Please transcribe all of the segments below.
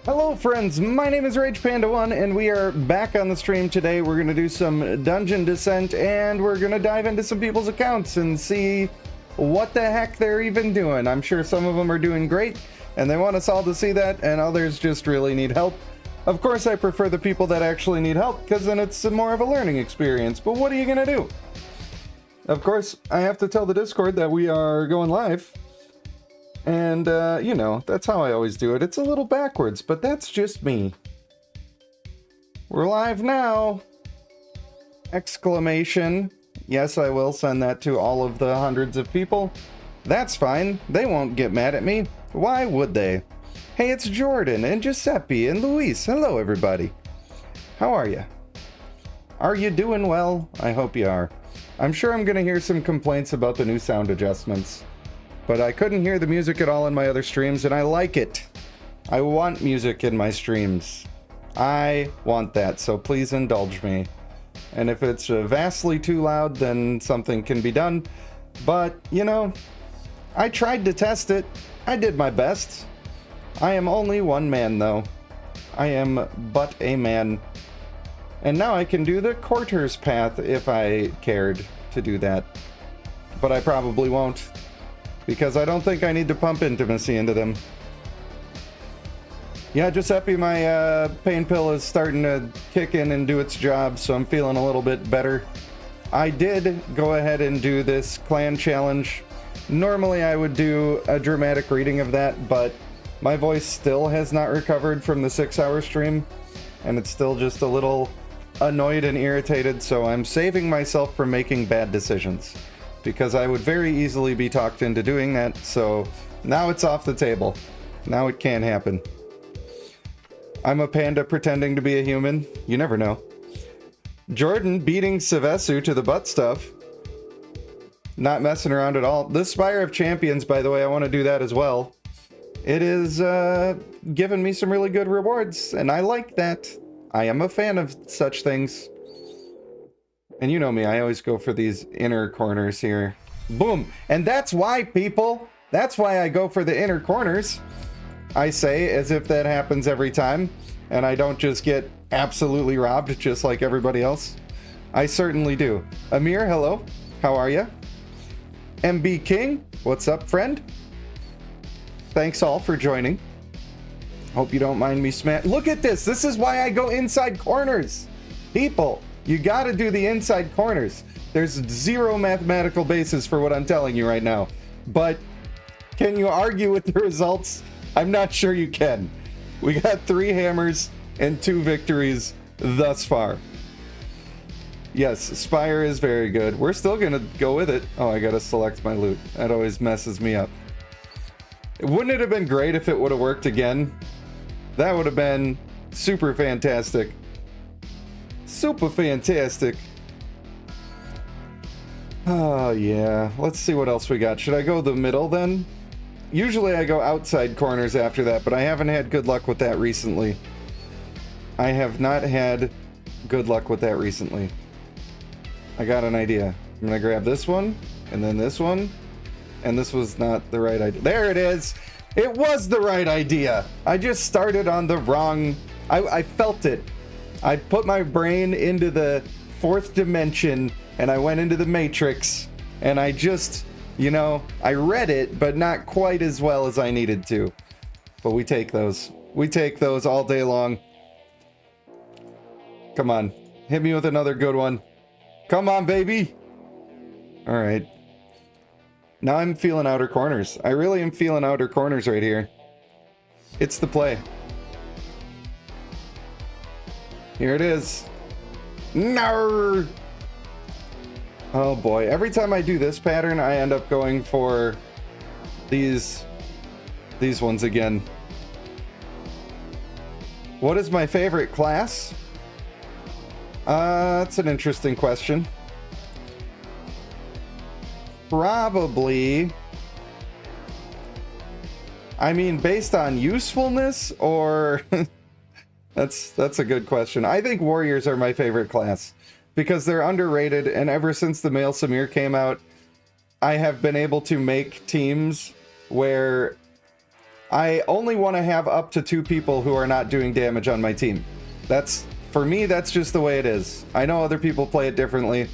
Hello friends, my name is Rage Panda 1 and we are back on the stream today. We're going to do some dungeon descent and we're going to dive into some people's accounts and see what the heck they're even doing. I'm sure some of them are doing great and they want us all to see that, and others just really need help. Of course I prefer the people that actually need help because then it's more of a learning experience, but what are you going to do? Of course I have to tell the Discord that we are going live. And, you know, that's how I always do it. It's a little backwards, but that's just me. We're live now! Exclamation. Yes, I will send that to all of the hundreds of people. That's fine. They won't get mad at me. Why would they? Hey, it's Jordan and Giuseppe and Luis. Hello, everybody. How are you? Are you doing well? I hope you are. I'm sure I'm gonna hear some complaints about the new sound adjustments. But I couldn't hear the music at all in my other streams, and I like it. I want music in my streams. I want that, so please indulge me. And if it's vastly too loud, then something can be done. But, you know, I tried to test it. I did my best. I am only one man, though. I am but a man. And now I can do the quarters path if I cared to do that. But I probably won't, because I don't think I need to pump intimacy into them. Yeah, Giuseppe, my pain pill is starting to kick in and do its job, so I'm feeling a little bit better. I did go ahead and do this clan challenge. Normally I would do a dramatic reading of that, but my voice still has not recovered from the 6-hour stream, and it's still just a little annoyed and irritated, so I'm saving myself from making bad decisions, because I would very easily be talked into doing that, so now it's off the table. Now it can't happen. I'm a panda pretending to be a human. You never know. Jordan beating Savesu to the butt stuff. Not messing around at all. The Spire of Champions, by the way, I want to do that as well. It is giving me some really good rewards, and I like that. I am a fan of such things. And you know me, I always go for these inner corners here. Boom! And that's why, people! That's why I go for the inner corners. I say, as if that happens every time, and I don't just get absolutely robbed just like everybody else. I certainly do. Amir, hello. How are ya? MB King, what's up, friend? Thanks all for joining. Hope you don't mind me Look at this! This is why I go inside corners! People! You gotta do the inside corners. There's zero mathematical basis for what I'm telling you right now. But can you argue with the results? I'm not sure you can. We got 3 hammers and 2 victories thus far. Yes, Spire is very good. We're still gonna go with it. Oh, I gotta select my loot. That always messes me up. Wouldn't it have been great if it would have worked again? That would have been super fantastic. Super fantastic. Oh yeah, let's see what else we got. Should I go the middle then? Usually I go outside corners after that, but I haven't had good luck with that recently. I have not had good luck with that recently. I got an idea. I'm gonna grab this one, and then this one, and this was not the right idea. There it is! It was the right idea! I just started on the wrong... I felt it. I put my brain into the 4th dimension, and I went into the Matrix, and I just, you know, I read it, but not quite as well as I needed to. But we take those. We take those all day long. Come on. Hit me with another good one. Come on, baby! Alright. Now I'm feeling outer corners. I really am feeling outer corners right here. It's the play. Here it is. No. Oh boy, every time I do this pattern, I end up going for these ones again. What is my favorite class? That's an interesting question. Probably... I mean, based on usefulness, or... That's a good question. I think warriors are my favorite class because they're underrated, and ever since the male Samir came out, I have been able to make teams where I only want to have up to 2 people who are not doing damage on my team. For me, that's just the way it is. I know other people play it differently.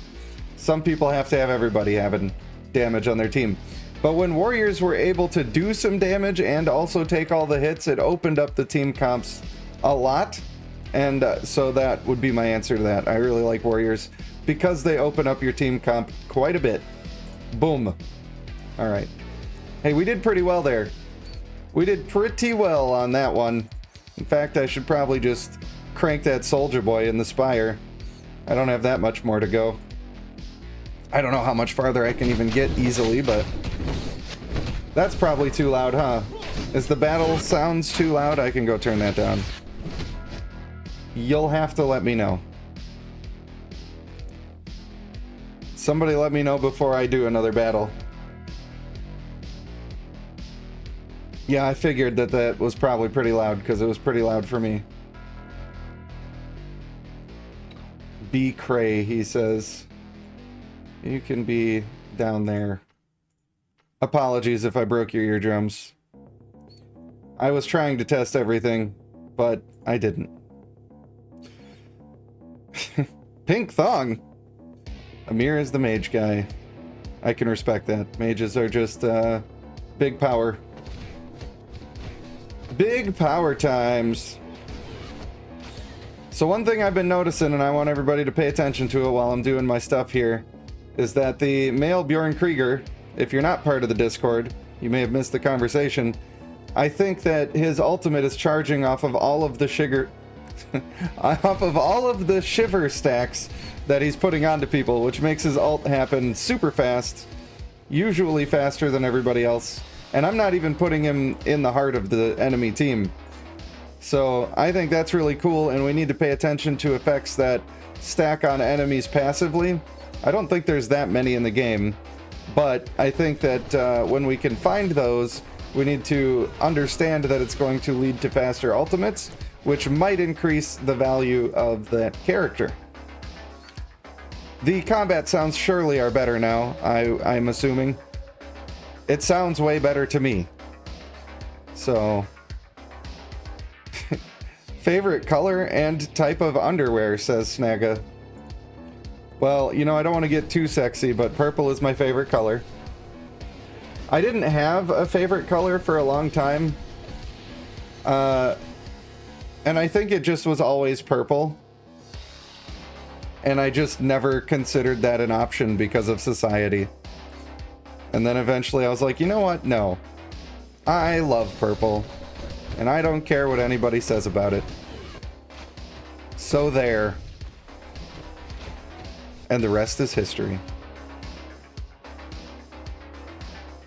Some people have to have everybody having damage on their team. But when warriors were able to do some damage and also take all the hits, it opened up the team comps a lot. And so that would be my answer to that. I really like warriors because they open up your team comp quite a bit. Boom. All right. Hey, we did pretty well there. We did pretty well on that one. In fact, I should probably just crank that soldier boy in the spire. I don't have that much more to go. I don't know how much farther I can even get easily, but that's probably too loud, huh? Is the battle sounds too loud? I can go turn that down. You'll have to let me know. Somebody let me know before I do another battle. Yeah, I figured that was probably pretty loud because it was pretty loud for me. B. Cray, he says. You can be down there. Apologies if I broke your eardrums. I was trying to test everything, but I didn't. Pink thong! Amir is the mage guy. I can respect that. Mages are just, big power. Big power times. So one thing I've been noticing, and I want everybody to pay attention to it while I'm doing my stuff here, is that the male Bjorn Krieger, if you're not part of the Discord, you may have missed the conversation, I think that his ultimate is charging off of all of the shiver stacks that he's putting onto people, which makes his ult happen super fast, usually faster than everybody else. And I'm not even putting him in the heart of the enemy team. So I think that's really cool, and we need to pay attention to effects that stack on enemies passively. I don't think there's that many in the game, but I think that when we can find those, we need to understand that it's going to lead to faster ultimates, which might increase the value of that character. The combat sounds surely are better now, I'm assuming. It sounds way better to me. So... Favorite color and type of underwear, says Snagga. Well, you know, I don't want to get too sexy, but purple is my favorite color. I didn't have a favorite color for a long time. And I think it just was always purple. And I just never considered that an option because of society. And then eventually I was like, you know what? No. I love purple. And I don't care what anybody says about it. So there. And the rest is history.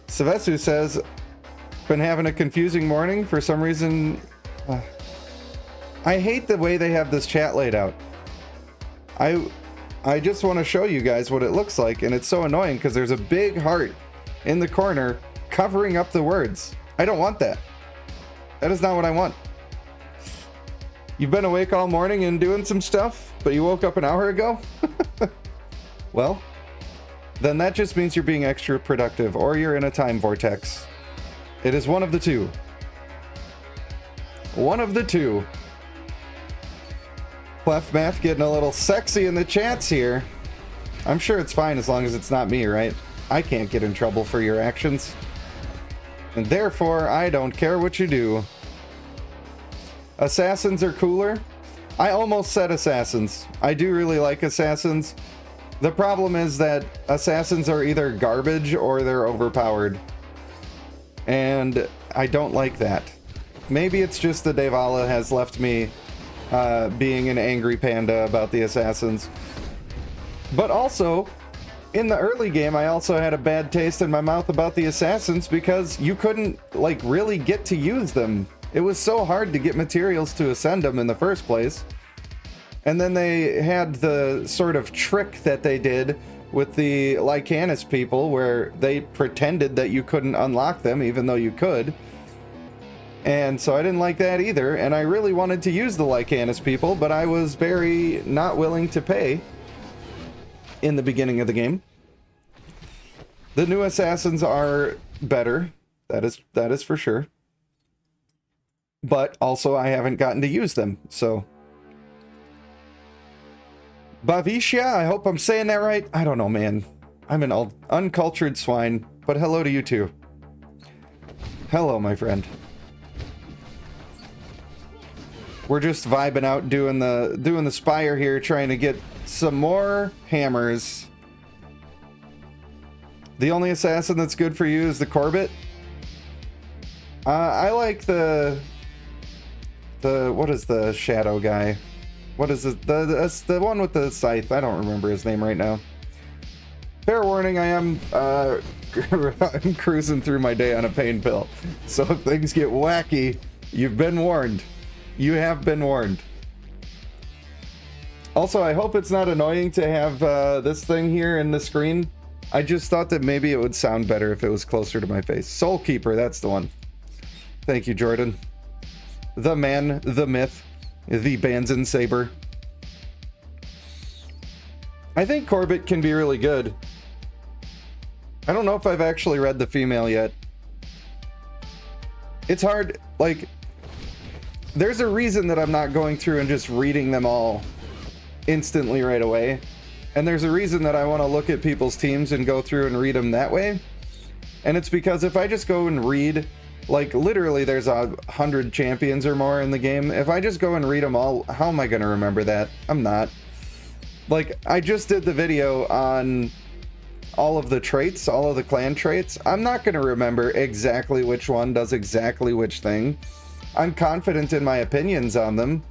Savesu says, been having a confusing morning for some reason. I hate the way they have this chat laid out. I just want to show you guys what it looks like, and it's so annoying because there's a big heart in the corner covering up the words. I don't want that. That is not what I want. You've been awake all morning and doing some stuff, but you woke up an hour ago? Well, then that just means you're being extra productive, or you're in a time vortex. It is one of the two. One of the two. Clef Math getting a little sexy in the chats here. I'm sure it's fine as long as it's not me, right? I can't get in trouble for your actions. And therefore, I don't care what you do. Assassins are cooler. I almost said assassins. I do really like assassins. The problem is that assassins are either garbage or they're overpowered. And I don't like that. Maybe it's just that Devala has left me being an angry panda about the assassins. But also, in the early game, I also had a bad taste in my mouth about the assassins because you couldn't, like, really get to use them. It was so hard to get materials to ascend them in the first place. And then they had the sort of trick that they did with the Lycanis people where they pretended that you couldn't unlock them even though you could. And so I didn't like that either, and I really wanted to use the Lycanis people, but I was very not willing to pay in the beginning of the game. The new assassins are better. That is for sure. but also I haven't gotten to use them, so. Bavisha, I hope I'm saying that right. I don't know, man. I'm an uncultured swine, but hello to you too. Hello, my friend. We're just vibing out doing the spire here, trying to get some more hammers. The only assassin that's good for you is the Corbett. I like the what is the shadow guy? What is it? The one with the scythe. I don't remember his name right now. Fair warning, I am I'm cruising through my day on a pain pill. So if things get wacky, you've been warned. You have been warned. Also, I hope it's not annoying to have this thing here in the screen. I just thought that maybe it would sound better if it was closer to my face. Soul Keeper, that's the one. Thank you, Jordan. The man, the myth, the Banzan Saber. I think Corbett can be really good. I don't know if I've actually read the female yet. It's hard, like, there's a reason that I'm not going through and just reading them all instantly right away. And there's a reason that I want to look at people's teams and go through and read them that way. And it's because if I just go and read, like, literally there's 100 champions or more in the game. If I just go and read them all, how am I going to remember that? I'm not. Like, I just did the video on all of the traits, all of the clan traits. I'm not going to remember exactly which one does exactly which thing. I'm confident in my opinions on them,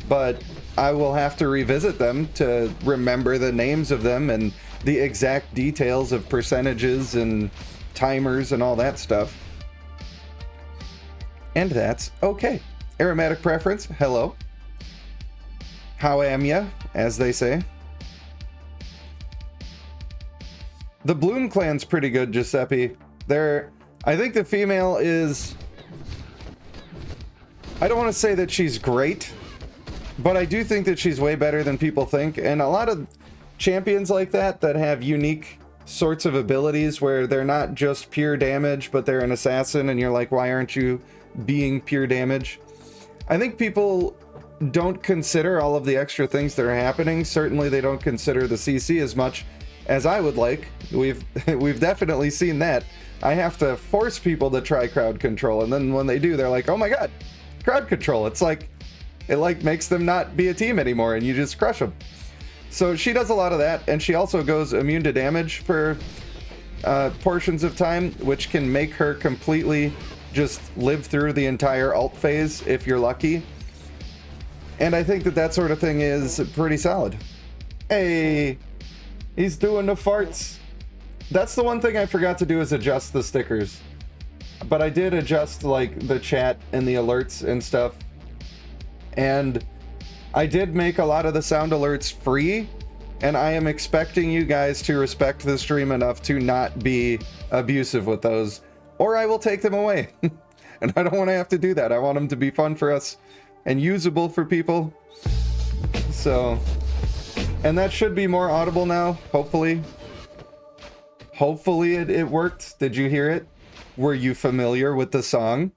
but I will have to revisit them to remember the names of them and the exact details of percentages and timers and all that stuff. And that's okay. Aromatic preference, hello. How am ya, as they say. The Bloom clan's pretty good, Giuseppe. I think the female is... I don't want to say that she's great, but I do think that she's way better than people think. And a lot of champions like that have unique sorts of abilities where they're not just pure damage, but they're an assassin, and you're like, why aren't you being pure damage? I think people don't consider all of the extra things that are happening. Certainly they don't consider the CC as much as I would like. We've definitely seen that. I have to force people to try crowd control, and then when they do, they're like, oh my god, crowd control. It's like, it like makes them not be a team anymore, and you just crush them. So she does a lot of that, and she also goes immune to damage for portions of time, which can make her completely just live through the entire ult phase if you're lucky. And I think that that sort of thing is pretty solid. Hey, he's doing the farts. That's the one thing I forgot to do, is adjust the stickers. But I did adjust like the chat and the alerts and stuff. And I did make a lot of the sound alerts free, and I am expecting you guys to respect the stream enough to not be abusive with those, or I will take them away. And I don't want to have to do that. I want them to be fun for us and usable for people. So, and that should be more audible now, hopefully. Hopefully it worked. Did you hear it? Were you familiar with the song?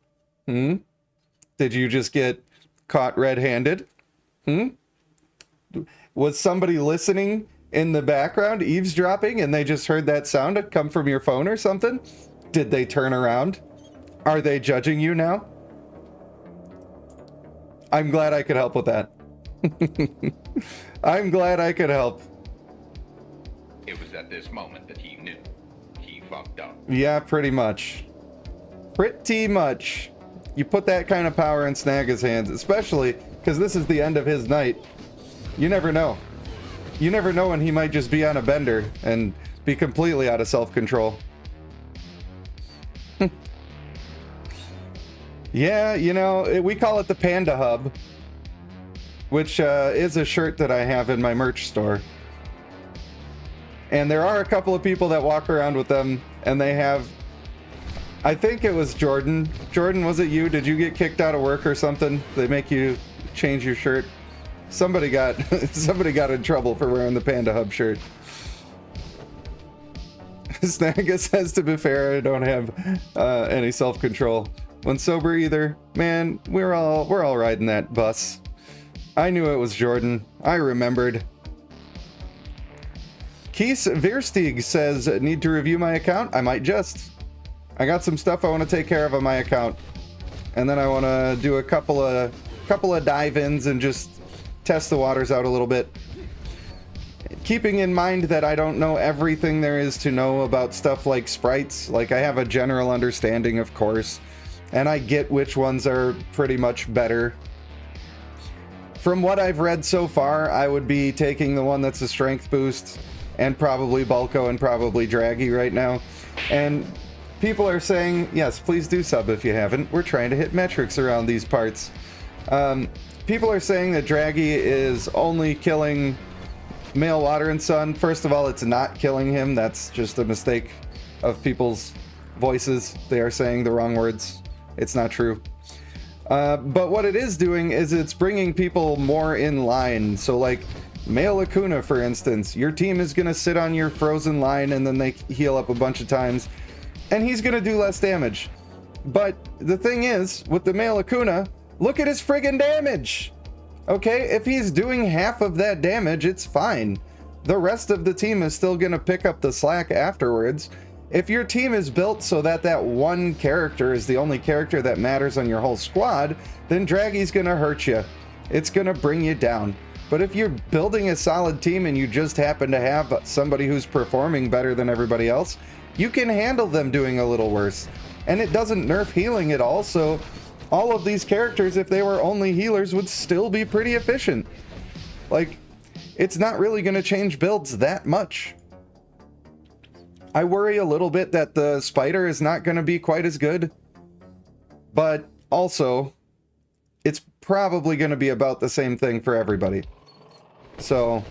Did you just get caught red-handed? Was somebody listening in the background, eavesdropping, and they just heard that sound come from your phone or something? Did they turn around? Are they judging you now? I'm glad I could help with that. I'm glad I could help. It was at this moment that he knew he fucked up. Yeah, pretty much. Pretty much. You put that kind of power in Snaga's hands, especially because this is the end of his night. You never know. You never know when he might just be on a bender and be completely out of self-control. Yeah, you know, we call it the Panda Hub, which is a shirt that I have in my merch store. And there are a couple of people that walk around with them, and they have... I think it was Jordan. Jordan, was it you? Did you get kicked out of work or something? They make you change your shirt? Somebody got in trouble for wearing the Panda Hub shirt. Snaga says, to be fair, I don't have any self-control. when sober either. Man, we're all riding that bus. I knew it was Jordan. I remembered. Kees Veersteeg says, need to review my account? I might just. I got some stuff I want to take care of on my account. And then I want to do a couple of dive-ins and just test the waters out a little bit. Keeping in mind that I don't know everything there is to know about stuff like sprites. Like, I have a general understanding, of course, and I get which ones are pretty much better. From what I've read so far, I would be taking the one that's a strength boost, and probably Bulko and probably Draggy right now. And people are saying, yes, please do sub if you haven't. We're trying to hit metrics around these parts. People are saying that Draggy is only killing male Water and Sun. First of all, it's not killing him. That's just a mistake of people's voices. They are saying the wrong words. It's not true. But what it is doing is it's bringing people more in line. So like male Lacuna, for instance, your team is going to sit on your frozen line and then they heal up a bunch of times and he's going to do less damage. But the thing is, with the male Lacuna, look at his friggin' damage. Okay, if he's doing half of that damage, it's fine. The rest of the team is still going to pick up the slack afterwards. If your team is built so that that one character is the only character that matters on your whole squad, then Draggy's going to hurt you. It's going to bring you down. But if you're building a solid team and you just happen to have somebody who's performing better than everybody else, you can handle them doing a little worse. And it doesn't nerf healing at all, so all of these characters, if they were only healers, would still be pretty efficient. Like, it's not really going to change builds that much. I worry a little bit that the Spider is not going to be quite as good. But also, it's probably going to be about the same thing for everybody. So,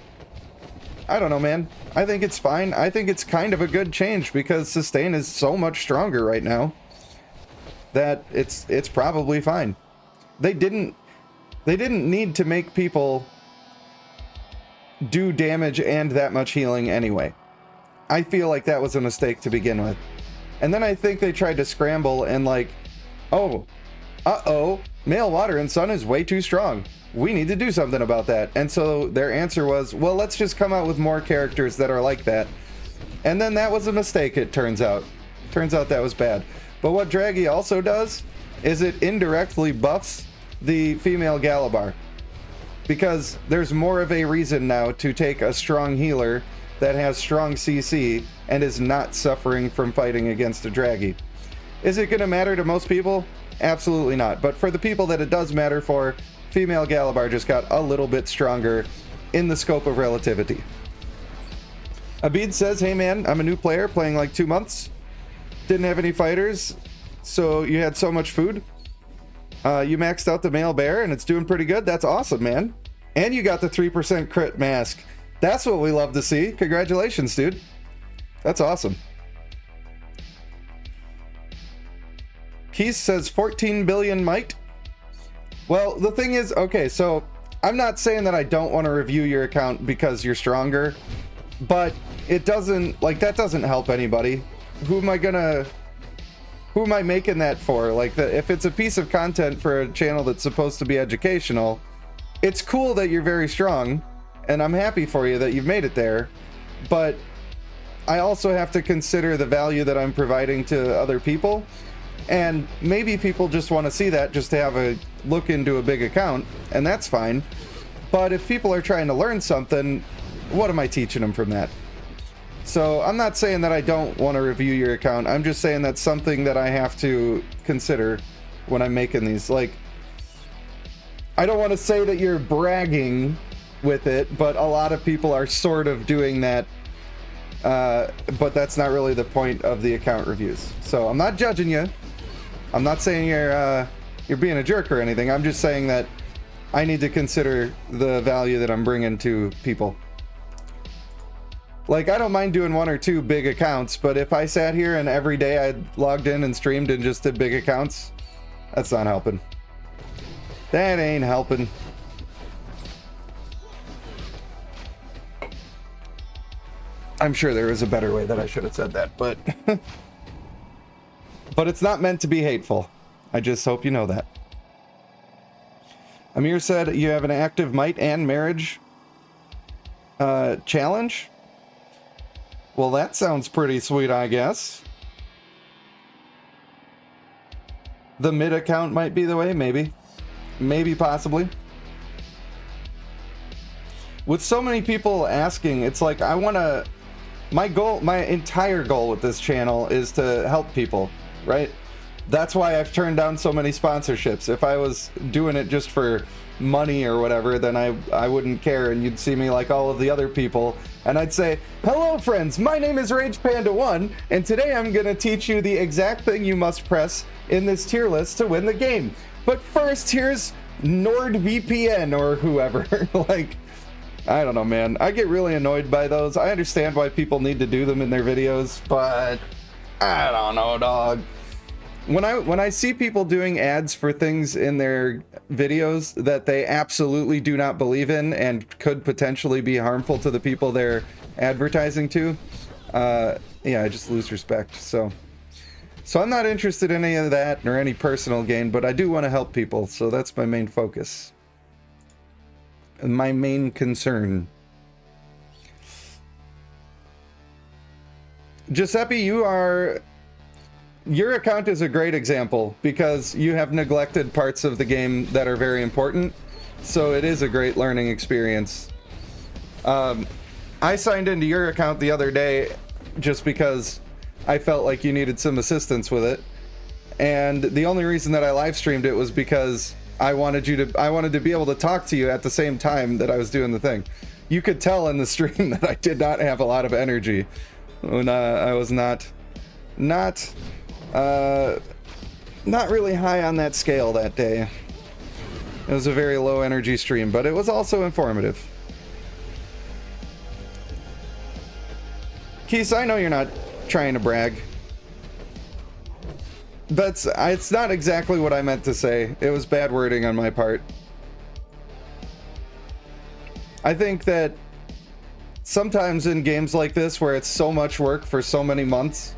I don't know, man. I think it's fine. I think it's kind of a good change because Sustain is so much stronger right now that it's probably fine. They didn't need to make people do damage and that much healing anyway. I feel like that was a mistake to begin with. And then I think they tried to scramble and like, oh, male Water and Sun is way too strong. We need to do something about that. And so their answer was, well, let's just come out with more characters that are like that. And then that was a mistake, it turns out. Turns out that was bad. But what Draggy also does is it indirectly buffs the female Galabar. Because there's more of a reason now to take a strong healer that has strong CC and is not suffering from fighting against a Draggy. Is it going to matter to most people? Absolutely not. But for the people that it does matter for, female Galabar just got a little bit stronger in the scope of relativity. Abid says, hey man, I'm a new player playing like 2 months. Didn't have any fighters, so you had so much food. You maxed out the male bear and it's doing pretty good. That's awesome, man. And you got the 3% crit mask. That's what we love to see. Congratulations, dude. That's awesome. Keith says 14 billion might. Well, the thing is, okay, so I'm not saying that I don't want to review your account because you're stronger, but it doesn't, like, that doesn't help anybody. Who am I making that for? Like, if it's a piece of content for a channel that's supposed to be educational, it's cool that you're very strong, and I'm happy for you that you've made it there, but I also have to consider the value that I'm providing to other people, and maybe people just want to see that just to have a look into a big account, and that's fine. But if people are trying to learn something, what am I teaching them from that? So I'm not saying that I don't want to review your account. I'm just saying that's something that I have to consider when I'm making these. Like, I don't want to say that you're bragging with it, but a lot of people are sort of doing that. But that's not really the point of the account reviews. So I'm not judging you. I'm not saying you're being a jerk or anything. I'm just saying that I need to consider the value that I'm bringing to people. Like, I don't mind doing 1 or 2 big accounts, but if I sat here and every day I logged in and streamed and just did big accounts, that's not helping. That ain't helping. I'm sure there is a better way that I should have said that, but but it's not meant to be hateful. I just hope you know that. Amir said you have an active might and marriage challenge. Well, that sounds pretty sweet, I guess. The mid account might be the way, maybe. Maybe, possibly. With so many people asking, it's like I want to... My entire goal with this channel is to help people, right? That's why I've turned down so many sponsorships. If I was doing it just for money or whatever, then I wouldn't care, and you'd see me like all of the other people, and I'd say, hello friends, my name is Rage Panda 1, and today I'm gonna teach you the exact thing you must press in this tier list to win the game. But first, here's NordVPN or whoever. Like, I don't know, man. I get really annoyed by those. I understand why people need to do them in their videos, but I don't know, dog. When I see people doing ads for things in their videos that they absolutely do not believe in and could potentially be harmful to the people they're advertising to, yeah, I just lose respect. So I'm not interested in any of that or any personal gain, but I do want to help people, so that's my main focus. My main concern. Giuseppe, your account is a great example because you have neglected parts of the game that are very important, so it is a great learning experience. I signed into your account the other day just because I felt like you needed some assistance with it, and the only reason that I live streamed it was because I wanted to be able to talk to you at the same time that I was doing the thing. You could tell in the stream that I did not have a lot of energy when I was not really high on that scale that day. It was a very low energy stream, but it was also informative. Keith, I know you're not trying to brag. It's not exactly what I meant to say. It was bad wording on my part. I think that sometimes in games like this where it's so much work for so many months,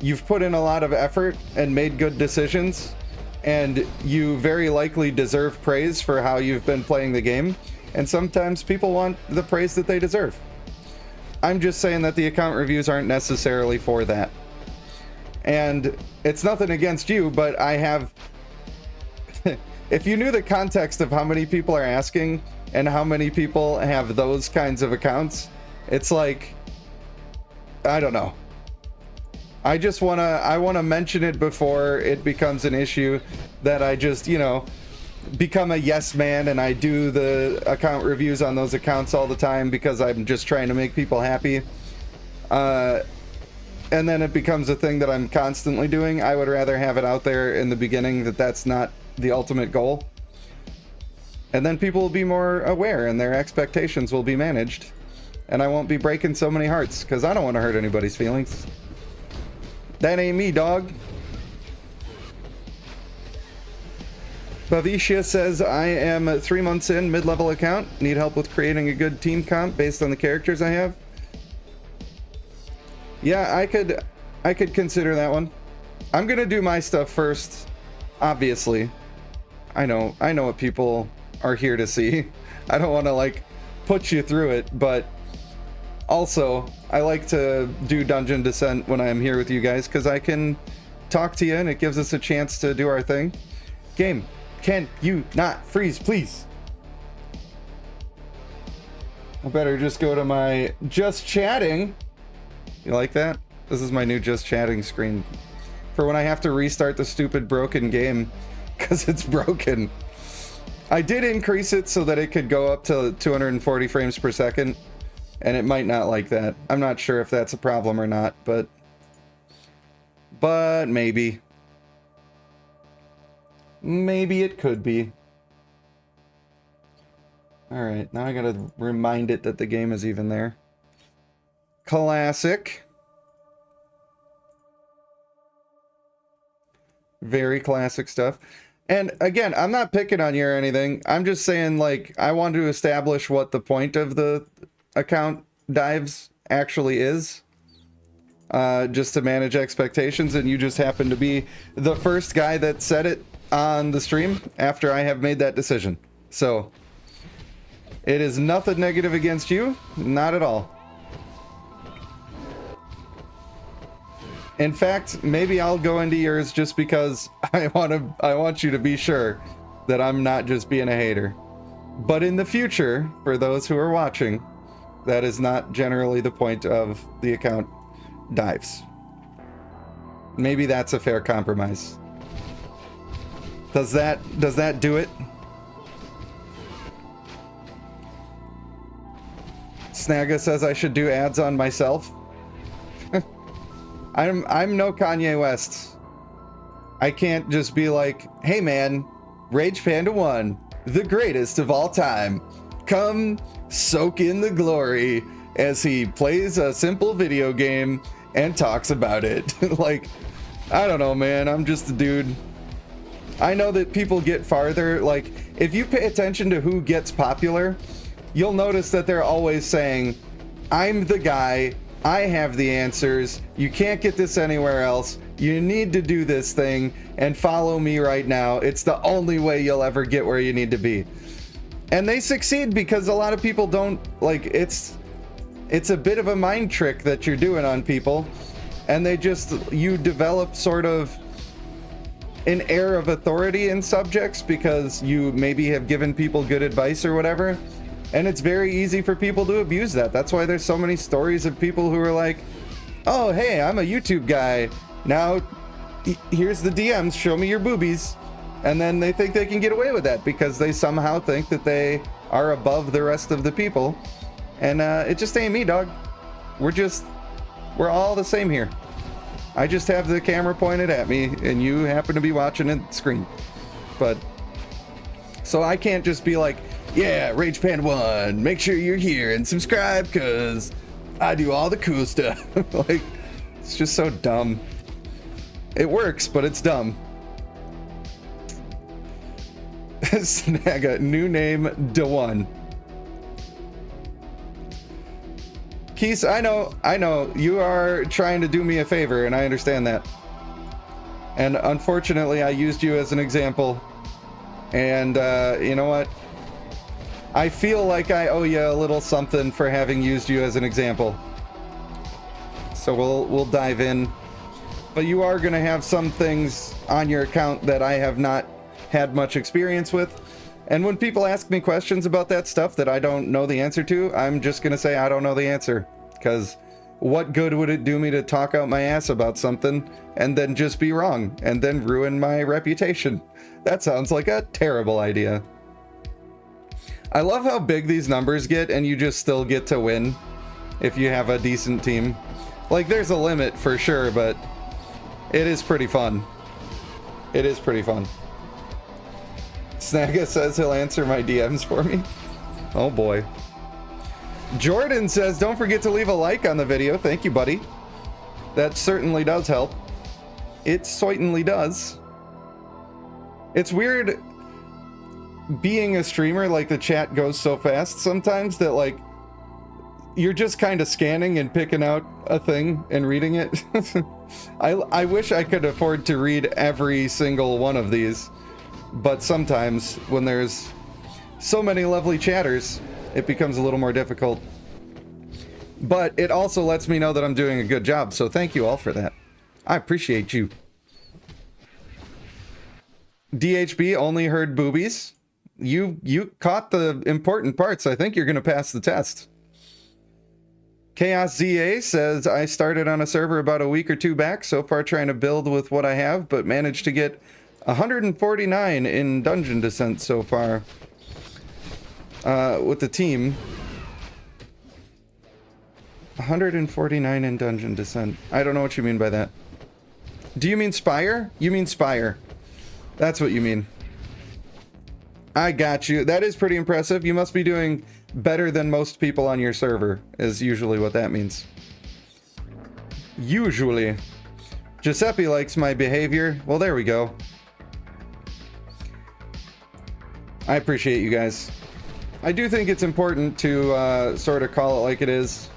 you've put in a lot of effort and made good decisions, and you very likely deserve praise for how you've been playing the game, and sometimes people want the praise that they deserve. I'm just saying that the account reviews aren't necessarily for that. And it's nothing against you, but I have... If you knew the context of how many people are asking and how many people have those kinds of accounts, it's like... I don't know. I want to mention it before it becomes an issue that I just, you know, become a yes man and I do the account reviews on those accounts all the time because I'm just trying to make people happy. And then it becomes a thing that I'm constantly doing. I would rather have it out there in the beginning that that's not the ultimate goal. And then people will be more aware and their expectations will be managed. And I won't be breaking so many hearts because I don't want to hurt anybody's feelings. That ain't me, dog. Bavisha says, I am 3 months in, mid-level account. Need help with creating a good team comp based on the characters I have. Yeah, I could consider that one. I'm gonna do my stuff first, obviously. I know what people are here to see. I don't want to like put you through it, but also I like to do Dungeon Descent when I'm here with you guys because I can talk to you and it gives us a chance to do our thing. Game, can you not freeze, please? I better just go to my just chatting. You like that? This is my new just chatting screen for when I have to restart the stupid broken game because it's broken. I did increase it so that it could go up to 240 frames per second, and it might not like that. I'm not sure if that's a problem or not, but maybe. Maybe it could be. Alright, now I gotta remind it that the game is even there. Classic. Very classic stuff. And again, I'm not picking on you or anything. I'm just saying, like, I want to establish what the point of the account dives actually is. just to manage expectations, and you just happen to be the first guy that said it on the stream after I have made that decision. So it is nothing negative against you, not at all. In fact, maybe I'll go into yours just because I want you to be sure that I'm not just being a hater. But in the future, for those who are watching, that is not generally the point of the account dives. Maybe that's a fair compromise. Does that do it? Snagga says I should do ads on myself. I'm no Kanye West. I can't just be like, hey man, Rage Panda 1, the greatest of all time. Come soak in the glory as he plays a simple video game and talks about it. Like, I don't know, man. I'm just a dude. I know that people get farther. Like, if you pay attention to who gets popular, you'll notice that they're always saying, I'm the guy. I have the answers. You can't get this anywhere else. You need to do this thing and follow me right now. It's the only way you'll ever get where you need to be. And they succeed because a lot of people don't, like, it's a bit of a mind trick that you're doing on people. And you develop sort of an air of authority in subjects because you maybe have given people good advice or whatever. And it's very easy for people to abuse that. That's why there's so many stories of people who are like, oh, hey, I'm a YouTube guy. Now, here's the DMs. Show me your boobies. And then they think they can get away with that because they somehow think that they are above the rest of the people. And it just ain't me, dog. We're all the same here. I just have the camera pointed at me and you happen to be watching the screen. But, so I can't just be like, yeah, Rage Panda 1, make sure you're here and subscribe because I do all the cool stuff. Like, it's just so dumb. It works, but it's dumb. Snagga, new name, DeOne. Keith, I know, you are trying to do me a favor, and I understand that. And unfortunately, I used you as an example. And you know what? I feel like I owe you a little something for having used you as an example. So we'll dive in. But you are going to have some things on your account that I have not had much experience with. And when people ask me questions about that stuff that I don't know the answer to, I'm just going to say I don't know the answer. Because what good would it do me to talk out my ass about something and then just be wrong and then ruin my reputation? That sounds like a terrible idea. I love how big these numbers get and you just still get to win if you have a decent team. Like, there's a limit for sure, but it is pretty fun. It is pretty fun. Snagga says he'll answer my DMs for me. Oh boy. Jordan says, don't forget to leave a like on the video. Thank you, buddy. That certainly does help. It certainly does. It's weird being a streamer, like the chat goes so fast sometimes that like you're just kind of scanning and picking out a thing and reading it. I wish I could afford to read every single one of these, but sometimes when there's so many lovely chatters, it becomes a little more difficult. But it also lets me know that I'm doing a good job, so thank you all for that. I appreciate you. DHB only heard boobies. You caught the important parts. I think you're going to pass the test. Chaos ZA says, I started on a server about a week or two back, so far trying to build with what I have, but managed to get 149 in Dungeon Descent so far with the team. 149 in Dungeon Descent. I don't know what you mean by that. Do you mean Spire? You mean Spire. That's what you mean. I got you. That is pretty impressive. You must be doing better than most people on your server, is usually what that means. Usually. Giuseppe likes my behavior. Well, there we go. I appreciate you guys. I do think it's important to sort of call it like it is.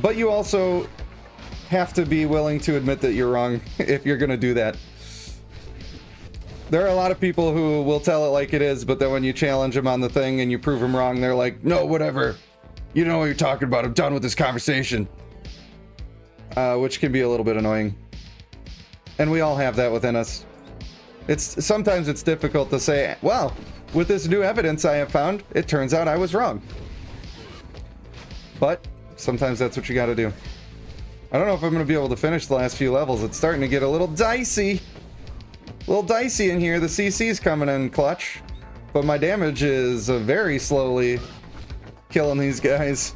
But you also have to be willing to admit that you're wrong if you're gonna do that. There are a lot of people who will tell it like it is, but then when you challenge them on the thing and you prove them wrong, they're like, no, whatever. You know what you're talking about. I'm done with this conversation. Which can be a little bit annoying. And we all have that within us. Sometimes it's difficult to say, well, with this new evidence I have found, it turns out I was wrong. But sometimes that's what you gotta do. I don't know if I'm gonna be able to finish the last few levels. It's starting to get a little dicey. A little dicey in here. The CC's coming in clutch. But my damage is very slowly killing these guys.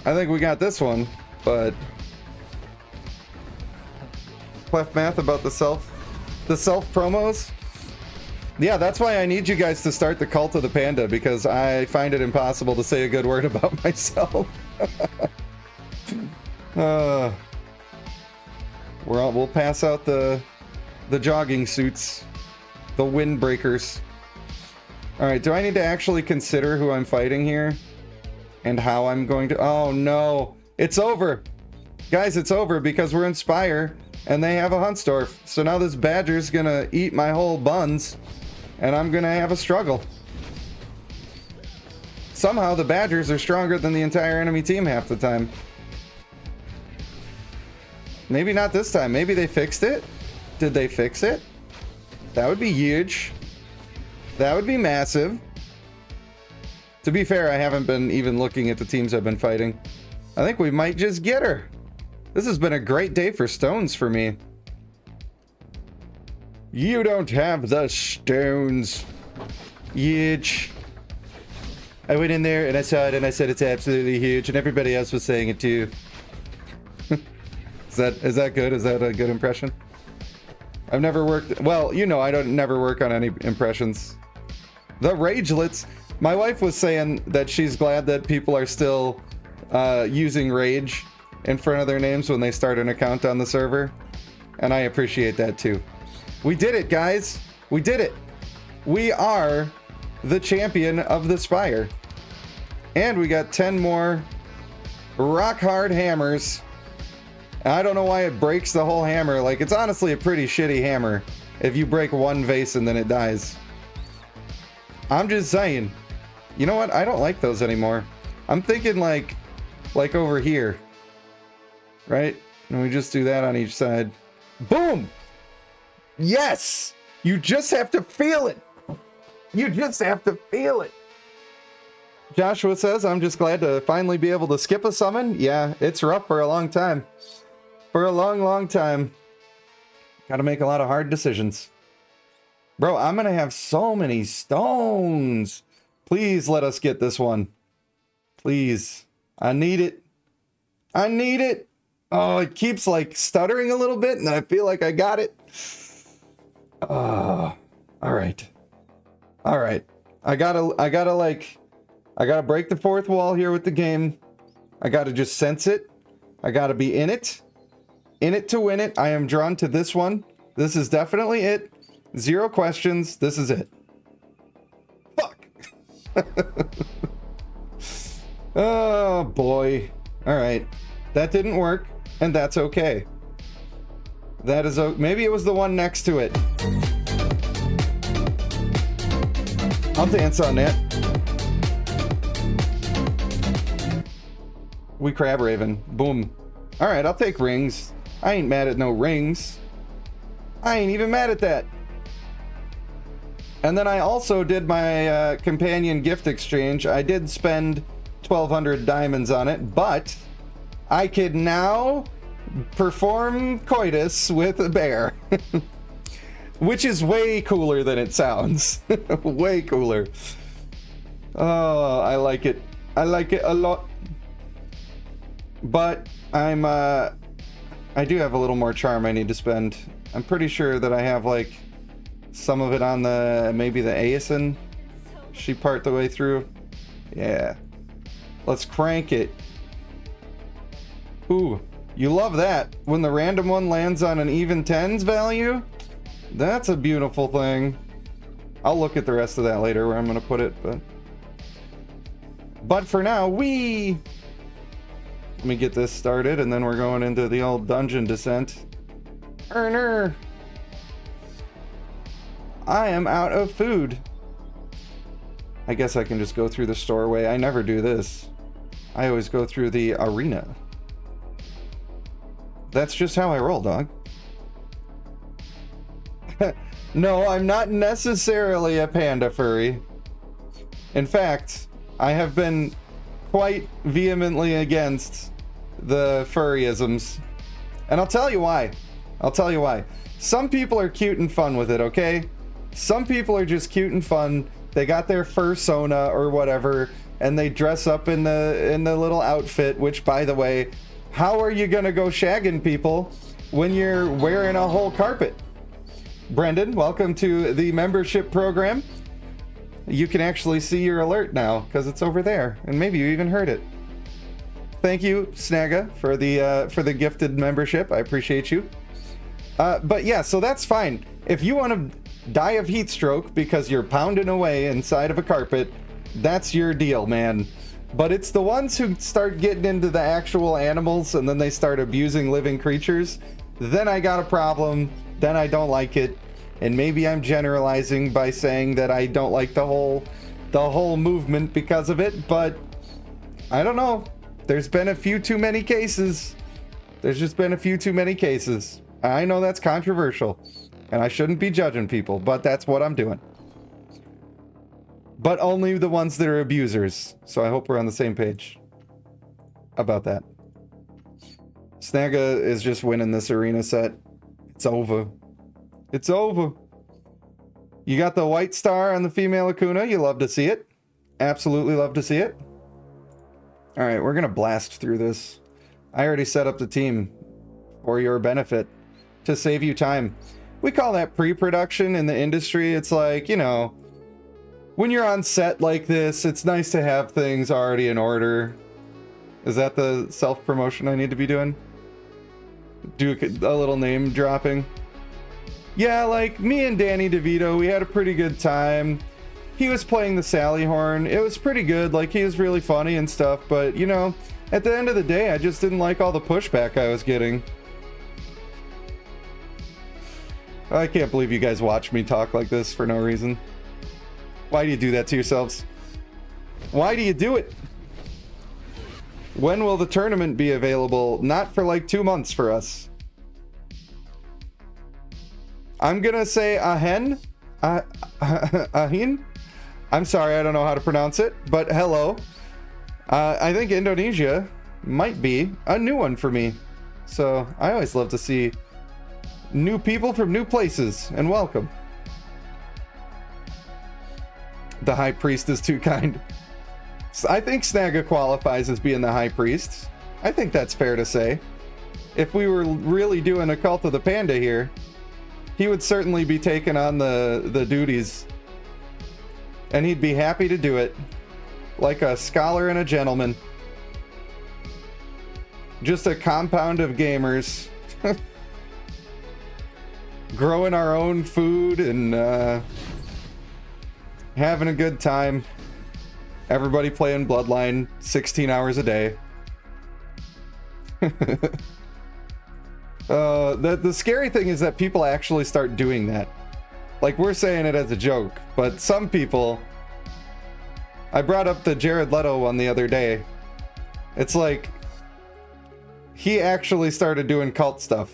I think we got this one, but Clef math about the self promos. Yeah, that's why I need you guys to start the Cult of the Panda, because I find it impossible to say a good word about myself. We'll pass out the jogging suits, the windbreakers. All right, do I need to actually consider who I'm fighting here and how I'm going to? Oh no, it's over, guys! It's over because we're in Spire and they have a Huntsdorf. So now this badger's gonna eat my whole buns, and I'm gonna have a struggle. Somehow the badgers are stronger than the entire enemy team half the time. Maybe not this time. Maybe they fixed it. Did they fix it? That would be huge. That would be massive. To be fair, I haven't been even looking at the teams I've been fighting. I think we might just get her. This has been a great day for stones for me. You don't have the stones. Huge. I went in there and I saw it and I said it's absolutely huge, and everybody else was saying it too. Is that good? Is that a good impression? I've never worked... Well, you know I don't never work on any impressions. The Ragelets... My wife was saying that she's glad that people are still using Rage in front of their names when they start an account on the server. And I appreciate that too. We did it, guys! We did it! We are the champion of the Spire. And we got 10 more rock-hard hammers. I don't know why it breaks the whole hammer. Like, it's honestly a pretty shitty hammer if you break one vase and then it dies. I'm just saying. You know what? I don't like those anymore. I'm thinking like over here. Right? And we just do that on each side. Boom! Yes! You just have to feel it. You just have to feel it. Joshua says, I'm just glad to finally be able to skip a summon. Yeah, it's rough for a long time. For a long, long time. Gotta make a lot of hard decisions. Bro, I'm gonna have so many stones. Please let us get this one. Please. I need it. I need it. Oh, it keeps like stuttering a little bit and I feel like I got it. All right. All right. I gotta break the fourth wall here with the game. I gotta just sense it. I gotta be in it. In it to win it. I am drawn to this one. This is definitely it. Zero questions. This is it. Fuck. Oh boy. All right. That didn't work, and that's okay. That is maybe it was the one next to it. I'll dance on that. We crab raven. Boom. All right, I'll take rings. I ain't mad at no rings. I ain't even mad at that. And then I also did my companion gift exchange. I did spend 1,200 diamonds on it, but I can now perform coitus with a bear. Which is way cooler than it sounds. Way cooler. Oh, I like it. I like it a lot. But I do have a little more charm I need to spend. I'm pretty sure that I have like some of it on maybe the Aeson. She part the way through. Yeah. Let's crank it. Ooh, you love that. When the random one lands on an even tens value, that's a beautiful thing. I'll look at the rest of that later where I'm gonna put it, but for now, Let me get this started, and then we're going into the old dungeon descent. Earner! I am out of food. I guess I can just go through the storeway. I never do this. I always go through the arena. That's just how I roll, dog. No, I'm not necessarily a panda furry. In fact, I have been quite vehemently against the furryisms. And I'll tell you why. I'll tell you why. Some people are cute and fun with it, okay? Some people are just cute and fun. They got their fursona or whatever, and they dress up in the little outfit, which, by the way, how are you gonna go shagging people when you're wearing a whole carpet? Brendan, welcome to the membership program. You can actually see your alert now because it's over there, and maybe you even heard it. Thank you, Snagga, for the gifted membership. I appreciate you. But yeah, so that's fine. If you want to die of heat stroke because you're pounding away inside of a carpet, that's your deal, man. But it's the ones who start getting into the actual animals and then they start abusing living creatures, then I got a problem. Then I don't like it. And maybe I'm generalizing by saying that I don't like the whole movement because of it, but I don't know. There's been a few too many cases. There's just been a few too many cases. I know that's controversial, and I shouldn't be judging people, but that's what I'm doing. But only the ones that are abusers. So I hope we're on the same page about that. Snagga is just winning this arena set. It's over. It's over. You got the white star on the female Akuna. You love to see it. Absolutely love to see it. All right, we're going to blast through this. I already set up the team for your benefit to save you time. We call that pre-production in the industry. It's like, you know, when you're on set like this, it's nice to have things already in order. Is that the self-promotion I need to be doing? Do a little name dropping. Yeah, like me and Danny DeVito, we had a pretty good time. He was playing the Sally horn. It was pretty good. Like, he was really funny and stuff. But, you know, at the end of the day, I just didn't like all the pushback I was getting. I can't believe you guys watch me talk like this for no reason. Why do you do that to yourselves? Why do you do it? When will the tournament be available? Not for like 2 months for us. I'm gonna say ahen. Ahin? I'm sorry, I don't know how to pronounce it, but hello. I think Indonesia might be a new one for me. So I always love to see new people from new places, and welcome. The High Priest is too kind. I think Snagga qualifies as being the High Priest. I think that's fair to say. If we were really doing a Cult of the Panda here, he would certainly be taking on the duties. And he'd be happy to do it. Like a scholar and a gentleman. Just a compound of gamers. Growing our own food and having a good time. Everybody playing Bloodline 16 hours a day. The scary thing is that people actually start doing that. Like, we're saying it as a joke, but some people... I brought up the Jared Leto one the other day. It's like, he actually started doing cult stuff.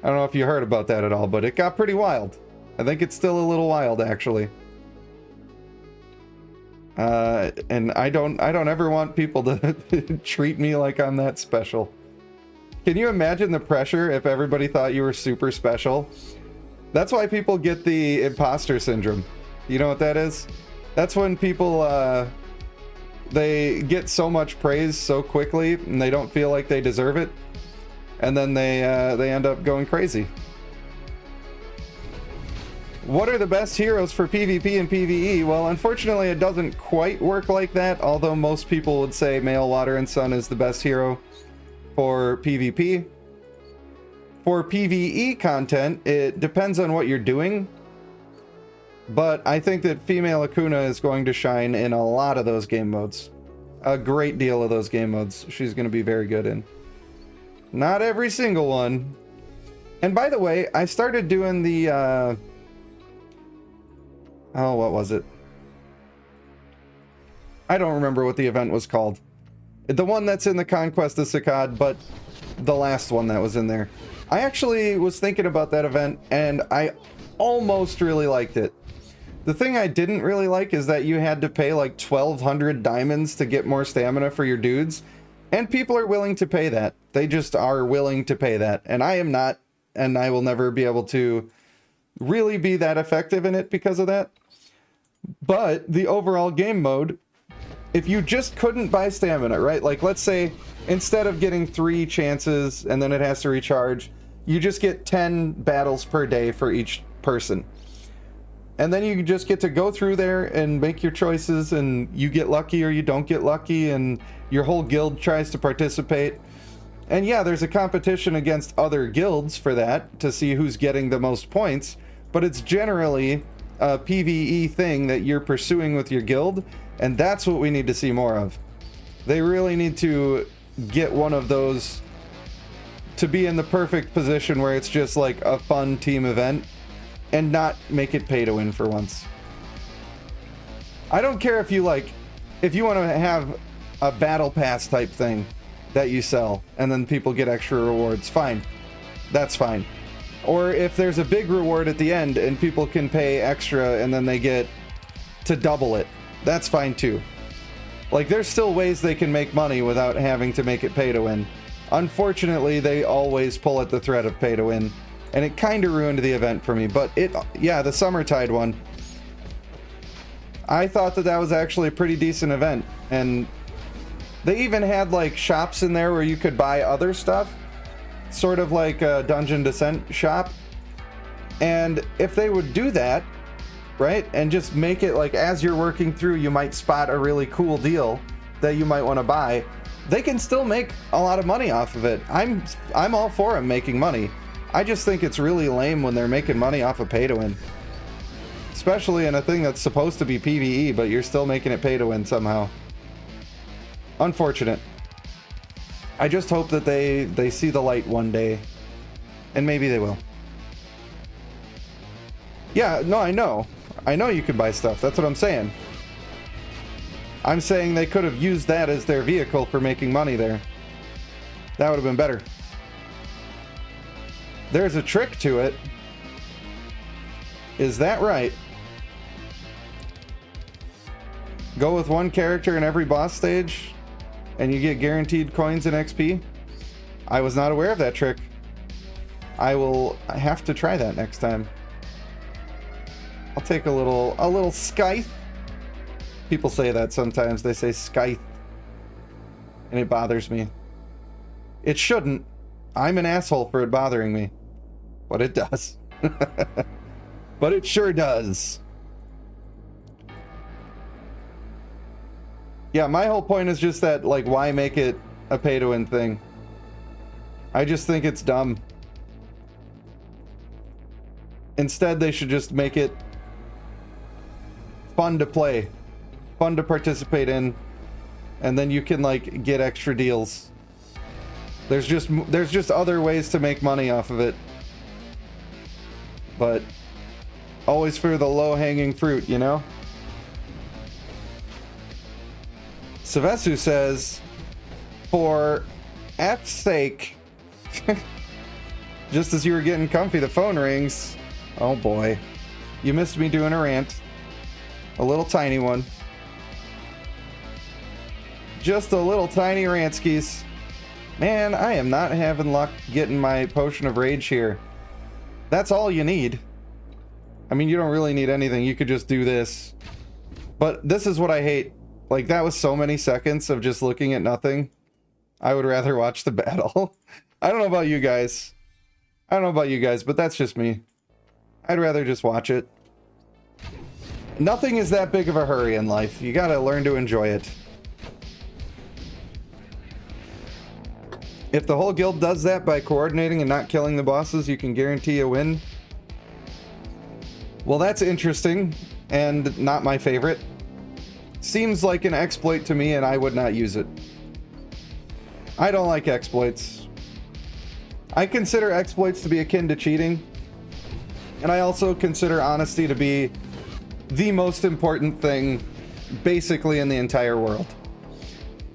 I don't know if you heard about that at all, but it got pretty wild. I think it's still a little wild, actually. And I don't ever want people to treat me like I'm that special. Can you imagine the pressure if everybody thought you were super special? That's why people get the imposter syndrome. You know what that is? That's when people, they get so much praise so quickly and they don't feel like they deserve it. And then they end up going crazy. What are the best heroes for PvP and PvE? Well, unfortunately, it doesn't quite work like that, although most people would say Male, Water, and Sun is the best hero for PvP. For PvE content, it depends on what you're doing, but I think that Female Akuna is going to shine in a lot of those game modes. a great deal of those game modes. She's going to be very good in. Not every single one. And by the way, I started doing the, oh, what was it? I don't remember what the event was called. The one that's in the Conquest of Saqqad, but the last one that was in there. I actually was thinking about that event, and I almost really liked it. The thing I didn't really like is that you had to pay like 1,200 diamonds to get more stamina for your dudes, and people are willing to pay that. They just are willing to pay that, and I am not, and I will never be able to really be that effective in it because of that. But the overall game mode, if you just couldn't buy stamina, right? Like, let's say instead of getting 3 chances and then it has to recharge, you just get 10 battles per day for each person. And then you just get to go through there and make your choices, and you get lucky or you don't get lucky, and your whole guild tries to participate. And yeah, there's a competition against other guilds for that to see who's getting the most points, but it's generally a PvE thing that you're pursuing with your guild, and that's what we need to see more of. They really need to get one of those to be in the perfect position where it's just like a fun team event and not make it pay to win for once. I don't care if you like, if you want to have a battle pass type thing that you sell and then people get extra rewards, fine. That's fine. Or if there's a big reward at the end and people can pay extra and then they get to double it, that's fine too. Like, there's still ways they can make money without having to make it pay to win. Unfortunately, they always pull at the thread of pay to win, and it kind of ruined the event for me. But it, yeah, the Summertide one, I thought that that was actually a pretty decent event, and they even had like shops in there where you could buy other stuff, sort of like a Dungeon Descent shop. And if they would do that, right, and just make it like as you're working through, you might spot a really cool deal that you might want to buy, they can still make a lot of money off of it. I'm all for them making money. I just think it's really lame when they're making money off of pay to win, especially in a thing that's supposed to be PvE, but you're still making it pay to win somehow. Unfortunate. I just hope that they see the light one day, and maybe they will. Yeah, no, I know you can buy stuff. That's what I'm saying. I'm saying they could have used that as their vehicle for making money there. That would have been better. There's a trick to it. Is that right? Go with one character in every boss stage, and you get guaranteed coins and XP? I was not aware of that trick. I have to try that next time. I'll take a little scythe. People say that sometimes. They say scythe, and it bothers me. It shouldn't. I'm an asshole for it bothering me, but it does. But it sure does. Yeah, my whole point is just that, like, why make it a pay-to-win thing? I just think it's dumb. Instead, they should just make it fun to play, fun to participate in, and then you can, like, get extra deals. There's just other ways to make money off of it. But always for the low-hanging fruit, you know? Savesu says, for F's sake, just as you were getting comfy, the phone rings. Oh boy. You missed me doing a rant. A little tiny one. Just a little tiny rantskis. Man, I am not having luck getting my potion of rage here. That's all you need. I mean, you don't really need anything. You could just do this. But this is what I hate. Like, that was so many seconds of just looking at nothing. I would rather watch the battle. I don't know about you guys. But that's just me. I'd rather just watch it. Nothing is that big of a hurry in life. You gotta learn to enjoy it. If the whole guild does that by coordinating and not killing the bosses, you can guarantee a win. Well, that's interesting, and not my favorite. seems like an exploit to me, and I would not use it. I don't like exploits. I consider exploits to be akin to cheating, and I also consider honesty to be the most important thing basically in the entire world.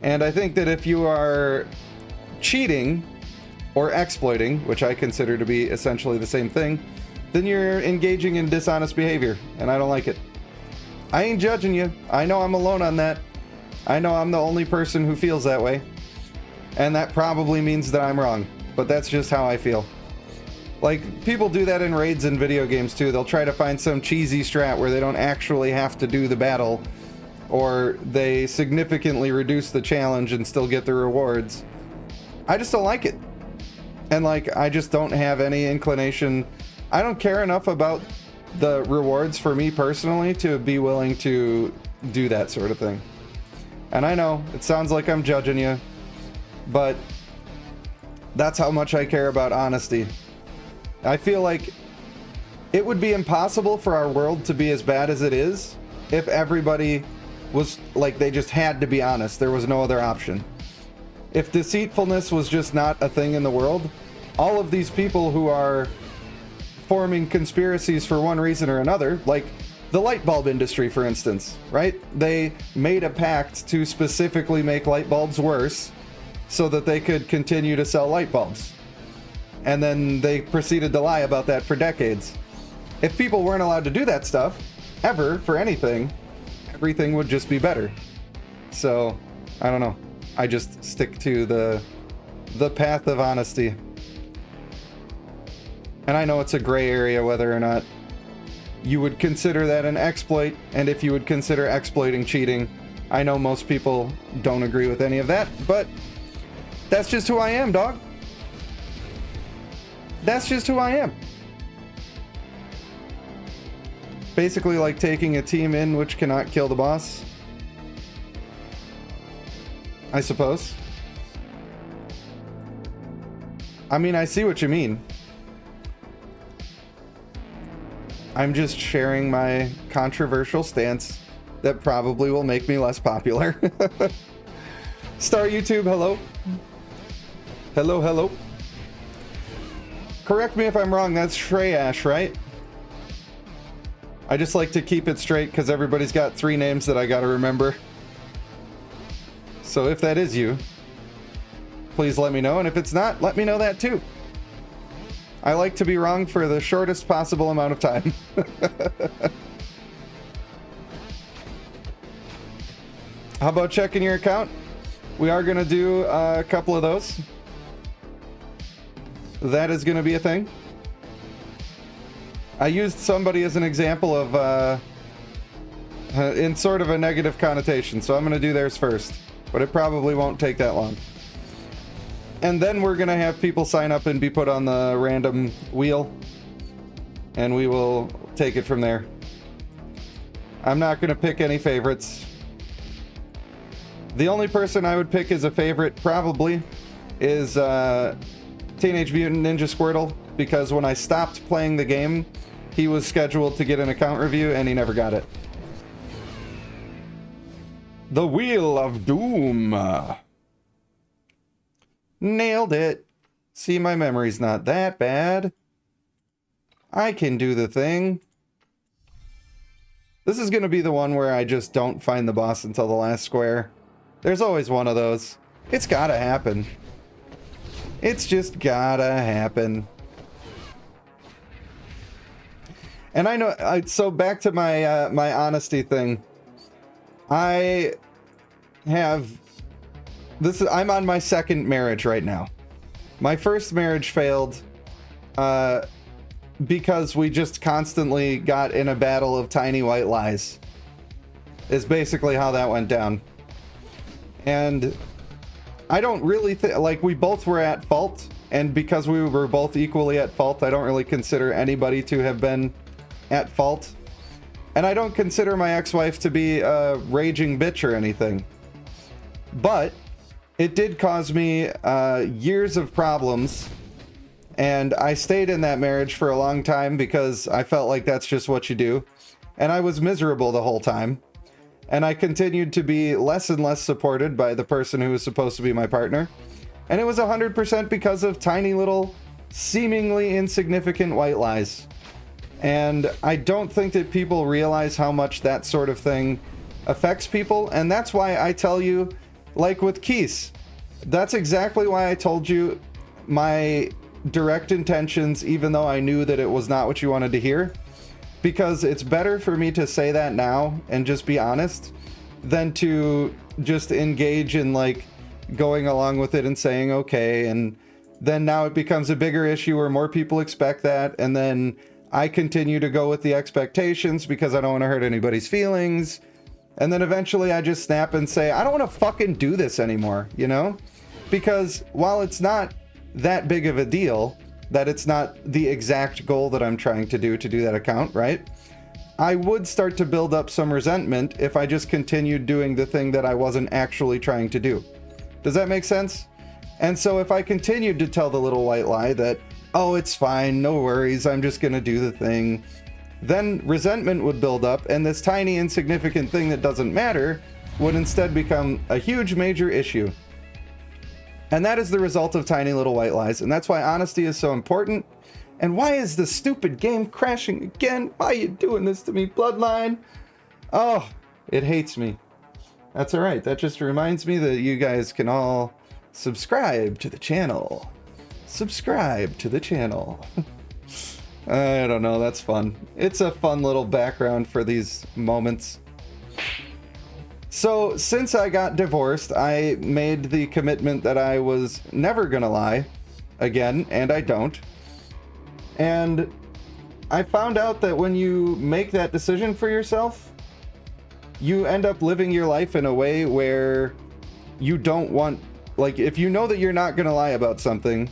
And I think that if you are cheating or exploiting, which I consider to be essentially the same thing, then you're engaging in dishonest behavior, and I don't like it. I ain't judging you. I know I'm alone on that. I know I'm the only person who feels that way, and that probably means that I'm wrong, but that's just how I feel. Like, people do that in raids in video games too. They'll try to find some cheesy strat where they don't actually have to do the battle, or they significantly reduce the challenge and still get the rewards. I just don't like it. And like, I just don't have any inclination. I don't care enough about the rewards for me personally to be willing to do that sort of thing. And I know it sounds like I'm judging you, but that's how much I care about honesty. I feel like it would be impossible for our world to be as bad as it is if everybody was like, they just had to be honest. There was no other option. If deceitfulness was just not a thing in the world, all of these people who are forming conspiracies for one reason or another, like the light bulb industry, for instance, right? They made a pact to specifically make light bulbs worse so that they could continue to sell light bulbs. And then they proceeded to lie about that for decades. If people weren't allowed to do that stuff, ever, for anything, everything would just be better. So, I don't know. I just stick to the path of honesty. And I know it's a gray area whether or not you would consider that an exploit, and if you would consider exploiting cheating. I know most people don't agree with any of that, but that's just who I am, dog. That's just who I am. Basically like taking a team in which cannot kill the boss, I suppose. I mean, I see what you mean. I'm just sharing my controversial stance that probably will make me less popular. Star YouTube, hello. Hello, hello. Correct me if I'm wrong, that's Shreyash, right? I just like to keep it straight because everybody's got 3 names that I gotta remember. So if that is you, please let me know, and if it's not, let me know that too. I like to be wrong for the shortest possible amount of time. How about checking your account? We are gonna do a couple of those. That is gonna be a thing. I used somebody as an example of in sort of a negative connotation, so I'm gonna do theirs first, but it probably won't take that long. And then we're gonna have people sign up and be put on the random wheel, and we will take it from there. I'm not gonna pick any favorites. The only person I would pick as a favorite probably is Teenage Mutant Ninja Squirtle, because when I stopped playing the game, he was scheduled to get an account review and he never got it. The Wheel of Doom. Nailed it. See, my memory's not that bad. I can do the thing. This is going to be the one where I just don't find the boss until the last square. There's always one of those. It's gotta happen. It's just gotta happen. And I know, so back to my my honesty thing. I have I'm on my second marriage right now. My first marriage failed because we just constantly got in a battle of tiny white lies. Is basically how that went down. And I don't really think, like, we both were at fault, and because we were both equally at fault, I don't really consider anybody to have been at fault. And I don't consider my ex-wife to be a raging bitch or anything. But it did cause me years of problems, and I stayed in that marriage for a long time because I felt like that's just what you do. And I was miserable the whole time. And I continued to be less and less supported by the person who was supposed to be my partner. And it was 100% because of tiny little, seemingly insignificant white lies. And I don't think that people realize how much that sort of thing affects people. And that's why I tell you, like with Keese, that's exactly why I told you my direct intentions, even though I knew that it was not what you wanted to hear. Because it's better for me to say that now and just be honest than to just engage in like going along with it and saying okay, and then now it becomes a bigger issue where more people expect that, and then I continue to go with the expectations because I don't want to hurt anybody's feelings, and then eventually I just snap and say I don't want to fucking do this anymore, you know? Because while it's not that big of a deal, that it's not the exact goal that I'm trying to do that account, right? I would start to build up some resentment if I just continued doing the thing that I wasn't actually trying to do. Does that make sense? And so if I continued to tell the little white lie that, oh, it's fine, no worries, I'm just gonna do the thing, then resentment would build up, and this tiny insignificant thing that doesn't matter would instead become a huge major issue. And that is the result of tiny little white lies, and that's why honesty is so important. And why is the stupid game crashing again? Why are you doing this to me, Bloodline? Oh, it hates me. That's alright, that just reminds me that you guys can all subscribe to the channel. Subscribe to the channel. I don't know, that's fun. It's a fun little background for these moments. So, since I got divorced, I made the commitment that I was never gonna lie again, and I don't. And I found out that when you make that decision for yourself, you end up living your life in a way where you don't want, like, if you know that you're not gonna lie about something,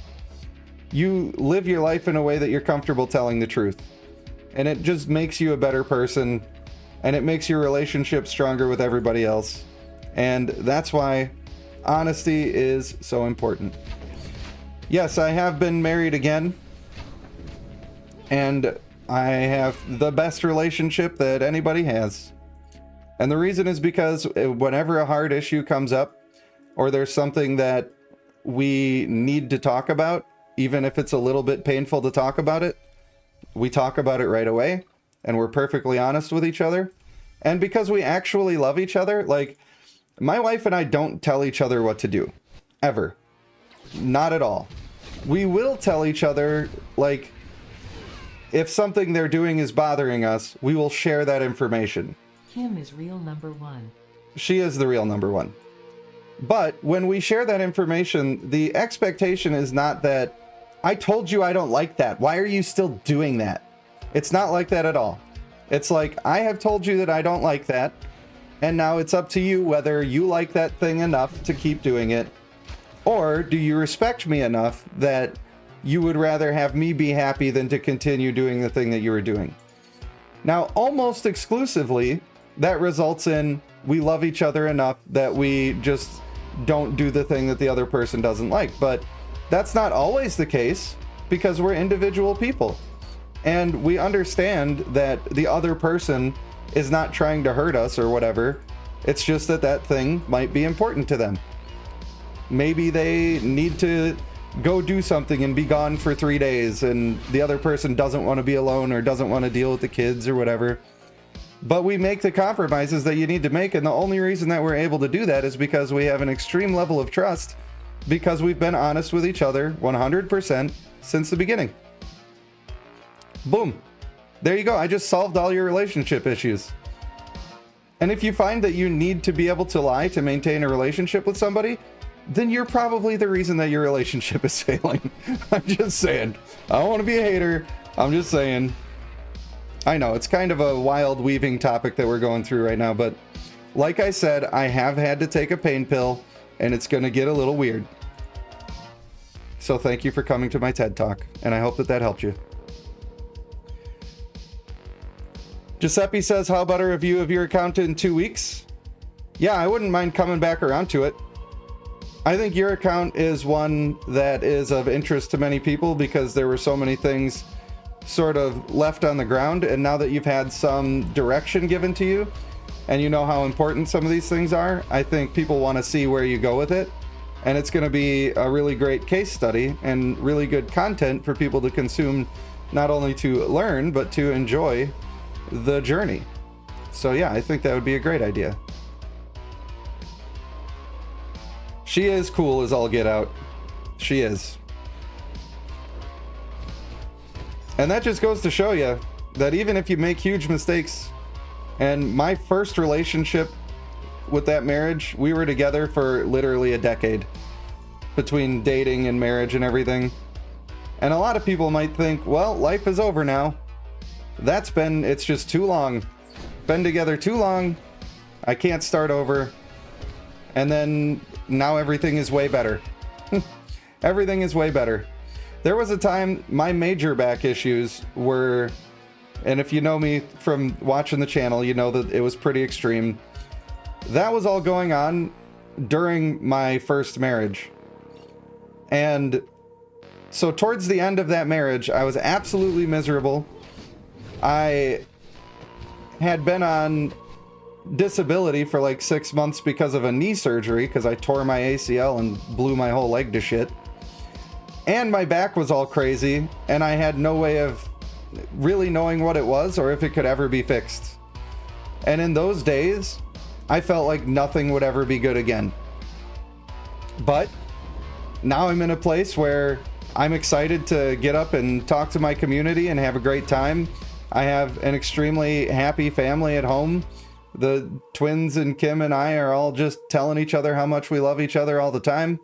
you live your life in a way that you're comfortable telling the truth. And it just makes you a better person, and it makes your relationship stronger with everybody else. And that's why honesty is so important. Yes, I have been married again, and I have the best relationship that anybody has. And the reason is because whenever a hard issue comes up, or there's something that we need to talk about, even if it's a little bit painful to talk about it, we talk about it right away, and we're perfectly honest with each other. And because we actually love each other, like, my wife and I don't tell each other what to do. Ever. Not at all. We will tell each other, like, if something they're doing is bothering us, we will share that information. Kim is real number one. She is the real number one. But when we share that information, the expectation is not that, I told you I don't like that. Why are you still doing that? It's not like that at all. It's like, I have told you that I don't like that, and now it's up to you whether you like that thing enough to keep doing it, or do you respect me enough that you would rather have me be happy than to continue doing the thing that you were doing. Now, almost exclusively, that results in we love each other enough that we just don't do the thing that the other person doesn't like. But that's not always the case, because we're individual people. And we understand that the other person is not trying to hurt us or whatever. It's just that that thing might be important to them. Maybe they need to go do something and be gone for 3 days, and the other person doesn't want to be alone or doesn't want to deal with the kids or whatever. But we make the compromises that you need to make, and the only reason that we're able to do that is because we have an extreme level of trust, because we've been honest with each other 100% since the beginning. Boom. There you go. I just solved all your relationship issues. And if you find that you need to be able to lie to maintain a relationship with somebody, then you're probably the reason that your relationship is failing. I'm just saying. I don't want to be a hater. I'm just saying. I know, it's kind of a wild weaving topic that we're going through right now, but like I said, I have had to take a pain pill, and it's going to get a little weird. So thank you for coming to my TED Talk, and I hope that that helped you. Giuseppe says, how about a review of your account in 2 weeks? Yeah, I wouldn't mind coming back around to it. I think your account is one that is of interest to many people because there were so many things sort of left on the ground, and now that you've had some direction given to you, and you know how important some of these things are, I think people want to see where you go with it. And it's going to be a really great case study and really good content for people to consume, not only to learn, but to enjoy the journey. So yeah, I think that would be a great idea. She is cool as all get out. She is. And that just goes to show you that even if you make huge mistakes, and my first relationship with that marriage, we were together for literally a decade between dating and marriage and everything. And a lot of people might think, well, life is over now. It's just too long. Been together too long. I can't start over. And then now everything is way better. Everything is way better. There was a time my major back issues were, and if you know me from watching the channel, you know that it was pretty extreme. That was all going on during my first marriage. And so towards the end of that marriage, I was absolutely miserable. I had been on disability for like 6 months because of a knee surgery, because I tore my ACL and blew my whole leg to shit. And my back was all crazy, and I had no way of really knowing what it was or if it could ever be fixed. And in those days, I felt like nothing would ever be good again. But now I'm in a place where I'm excited to get up and talk to my community and have a great time. I have an extremely happy family at home. The twins and Kim and I are all just telling each other how much we love each other all the time.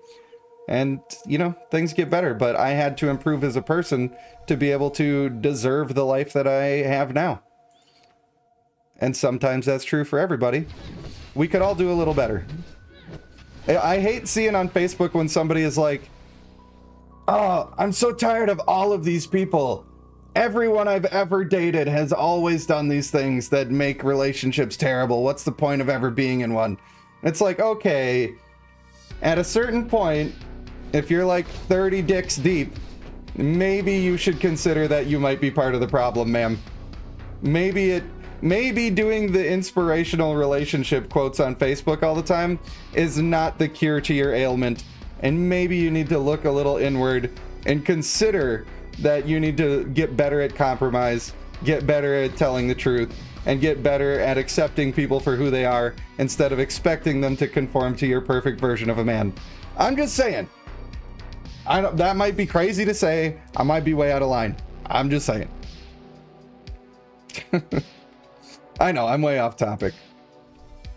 And, you know, things get better, but I had to improve as a person to be able to deserve the life that I have now. And sometimes that's true for everybody. We could all do a little better. I hate seeing on Facebook when somebody is like, oh, I'm so tired of all of these people. Everyone I've ever dated has always done these things that make relationships terrible. What's the point of ever being in one? It's like, okay, at a certain point, if you're like 30 dicks deep, maybe you should consider that you might be part of the problem, ma'am. Maybe doing the inspirational relationship quotes on Facebook all the time is not the cure to your ailment. And maybe you need to look a little inward and consider that you need to get better at compromise, get better at telling the truth, and get better at accepting people for who they are instead of expecting them to conform to your perfect version of a man. I'm just saying. That might be crazy to say. I might be way out of line. I'm just saying. I know, I'm way off topic.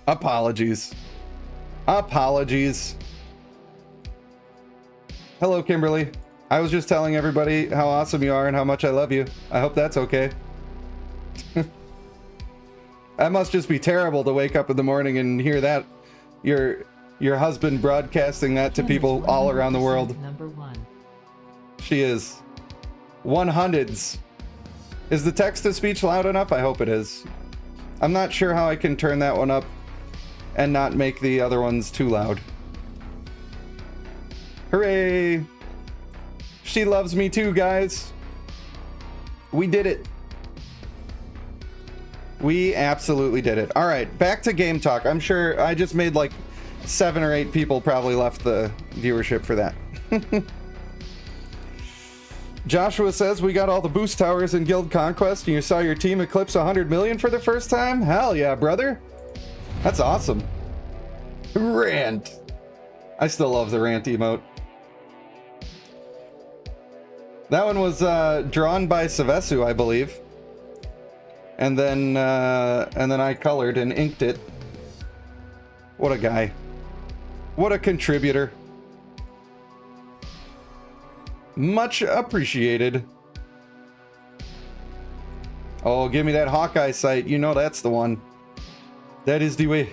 Apologies. Apologies. Hello, Kimberly. I was just telling everybody how awesome you are and how much I love you. I hope that's okay. That must just be terrible to wake up in the morning and hear that. Your husband broadcasting that to people all around the world. Number one. She is. 100s. Is the text-to-speech loud enough? I hope it is. I'm not sure how I can turn that one up and not make the other ones too loud. Hooray! She loves me too, guys. We did it. We absolutely did it. All right, back to game talk. I'm sure I just made like 7 or 8 people probably left the viewership for that. Joshua says, we got all the boost towers in Guild Conquest and you saw your team eclipse 100 million for the first time? Hell yeah, brother. That's awesome. Rant. I still love the rant emote. That one was drawn by Savesu, I believe. And then I colored and inked it. What a guy. What a contributor. Much appreciated. Oh, give me that Hawkeye sight. You know that's the one. That is the way.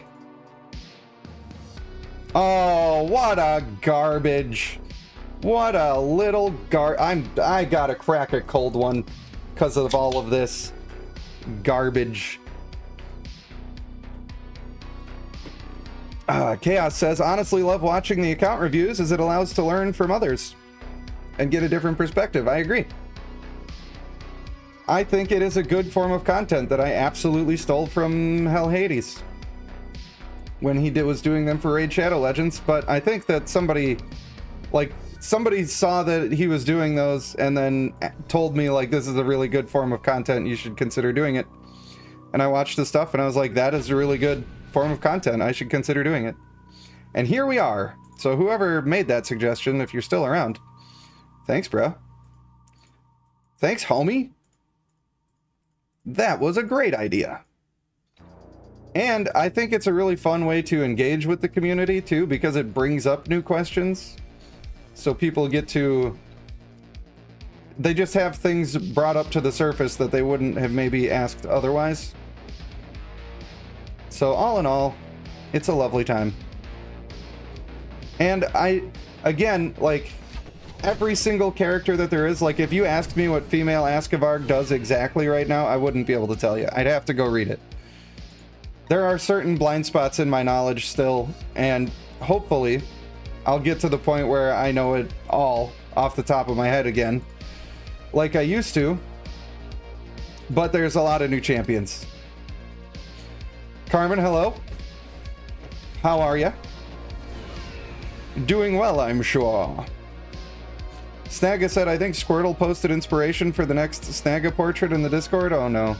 Oh, what a garbage. What a little I gotta crack a cold one because of all of this garbage. Chaos says, honestly love watching the account reviews as it allows to learn from others and get a different perspective. I agree. I think it is a good form of content that I absolutely stole from Hell Hades. when he was doing them for Raid Shadow Legends, but I think that somebody saw that he was doing those and then told me, like, this is a really good form of content, you should consider doing it. And I watched the stuff and I was like, that is a really good form of content, I should consider doing it. And here we are. So whoever made that suggestion, if you're still around, thanks, bro. Thanks, homie. That was a great idea. And I think it's a really fun way to engage with the community too, because it brings up new questions. So people get to... they just have things brought up to the surface that they wouldn't have maybe asked otherwise. So all in all, it's a lovely time. And again, like, every single character that there is, like, if you asked me what female Askavarg does exactly right now, I wouldn't be able to tell you. I'd have to go read it. There are certain blind spots in my knowledge still, and hopefully I'll get to the point where I know it all off the top of my head again, like I used to, but there's a lot of new champions. Carmen, hello. How are ya? Doing well, I'm sure. Snagga said, I think Squirtle posted inspiration for the next Snagga portrait in the Discord. Oh no.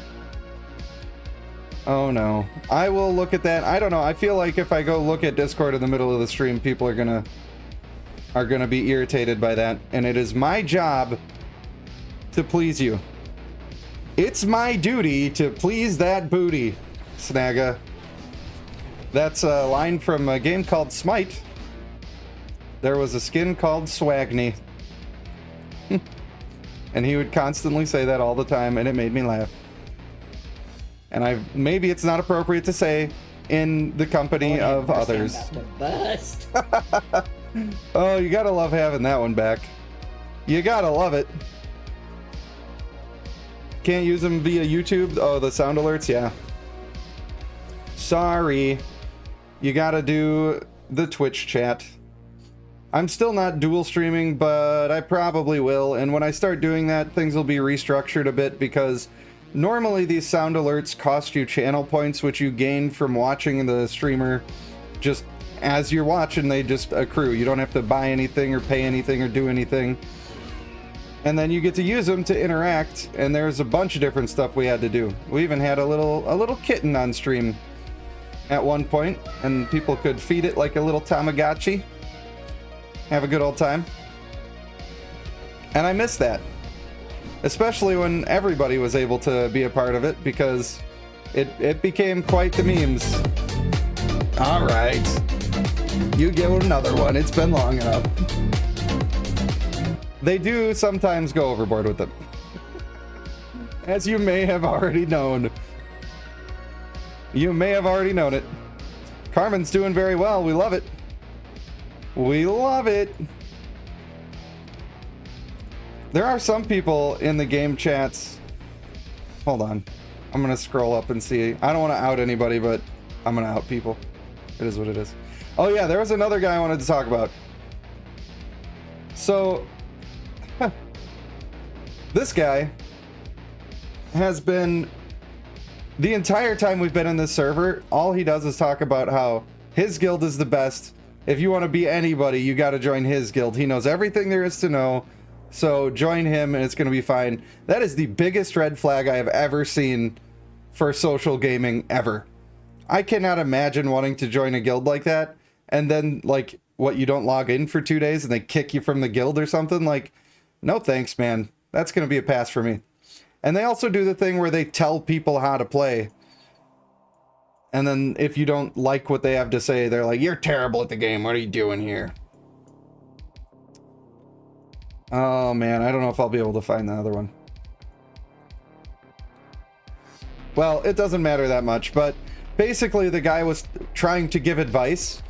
Oh no. I will look at that. I don't know. I feel like if I go look at Discord in the middle of the stream, people are gonna be irritated by that. And it is my job to please you. It's my duty to please that booty, Snagga. That's a line from a game called Smite. There was a skin called Swagny. And he would constantly say that all the time, and it made me laugh. And maybe it's not appropriate to say in the company of others. Oh, you gotta love having that one back. You gotta love it. Can't use them via YouTube? Oh, the sound alerts? Yeah. Sorry. You gotta do the Twitch chat. I'm still not dual streaming, but I probably will. And when I start doing that, things will be restructured a bit, because normally these sound alerts cost you channel points, which you gain from watching the streamer. Just as you're watching, they just accrue. You don't have to buy anything or pay anything or do anything. And then you get to use them to interact, and there's a bunch of different stuff we had to do. We even had a little kitten on stream at one point, and people could feed it like a little Tamagotchi. Have a good old time. And I miss that. Especially when everybody was able to be a part of it, because it became quite the memes. Alright. You get another one. It's been long enough. They do sometimes go overboard with them. As you may have already known. You may have already known it. Carmen's doing very well. We love it. We love it. There are some people in the game chats. Hold on. I'm going to scroll up and see. I don't want to out anybody, but I'm going to out people. It is what it is. Oh yeah, there was another guy I wanted to talk about. So, this guy has been, the entire time we've been in this server, all he does is talk about how his guild is the best. If you want to be anybody, you got to join his guild. He knows everything there is to know. So join him and it's going to be fine. That is the biggest red flag I have ever seen for social gaming ever. I cannot imagine wanting to join a guild like that. And then, like, what, you don't log in for 2 days and they kick you from the guild or something? Like, no thanks, man. That's going to be a pass for me. And they also do the thing where they tell people how to play. And then if you don't like what they have to say, they're like, you're terrible at the game. What are you doing here? Oh, man. I don't know if I'll be able to find the other one. Well, it doesn't matter that much. But basically, the guy was trying to give advice.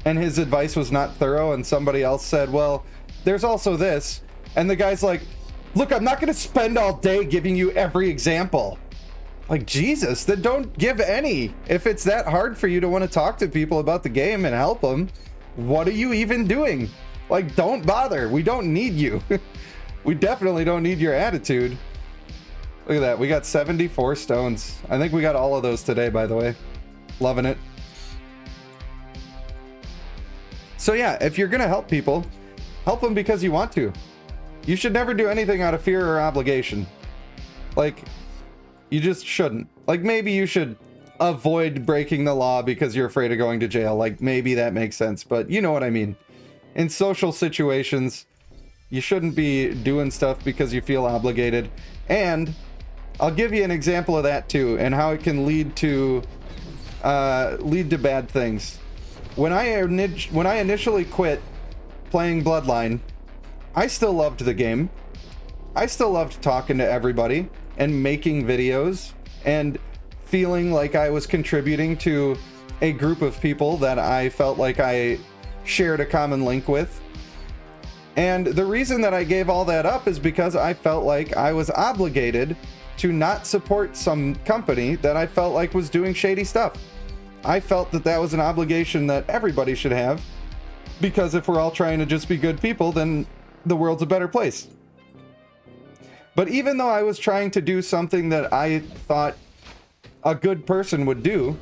And his advice was not thorough. And somebody else said, well, there's also this. And the guy's like, look, I'm not going to spend all day giving you every example. Like, Jesus, then don't give any. If it's that hard for you to want to talk to people about the game and help them, what are you even doing? Like, don't bother. We don't need you. We definitely don't need your attitude. Look at that. We got 74 stones. I think we got all of those today, by the way. Loving it. So yeah, if you're gonna help people, help them because you want to. You should never do anything out of fear or obligation. Like, you just shouldn't. Like, maybe you should avoid breaking the law because you're afraid of going to jail. Like, maybe that makes sense, but you know what I mean. In social situations, you shouldn't be doing stuff because you feel obligated. And I'll give you an example of that too, and how it can lead to bad things. When I initially quit playing Bloodline, I still loved the game. I still loved talking to everybody and making videos and feeling like I was contributing to a group of people that I felt like I shared a common link with. And the reason that I gave all that up is because I felt like I was obligated to not support some company that I felt like was doing shady stuff. I felt that that was an obligation that everybody should have, because if we're all trying to just be good people, then the world's a better place. But even though I was trying to do something that I thought a good person would do,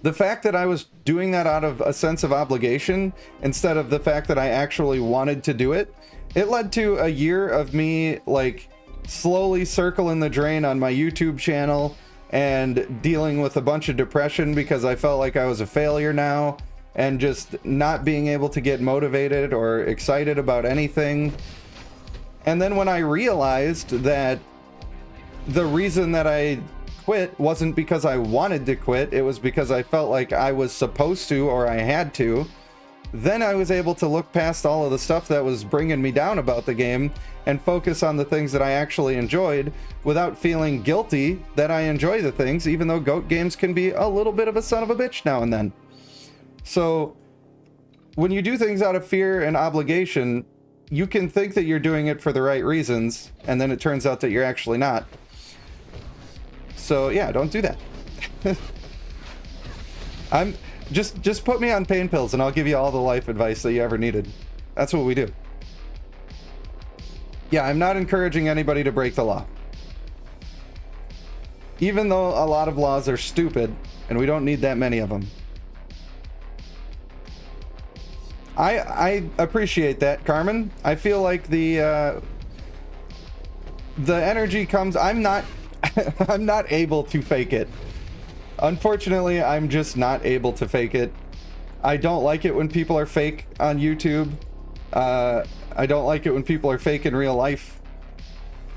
the fact that I was doing that out of a sense of obligation instead of the fact that I actually wanted to do it, it led to a year of me like slowly circling the drain on my YouTube channel and dealing with a bunch of depression because I felt like I was a failure now, and just not being able to get motivated or excited about anything. And then when I realized that the reason that I quit wasn't because I wanted to quit, it was because I felt like I was supposed to or I had to, then I was able to look past all of the stuff that was bringing me down about the game and focus on the things that I actually enjoyed without feeling guilty that I enjoy the things, even though GOAT games can be a little bit of a son of a bitch now and then. So when you do things out of fear and obligation, you can think that you're doing it for the right reasons, and then it turns out that you're actually not. So yeah, don't do that. I'm just put me on pain pills and I'll give you all the life advice that you ever needed. That's what we do. Yeah, I'm not encouraging anybody to break the law. Even though a lot of laws are stupid and we don't need that many of them. I appreciate that, Carmen. I feel like the energy comes. I'm not I'm not able to fake it. Unfortunately, I'm just not able to fake it. I don't like it when people are fake on YouTube. I don't like it when people are fake in real life.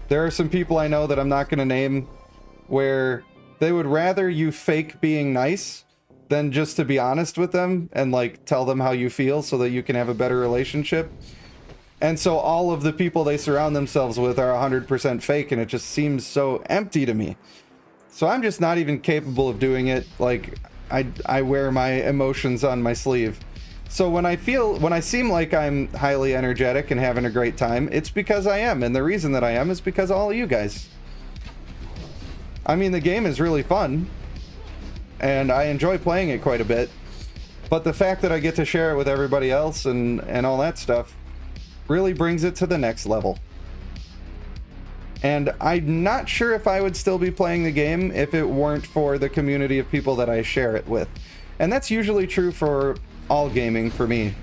There are some people I know that I'm not going to name where they would rather you fake being nice than just to be honest with them and like tell them how you feel so that you can have a better relationship. And so all of the people they surround themselves with are 100% fake, and it just seems so empty to me. So I'm just not even capable of doing it. Like I wear my emotions on my sleeve. So when I seem like I'm highly energetic and having a great time, it's because I am. And the reason that I am is because of all of you guys. I mean, the game is really fun and I enjoy playing it quite a bit, but the fact that I get to share it with everybody else and all that stuff really brings it to the next level. And I'm not sure if I would still be playing the game if it weren't for the community of people that I share it with. And that's usually true for all gaming for me.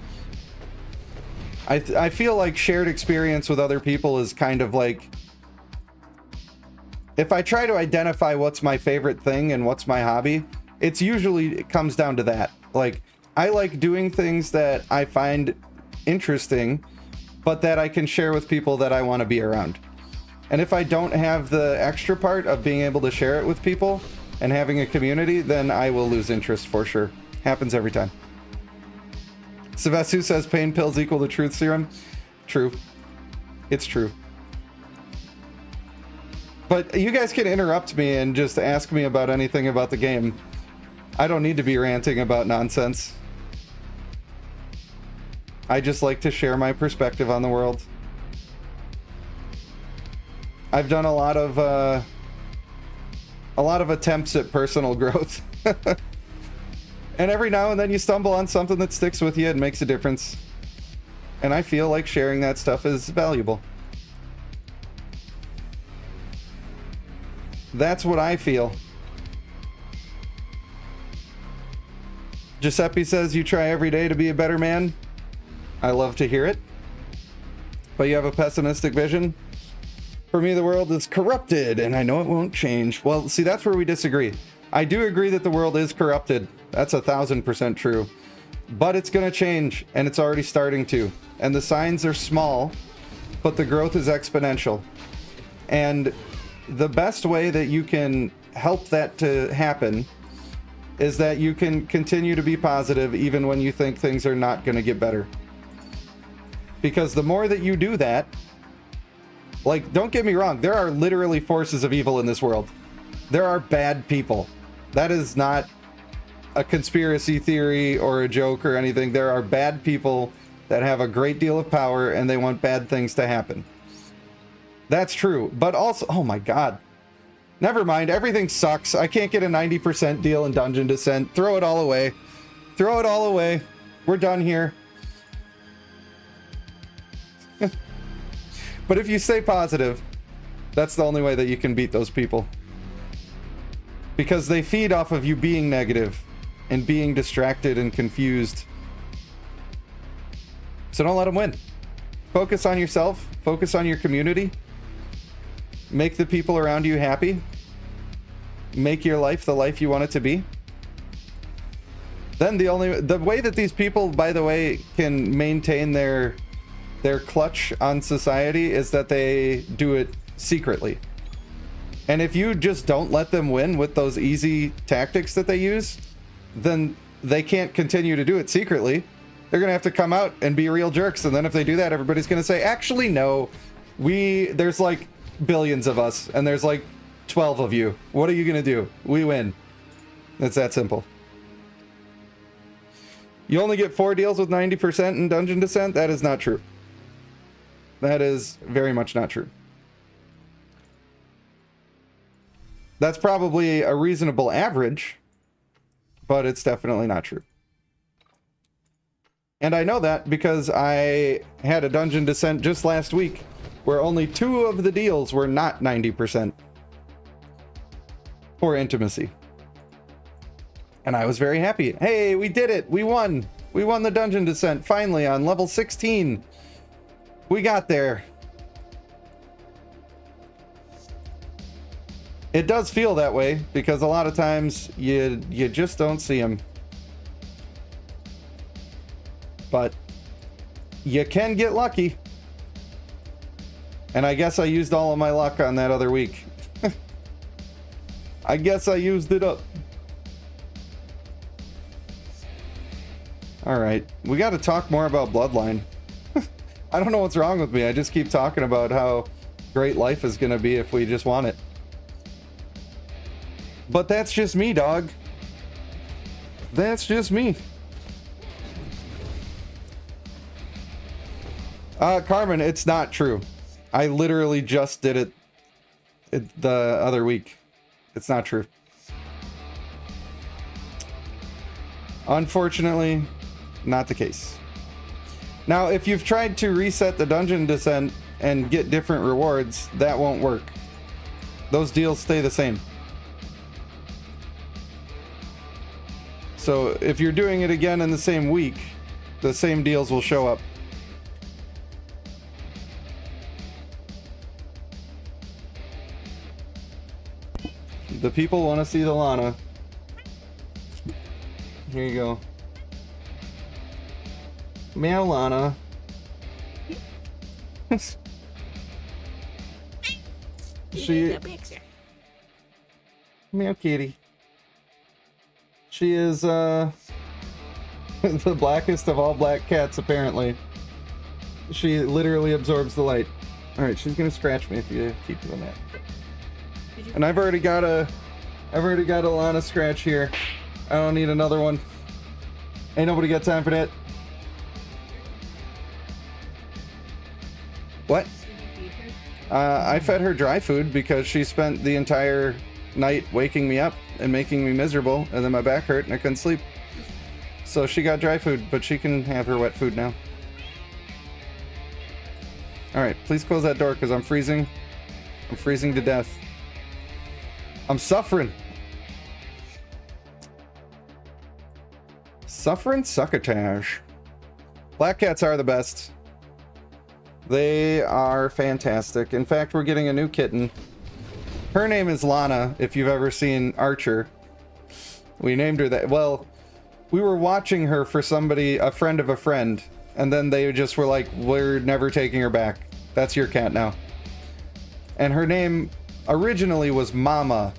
I feel like shared experience with other people is kind of like, if I try to identify what's my favorite thing and what's my hobby, it comes down to that. Like, I like doing things that I find interesting, but that I can share with people that I want to be around. And if I don't have the extra part of being able to share it with people and having a community, then I will lose interest for sure. Happens every time. Sylvestu says pain pills equal to truth serum. True. It's true. But you guys can interrupt me and just ask me about anything about the game. I don't need to be ranting about nonsense. I just like to share my perspective on the world. I've done a lot of attempts at personal growth. And every now and then you stumble on something that sticks with you and makes a difference. And I feel like sharing that stuff is valuable. That's what I feel. Giuseppe says you try every day to be a better man. I love to hear it. But you have a pessimistic vision. For me, the world is corrupted, and I know it won't change. Well, see, that's where we disagree. I do agree that the world is corrupted. That's 1,000% true. But it's going to change, and it's already starting to. And the signs are small, but the growth is exponential. And the best way that you can help that to happen is that you can continue to be positive even when you think things are not going to get better. Because the more that you do that, like, don't get me wrong, there are literally forces of evil in this world. There are bad people. That is not a conspiracy theory or a joke or anything. There are bad people that have a great deal of power and they want bad things to happen. That's true. But also, oh my God. Never mind. Everything sucks. I can't get a 90% deal in Dungeon Descent. Throw it all away. Throw it all away. We're done here. But if you stay positive, that's the only way that you can beat those people. Because they feed off of you being negative and being distracted and confused. So don't let them win. Focus on yourself. Focus on your community. Make the people around you happy. Make your life the life you want it to be. Then the way that these people, by the way, can maintain their clutch on society is that they do it secretly. And if you just don't let them win with those easy tactics that they use, then they can't continue to do it secretly. They're gonna have to come out and be real jerks, and then if they do that, everybody's gonna say, actually no, there's like billions of us and there's like 12 of you. What are you gonna do? We win. It's that simple. You only get 4 deals with 90% in Dungeon Descent? That is not true. That is very much not true. That's probably a reasonable average, but it's definitely not true. And I know that because I had a Dungeon Descent just last week where only 2 of the deals were not 90% for intimacy. And I was very happy. Hey, we did it. We won. We won the Dungeon Descent finally on level 16. We got there. It does feel that way because a lot of times you just don't see them. But you can get lucky. And I guess I used all of my luck on that other week. I guess I used it up. Alright, we got to talk more about Bloodline. I don't know what's wrong with me. I just keep talking about how great life is going to be if we just want it. But that's just me, dog. That's just me. Carmen, it's not true. I literally just did it the other week. It's not true. Unfortunately, not the case. Now, if you've tried to reset the Dungeon Descent and get different rewards, that won't work. Those deals stay the same. So if you're doing it again in the same week, the same deals will show up. The people want to see the Lana. Here you go. Meow, Lana. She... Meow, kitty. She is, the blackest of all black cats, apparently. She literally absorbs the light. Alright, she's gonna scratch me if you keep doing that. And I've already got a Lana scratch here. I don't need another one. Ain't nobody got time for that. What? I fed her dry food because she spent the entire night waking me up and making me miserable, and then my back hurt and I couldn't sleep. So she got dry food, but she can have her wet food now. Alright, please close that door because I'm freezing. I'm freezing to death. I'm suffering. Suffering succotash. Black cats are the best. They are fantastic. In fact, we're getting a new kitten. Her name is Lana, if you've ever seen Archer. We named her that. Well, we were watching her for somebody, a friend of a friend, and then they just were like, we're never taking her back. That's your cat now. And her name originally was Mama,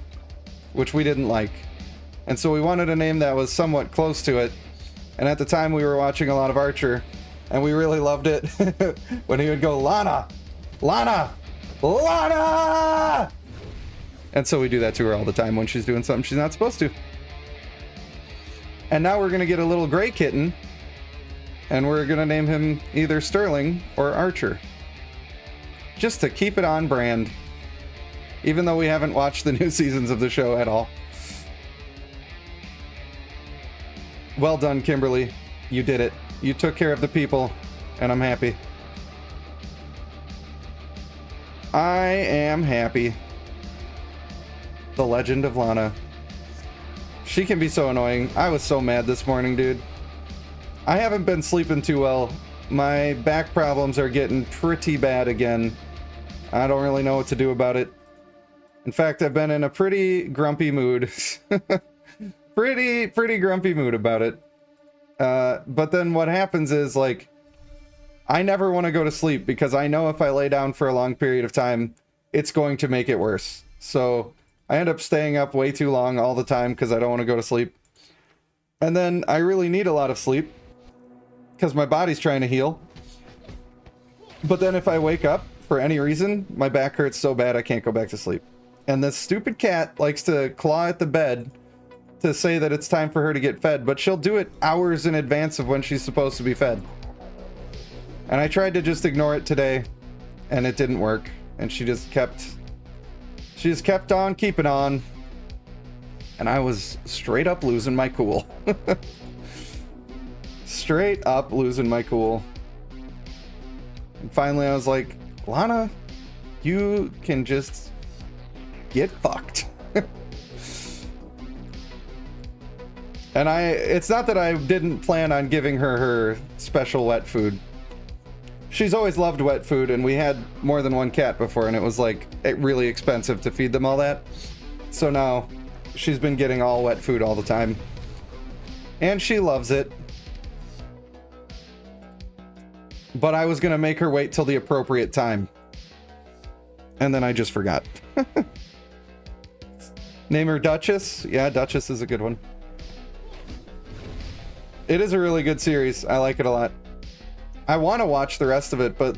which we didn't like. And so we wanted a name that was somewhat close to it. And at the time we were watching a lot of Archer, and we really loved it when he would go, Lana! Lana! Lana! And so we do that to her all the time when she's doing something she's not supposed to. And now we're going to get a little gray kitten, and we're going to name him either Sterling or Archer. Just to keep it on brand. Even though we haven't watched the new seasons of the show at all. Well done, Kimberly. You did it. You took care of the people, and I'm happy. I am happy. The Legend of Lana. She can be so annoying. I was so mad this morning, dude. I haven't been sleeping too well. My back problems are getting pretty bad again. I don't really know what to do about it. In fact, I've been in a pretty grumpy mood. pretty grumpy mood about it. But then what happens is, like, I never want to go to sleep because I know if I lay down for a long period of time, it's going to make it worse. So I end up staying up way too long all the time because I don't want to go to sleep. And then I really need a lot of sleep because my body's trying to heal. But then if I wake up for any reason, my back hurts so bad I can't go back to sleep. And this stupid cat likes to claw at the bed to say that it's time for her to get fed, but she'll do it hours in advance of when she's supposed to be fed. And I tried to just ignore it today, and it didn't work. And she just kept on keeping on. And I was straight up losing my cool. Straight up losing my cool. And finally I was like, Lana, you can just get fucked. And it's not that I didn't plan on giving her special wet food. She's always loved wet food, and we had more than one cat before, and it was like really expensive to feed them all that. So now she's been getting all wet food all the time. And she loves it. But I was gonna make her wait till the appropriate time. And then I just forgot. Name her Duchess? Yeah, Duchess is a good one. It is a really good series. I like it a lot. I want to watch the rest of it, but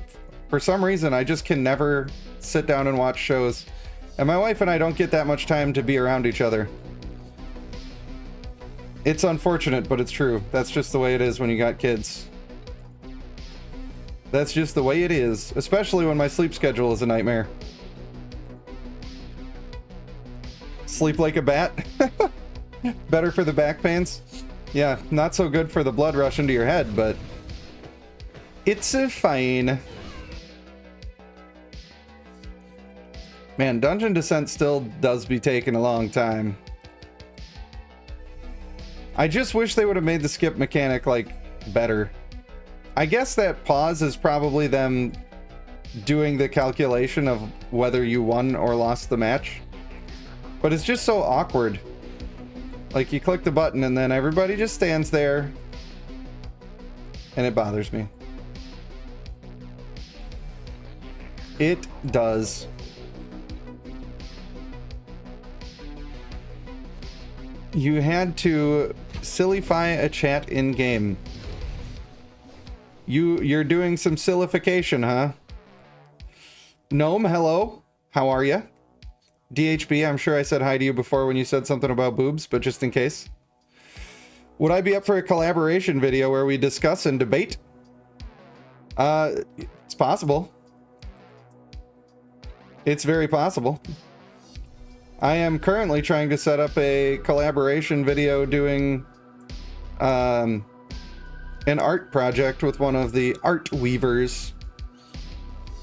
for some reason I just can never sit down and watch shows. And my wife and I don't get that much time to be around each other. It's unfortunate, but it's true. That's just the way it is when you got kids. That's just the way it is, especially when my sleep schedule is a nightmare. Sleep like a bat? Better for the back pains? Yeah, not so good for the blood rush into your head, but it's fine. Man, Dungeon Descent still does be taking a long time. I just wish they would have made the skip mechanic, like, better. I guess that pause is probably them doing the calculation of whether you won or lost the match. But it's just so awkward. Like, you click the button and then everybody just stands there. And it bothers me. It does. You had to sillify a chat in-game. You're doing some sillification, huh? Gnome, hello. How are you? DHB, I'm sure I said hi to you before when you said something about boobs, but just in case. Would I be up for a collaboration video where we discuss and debate? It's possible. It's very possible. I am currently trying to set up a collaboration video doing an art project with one of the art weavers.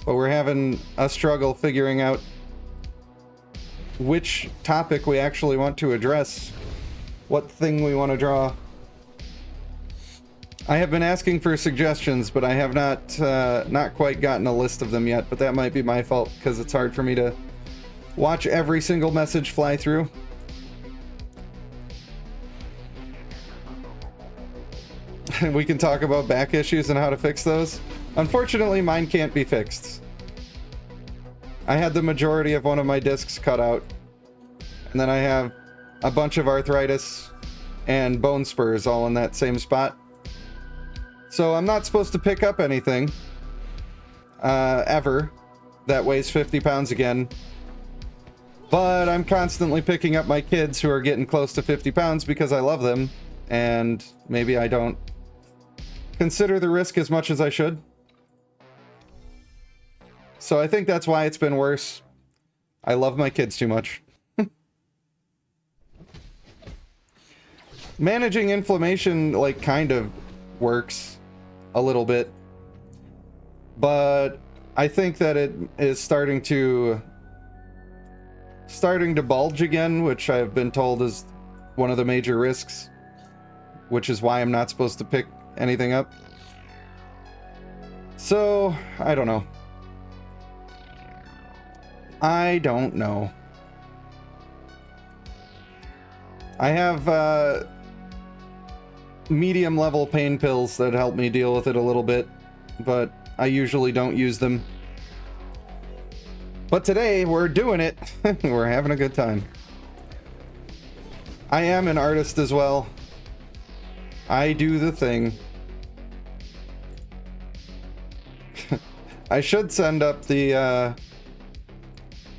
But we're having a struggle figuring out which topic we actually want to address, what thing we want to draw. I have been asking for suggestions, but I have not quite gotten a list of them yet, but that might be my fault because it's hard for me to watch every single message fly through. We can talk about back issues and how to fix those. Unfortunately, mine can't be fixed. I had the majority of one of my discs cut out, and then I have a bunch of arthritis and bone spurs all in that same spot. So I'm not supposed to pick up anything ever that weighs 50 pounds again. But I'm constantly picking up my kids who are getting close to 50 pounds because I love them, and maybe I don't consider the risk as much as I should. So I think that's why it's been worse. I love my kids too much. Managing inflammation, like, kind of works a little bit. But I think that it is starting to bulge again, which I've been told is one of the major risks, which is why I'm not supposed to pick anything up. So, I don't know. I don't know. I have medium level pain pills that help me deal with it a little bit, but I usually don't use them. But today we're doing it. We're having a good time. I am an artist as well. I do the thing. I should send up the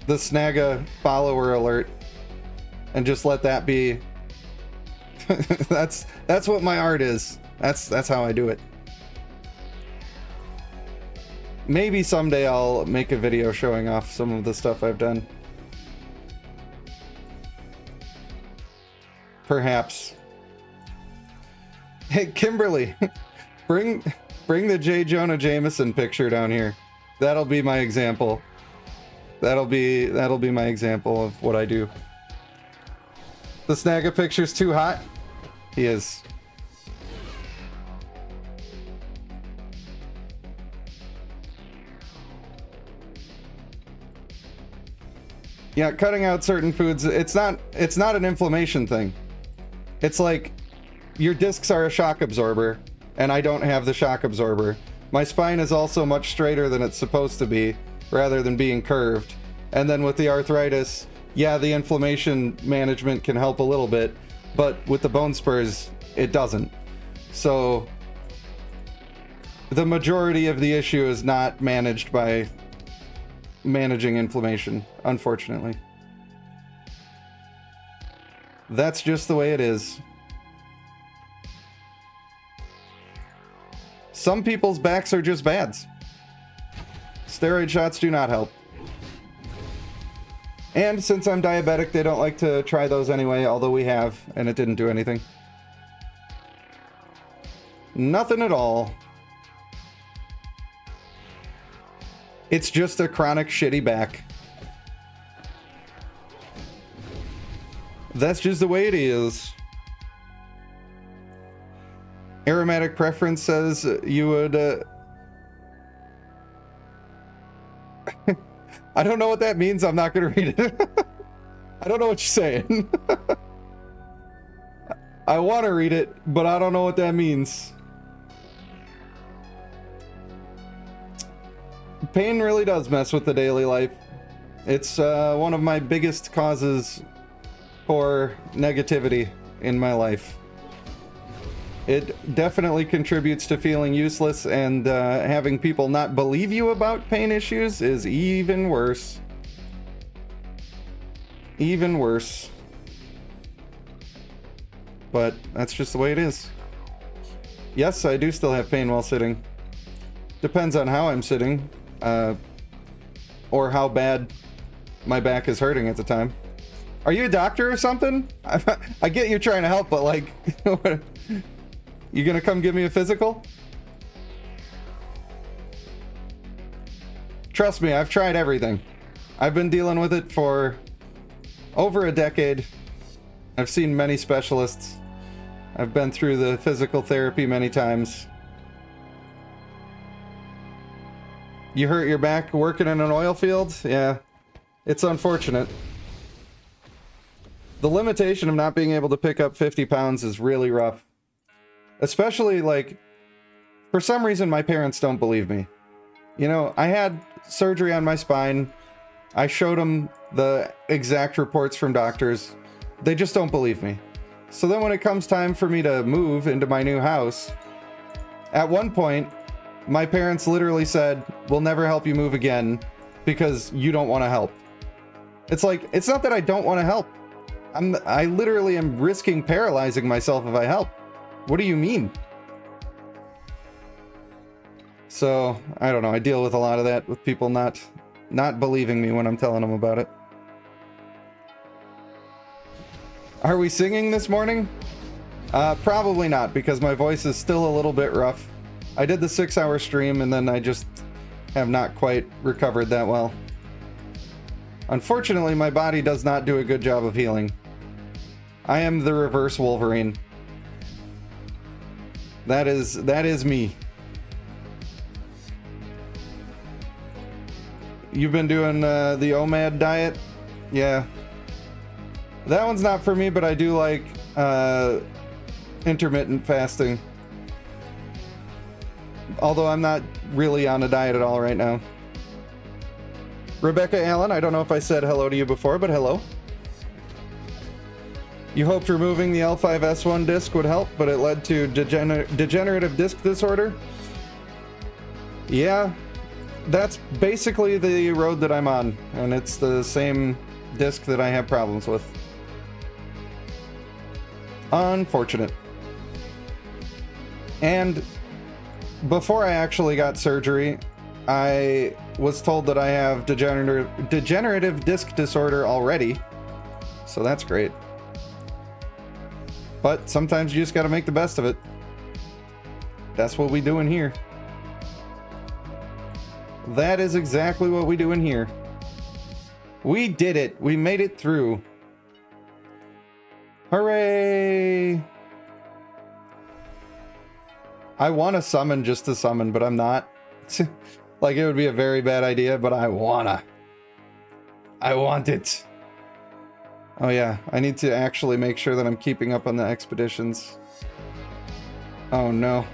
Snagga follower alert and just let that be. that's what my art is. That's how I do it. Maybe someday I'll make a video showing off some of the stuff I've done. Perhaps. Hey, Kimberly, bring the J. Jonah Jameson picture down here. That'll be my example. That'll be my example of what I do. The Snagga picture's too hot? He is. Yeah, cutting out certain foods, it's not an inflammation thing. It's like your discs are a shock absorber, and I don't have the shock absorber. My spine is also much straighter than it's supposed to be, rather than being curved. And then with the arthritis, yeah, the inflammation management can help a little bit, but with the bone spurs, it doesn't. So the majority of the issue is not managed by managing inflammation, unfortunately. That's just the way it is. Some people's backs are just bads. Steroid shots do not help. And since I'm diabetic, they don't like to try those anyway, although we have, and it didn't do anything. Nothing at all. It's just a chronic shitty back. That's just the way it is. Aromatic Preference says you would... I don't know what that means. I'm not going to read it. I don't know what you're saying. I want to read it, but I don't know what that means. Pain really does mess with the daily life. It's one of my biggest causes for negativity in my life. It definitely contributes to feeling useless, and having people not believe you about pain issues is even worse. Even worse. But that's just the way it is. Yes, I do still have pain while sitting. Depends on how I'm sitting, or how bad my back is hurting at the time. Are you a doctor or something? I get you're trying to help, but like... You gonna come give me a physical? Trust me, I've tried everything. I've been dealing with it for over a decade. I've seen many specialists. I've been through the physical therapy many times. You hurt your back working in an oil field? Yeah. It's unfortunate. The limitation of not being able to pick up 50 pounds is really rough. Especially, like, for some reason my parents don't believe me. You know, I had surgery on my spine. I showed them the exact reports from doctors. They just don't believe me. So then when it comes time for me to move into my new house, at one point, my parents literally said, "We'll never help you move again because you don't want to help." It's like, it's not that I don't want to help. I literally am risking paralyzing myself if I help. What do you mean? So, I don't know. I deal with a lot of that with people not believing me when I'm telling them about it. Are we singing this morning? Probably not, because my voice is still a little bit rough. I did the 6-hour stream and then I just have not quite recovered that well. Unfortunately, my body does not do a good job of healing. I am the reverse Wolverine. That is me. You've been doing the OMAD diet? Yeah. That one's not for me, but I do like intermittent fasting. Although I'm not really on a diet at all right now. Rebecca Allen, I don't know if I said hello to you before, but hello. You hoped removing the L5S1 disc would help, but it led to degenerative disc disorder? Yeah, that's basically the road that I'm on, and it's the same disc that I have problems with. Unfortunate. And before I actually got surgery, I was told that I have degenerative disc disorder already, so that's great. But sometimes you just gotta make the best of it. That's what we do in here. That is exactly what we do in here. We did it. We made it through. Hooray! I want to summon just to summon, but I'm not. Like, it would be a very bad idea, but I want it. Oh yeah, I need to actually make sure that I'm keeping up on the expeditions. Oh no.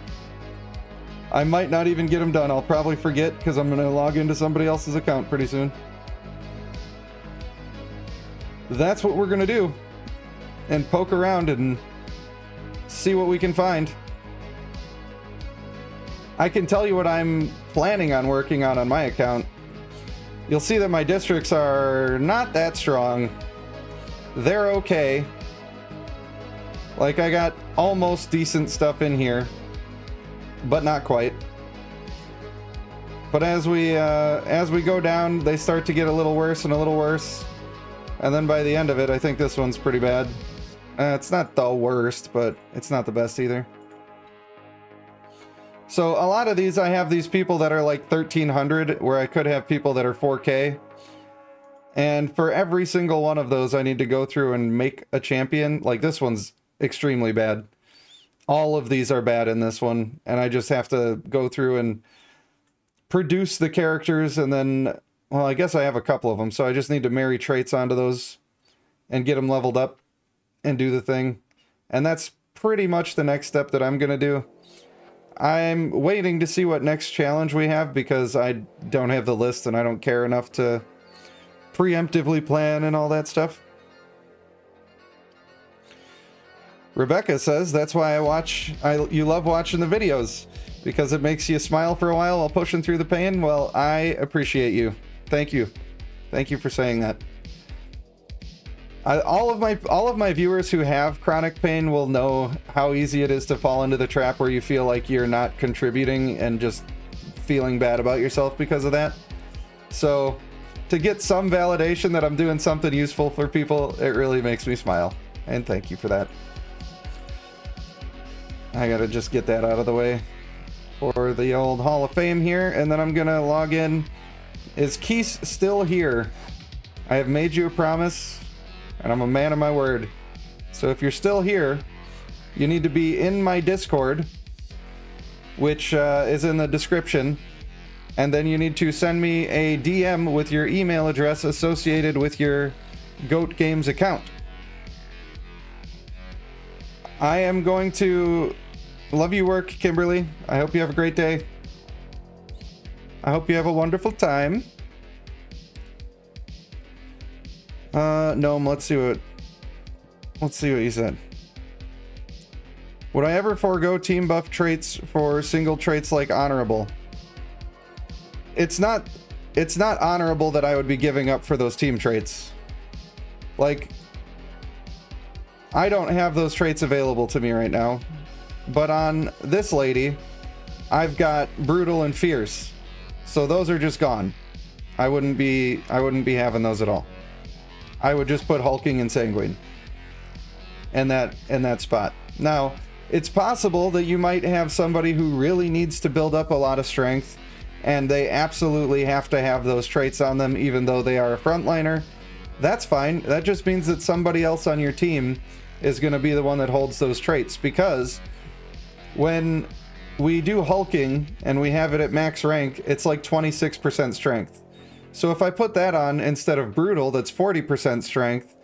I might not even get them done. I'll probably forget because I'm going to log into somebody else's account pretty soon. That's what we're going to do. And poke around and see what we can find. I can tell you what I'm planning on working on my account. You'll see that my districts are not that strong. They're okay. Like, I got almost decent stuff in here, but not quite. But as we go down, they start to get a little worse and a little worse. And then by the end of it, I think this one's pretty bad. It's not the worst, but it's not the best either. So a lot of these, I have these people that are like 1300, where I could have people that are 4K. And for every single one of those, I need to go through and make a champion. Like, this one's extremely bad. All of these are bad in this one. And I just have to go through and produce the characters. And then, well, I guess I have a couple of them. So I just need to marry traits onto those and get them leveled up and do the thing. And that's pretty much the next step that I'm going to do. I'm waiting to see what next challenge we have, because I don't have the list and I don't care enough to preemptively plan and all that stuff. Rebecca says that's why you love watching the videos, because it makes you smile for a while while pushing through the pain. Well, I appreciate you. Thank you. Thank you for saying that. All of my viewers who have chronic pain will know how easy it is to fall into the trap where you feel like you're not contributing and just feeling bad about yourself because of that. So to get some validation that I'm doing something useful for people, it really makes me smile. And thank you for that. I gotta just get that out of the way for the old Hall of Fame here, and then I'm gonna log in. Is Keese still here? I have made you a promise, and I'm a man of my word. So if you're still here, you need to be in my Discord, which is in the description. And then you need to send me a DM with your email address associated with your Goat Games account. I am going to love you work, Kimberly. I hope you have a great day. I hope you have a wonderful time. Gnome, let's see what you said. Would I ever forego team buff traits for single traits like honorable? It's not honorable that I would be giving up for those team traits. Like, I don't have those traits available to me right now. But on this lady, I've got brutal and fierce. So those are just gone. I wouldn't be having those at all. I would just put hulking and sanguine in that spot. Now, it's possible that you might have somebody who really needs to build up a lot of strength, and they absolutely have to have those traits on them even though they are a frontliner. That's fine. That just means that somebody else on your team is going to be the one that holds those traits, because when we do hulking and we have it at max rank, it's like 26% strength. So if I put that on instead of brutal, that's 40% strength.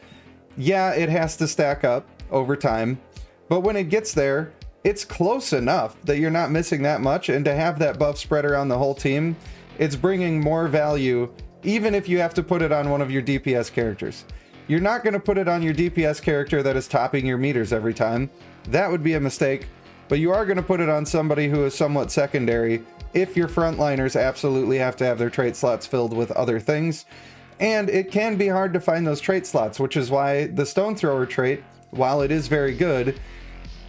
Yeah, it has to stack up over time, but when it gets there, it's close enough that you're not missing that much, and to have that buff spread around the whole team, it's bringing more value, even if you have to put it on one of your DPS characters. You're not going to put it on your DPS character that is topping your meters every time. That would be a mistake, but you are going to put it on somebody who is somewhat secondary if your frontliners absolutely have to have their trait slots filled with other things. And it can be hard to find those trait slots, which is why the Stone Thrower trait, while it is very good,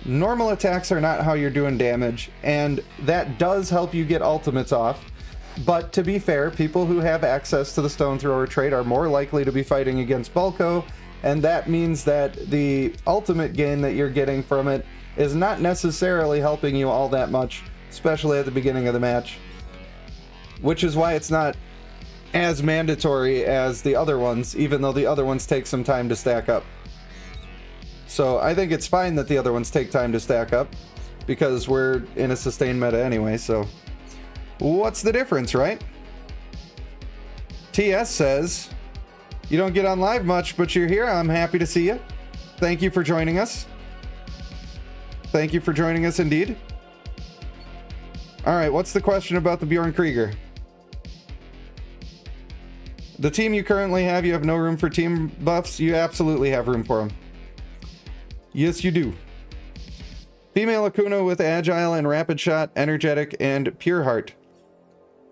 normal attacks are not how you're doing damage, and that does help you get ultimates off. But to be fair, people who have access to the Stone Thrower trait are more likely to be fighting against Bulko, and that means that the ultimate gain that you're getting from it is not necessarily helping you all that much, especially at the beginning of the match. Which is why it's not as mandatory as the other ones, even though the other ones take some time to stack up. So I think it's fine that the other ones take time to stack up, because we're in a sustained meta anyway, so what's the difference, right? TS says, you don't get on live much, but you're here. I'm happy to see you. Thank you for joining us. Thank you for joining us indeed. All right, what's the question about the Bjorn Krieger? The team you currently have, you have no room for team buffs? You absolutely have room for them. Yes, you do. Female Akuna with Agile and Rapid Shot, Energetic, and Pure Heart.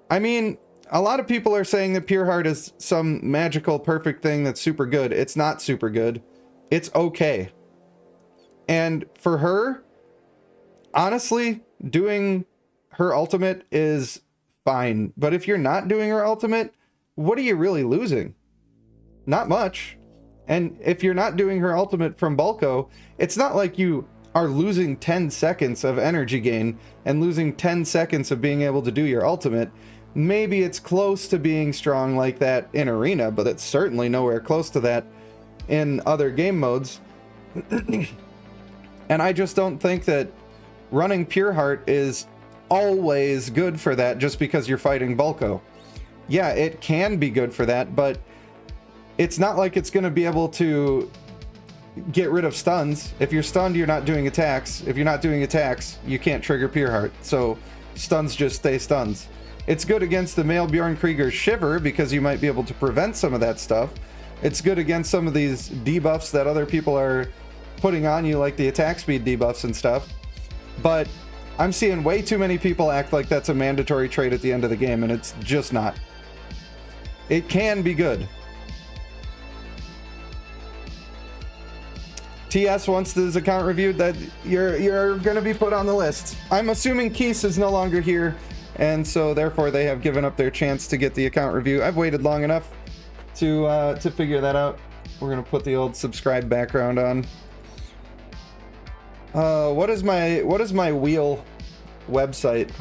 I mean, a lot of people are saying that Pure Heart is some magical, perfect thing that's super good. It's not super good. It's okay. And for her, honestly, doing her ultimate is fine. But if you're not doing her ultimate, what are you really losing? Not much. And if you're not doing her ultimate from Bulko, it's not like you are losing 10 seconds of energy gain and losing 10 seconds of being able to do your ultimate. Maybe it's close to being strong like that in Arena, but it's certainly nowhere close to that in other game modes. And I just don't think that running Pure Heart is always good for that just because you're fighting Bulko. Yeah, it can be good for that, but it's not like it's going to be able to get rid of stuns. If you're stunned, you're not doing attacks. If you're not doing attacks, you can't trigger Pure Heart. So stuns just stay stuns. It's good against the male Bjorn Krieger Shiver because you might be able to prevent some of that stuff. It's good against some of these debuffs that other people are putting on you, like the attack speed debuffs and stuff. But I'm seeing way too many people act like that's a mandatory trait at the end of the game, and it's just not. It can be good. TS wants his account reviewed. That you're going to be put on the list. I'm assuming Keese is no longer here, and so therefore they have given up their chance to get the account review. I've waited long enough to figure that out. We're going to put the old subscribe background on. What is my wheel website?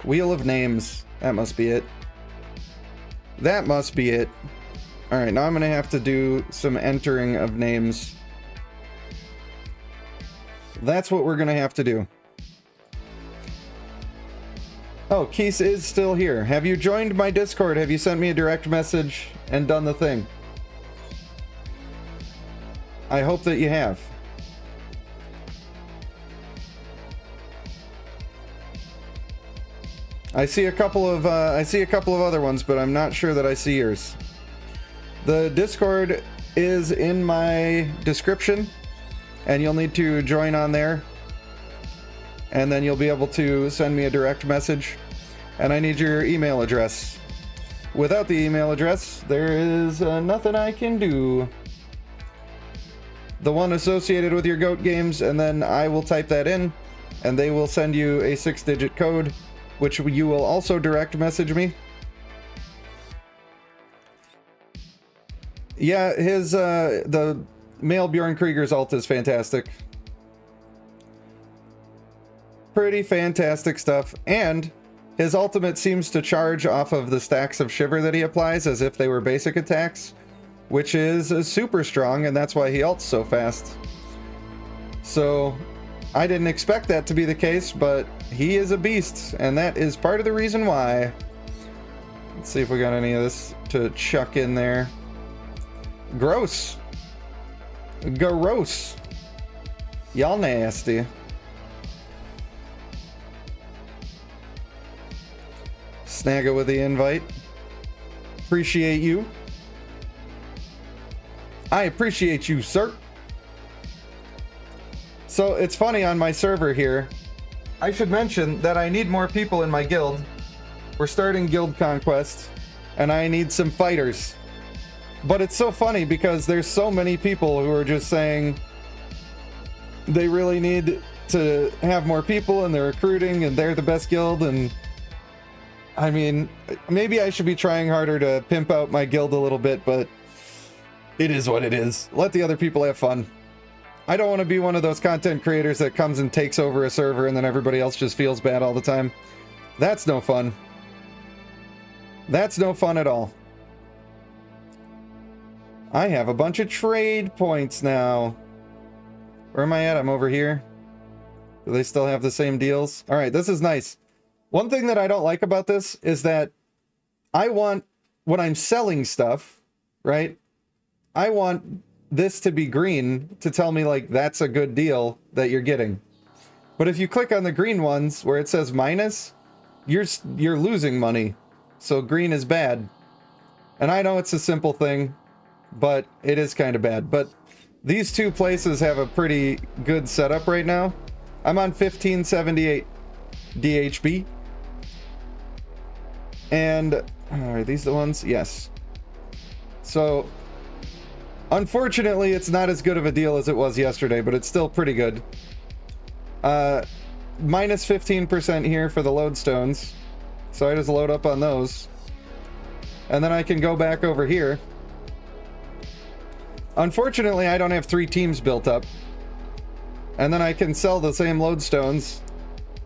Wheel of Names. That must be it. That must be it. Alright, now I'm going to have to do some entering of names. That's what we're going to have to do. Oh, Keese is still here. Have you joined my Discord? Have you sent me a direct message and done the thing? I hope that you have. I see a couple of other ones, but I'm not sure that I see yours. The Discord is in my description, and you'll need to join on there. And then you'll be able to send me a direct message. And I need your email address. Without the email address, there is nothing I can do. The one associated with your GOAT games, and then I will type that in, and they will send you a 6-digit code, which you will also direct message me. Yeah, his, the male Bjorn Krieger's ult is fantastic. Pretty fantastic stuff. And his ultimate seems to charge off of the stacks of Shiver that he applies as if they were basic attacks, which is super strong, and that's why he ults so fast. So I didn't expect that to be the case, but he is a beast, and that is part of the reason why. Let's see if we got any of this to chuck in there. Gross. Gross. Y'all nasty. Snagga with the invite. Appreciate you. I appreciate you, sir. So it's funny on my server here. I should mention that I need more people in my guild. We're starting guild conquest, and I need some fighters. But it's so funny because there's so many people who are just saying they really need to have more people, and they're recruiting, and they're the best guild, and I mean, maybe I should be trying harder to pimp out my guild a little bit, but it is what it is. Let the other people have fun. I don't want to be one of those content creators that comes and takes over a server and then everybody else just feels bad all the time. That's no fun. That's no fun at all. I have a bunch of trade points now. Where am I at? I'm over here. Do they still have the same deals? All right, this is nice. One thing that I don't like about this is that I want, when I'm selling stuff, right? I want this to be green to tell me, like, that's a good deal that you're getting. But if you click on the green ones where it says minus, you're losing money. So green is bad. And I know it's a simple thing, but it is kind of bad. But these two places have a pretty good setup right now. I'm on 1578 DHB. And are these the ones? Yes. So unfortunately, it's not as good of a deal as it was yesterday, but it's still pretty good. Minus 15% here for the lodestones. So I just load up on those. And then I can go back over here. Unfortunately, I don't have 3 teams built up. And then I can sell the same lodestones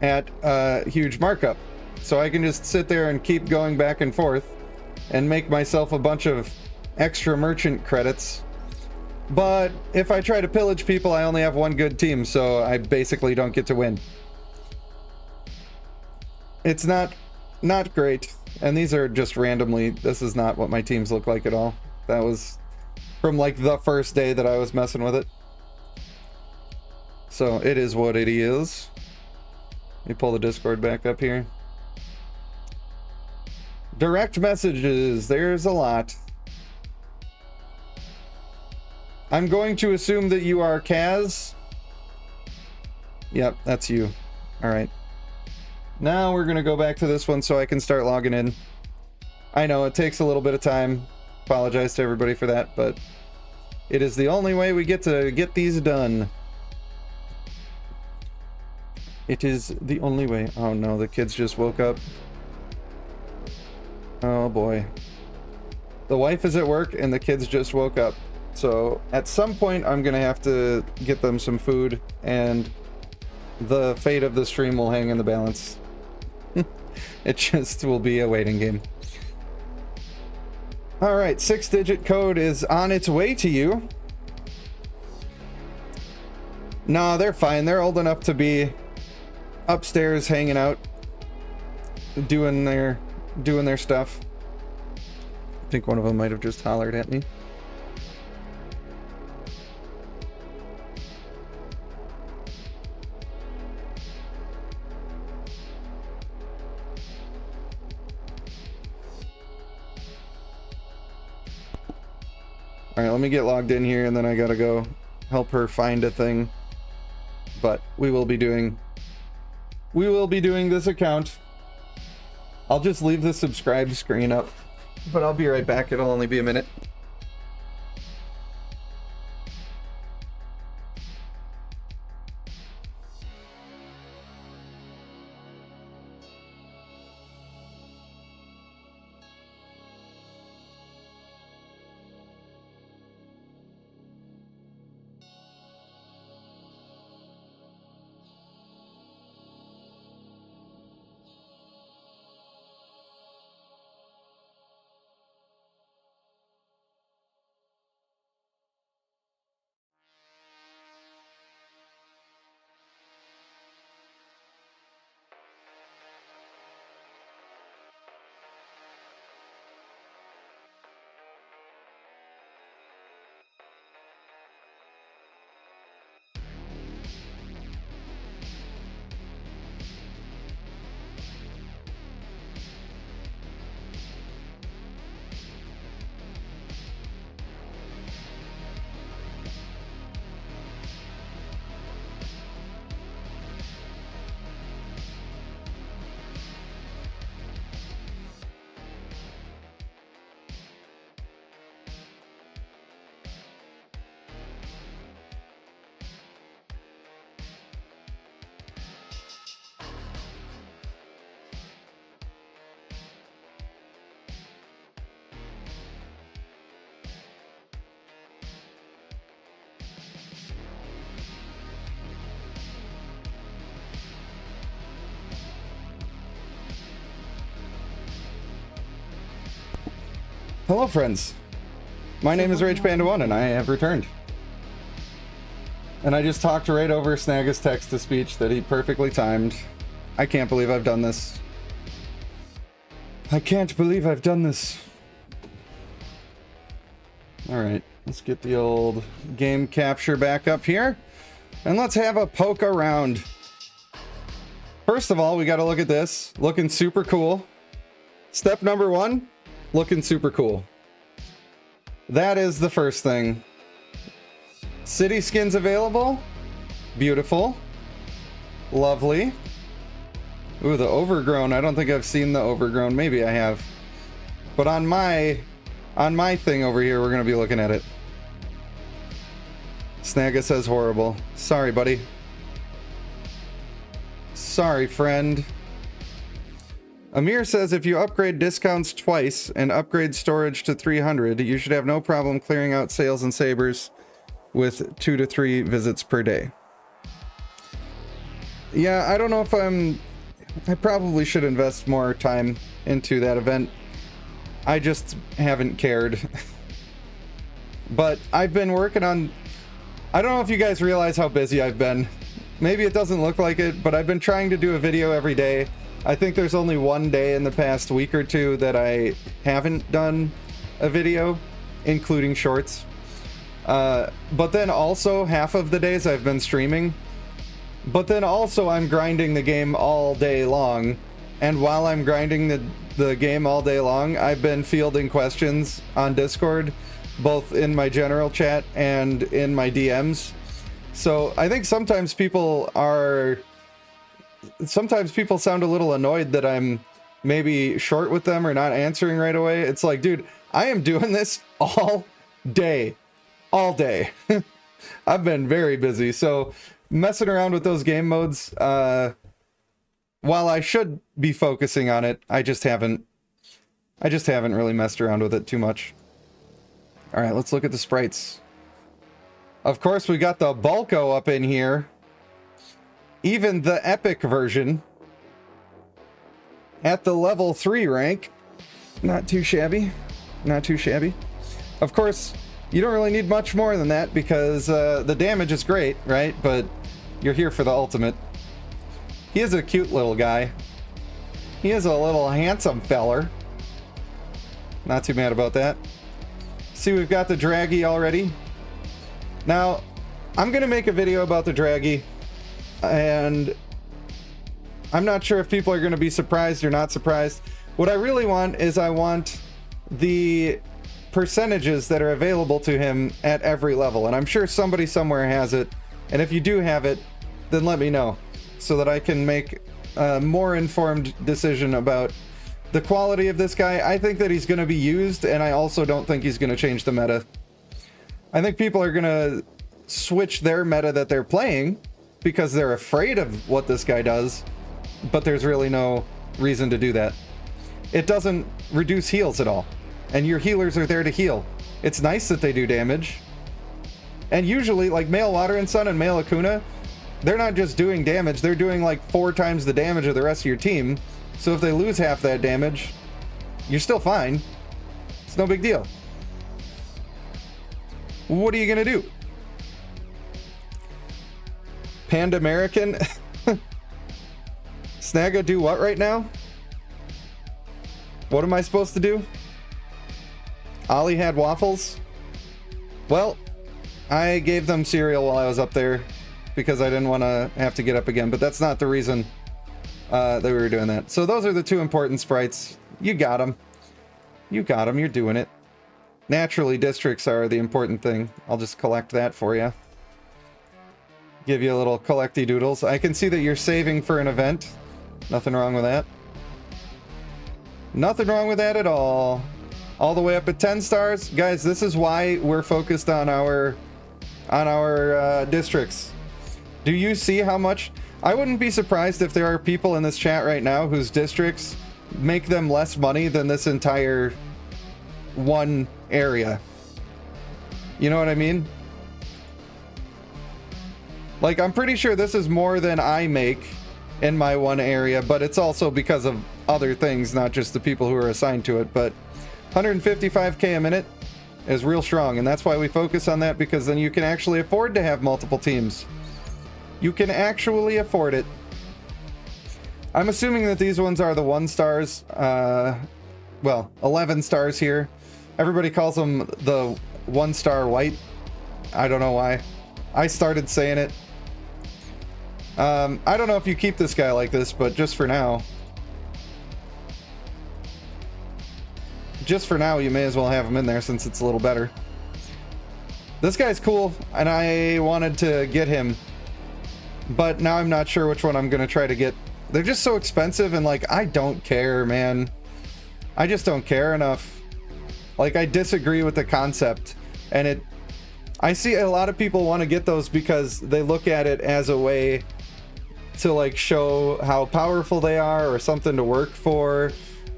at a huge markup. So I can just sit there and keep going back and forth and make myself a bunch of extra merchant credits. But if I try to pillage people, I only have one good team, so I basically don't get to win. It's not great. And these are just randomly, this is not what my teams look like at all. That was from like the first day that I was messing with it. So it is what it is. Let me pull the Discord back up here. Direct messages, there's a lot. I'm going to assume that you are Kaz. Yep, that's you. Alright. Now we're going to go back to this one so I can start logging in. I know, it takes a little bit of time. Apologize to everybody for that, but it is the only way we get to get these done. It is the only way. Oh no, the kids just woke up. Oh boy. The wife is at work and the kids just woke up. So at some point I'm gonna have to get them some food, and the fate of the stream will hang in the balance. It just will be a waiting game. All right, 6-digit code is on its way to you. No, they're fine. They're old enough to be upstairs hanging out, doing their stuff. I think one of them might have just hollered at me. All right, let me get logged in here, and then I gotta go help her find a thing. But we will be doing this account. I'll just leave the subscribe screen up, but I'll be right back. It'll only be a minute. Hello, friends. My name is Rage Panda 1, and I have returned. And I just talked right over Snagga's text-to-speech that he perfectly timed. I can't believe I've done this. I can't believe I've done this. Alright, let's get the old game capture back up here. And let's have a poke around. First of all, we gotta look at this. Looking super cool. Step number 1. Looking super cool. That is the first thing. City skins available. Beautiful. Lovely. Ooh, the overgrown. I don't think I've seen the overgrown. Maybe I have. But on my thing over here, we're going to be looking at it. Snagga says horrible. Sorry, buddy. Sorry, friend. Amir says if you upgrade discounts twice and upgrade storage to 300, you should have no problem clearing out sales and sabers with 2 to 3 visits per day. Yeah, I don't know if I probably should invest more time into that event. I just haven't cared. But I've been working on... I don't know if you guys realize how busy I've been. Maybe it doesn't look like it, but I've been trying to do a video every day. I think there's only one day in the past week or two that I haven't done a video, including shorts. But then also half of the days I've been streaming. But then also I'm grinding the game all day long. And while I'm grinding the game all day long, I've been fielding questions on Discord, both in my general chat and in my DMs. So I think sometimes people sound a little annoyed that I'm maybe short with them or not answering right away. It's like, dude, I am doing this all day. All day. I've been very busy. So messing around with those game modes, while I should be focusing on it, I just haven't really messed around with it too much. All right, let's look at the sprites. Of course, we got the Bulko up in here. Even the epic version at the level 3 rank. Not too shabby. Not too shabby. Of course, you don't really need much more than that because the damage is great, right? But you're here for the ultimate. He is a cute little guy. He is a little handsome feller. Not too mad about that. See, we've got the Draggy already. Now, I'm going to make a video about the Draggy, and I'm not sure if people are going to be surprised or not surprised. What I really want is I want the percentages that are available to him at every level, and I'm sure somebody somewhere has it, and if you do have it, then let me know so that I can make a more informed decision about the quality of this guy. I think that he's going to be used, and I also don't think he's going to change the meta. I think people are going to switch their meta that they're playing because they're afraid of what this guy does, but there's really no reason to do that. It doesn't reduce heals at all, and your healers are there to heal. It's nice that they do damage, and usually, like Male Water and Sun and Male Akuna, they're not just doing damage, they're doing like 4 times the damage of the rest of your team. So if they lose half that damage, you're still fine. It's no big deal. What are you gonna do? Panda American? Snagga do what right now? What am I supposed to do? Ollie had waffles? Well, I gave them cereal while I was up there because I didn't want to have to get up again, but that's not the reason that we were doing that. So those are the 2 important sprites. You got them. You got them. You're doing it. Naturally, districts are the important thing. I'll just collect that for you. Give you a little collecty doodles. I can see that you're saving for an event. Nothing wrong with that. Nothing wrong with that at all. All the way up at 10 stars. Guys, this is why we're focused on our districts. Do you see how much? I wouldn't be surprised if there are people in this chat right now whose districts make them less money than this entire one area. You know what I mean? Like, I'm pretty sure this is more than I make in my one area, but it's also because of other things, not just the people who are assigned to it. But 155k a minute is real strong, and that's why we focus on that, because then you can actually afford to have multiple teams. You can actually afford it. I'm assuming that these ones are the 1 stars. Well, 11 stars here. Everybody calls them the 1 star white. I don't know why. I started saying it. I don't know if you keep this guy like this, but just for now. Just for now, you may as well have him in there since it's a little better. This guy's cool, and I wanted to get him, but now I'm not sure which one I'm gonna try to get. They're just so expensive, and like, I don't care, man. I just don't care enough. Like, I disagree with the concept, and I see a lot of people want to get those because they look at it as a way to like show how powerful they are or something to work for.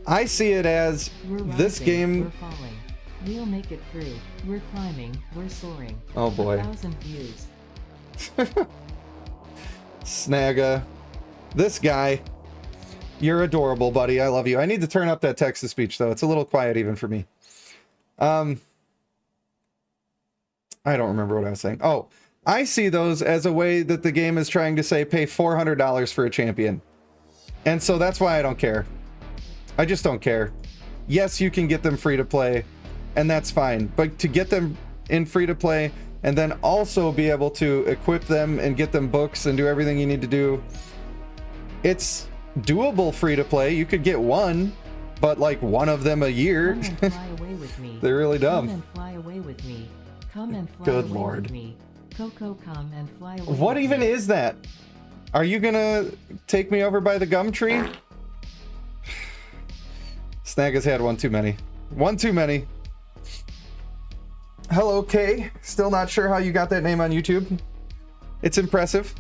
I see it as this game. We're falling. We'll make it through. We're climbing. We're soaring. Oh boy. 1,000 views. Snagga. This guy. You're adorable, buddy. I love you. I need to turn up that text-to-speech, though. It's a little quiet even for me. I don't remember what I was saying. Oh, I see those as a way that the game is trying to say pay $400 for a champion. And so that's why I don't care. I just don't care. Yes, you can get them free to play, and that's fine. But to get them in free to play and then also be able to equip them and get them books and do everything you need to do, it's doable free to play. You could get one, but like one of them a year. Come and fly away with me. They're really dumb. Come and fly away with me. Come and fly Good away Lord. with me. Coco, come and fly away What with even me. is that? Are you gonna take me over by the gum tree? Snagga's had one too many. One too many. Hello, Kay. Still not sure how you got that name on YouTube. It's impressive.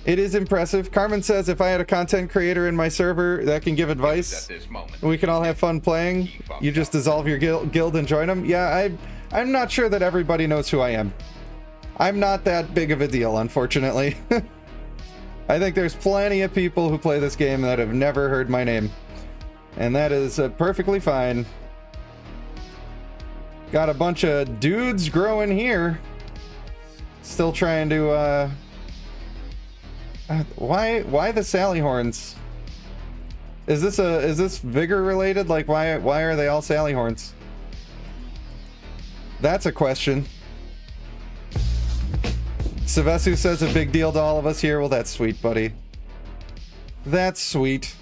It is impressive. Carmen says if I had a content creator in my server that can give advice, At this moment, we can all have fun playing. You just dissolve your guild and join them. Yeah, I'm not sure that everybody knows who I am. I'm not that big of a deal, unfortunately. I think there's plenty of people who play this game that have never heard my name. And that is perfectly fine. Got a bunch of dudes growing here. Still trying to, why the Sally horns? Is this vigor related? Like, why are they all Sally horns? That's a question. Savesu says a big deal to all of us here. Well, that's sweet, buddy. That's sweet.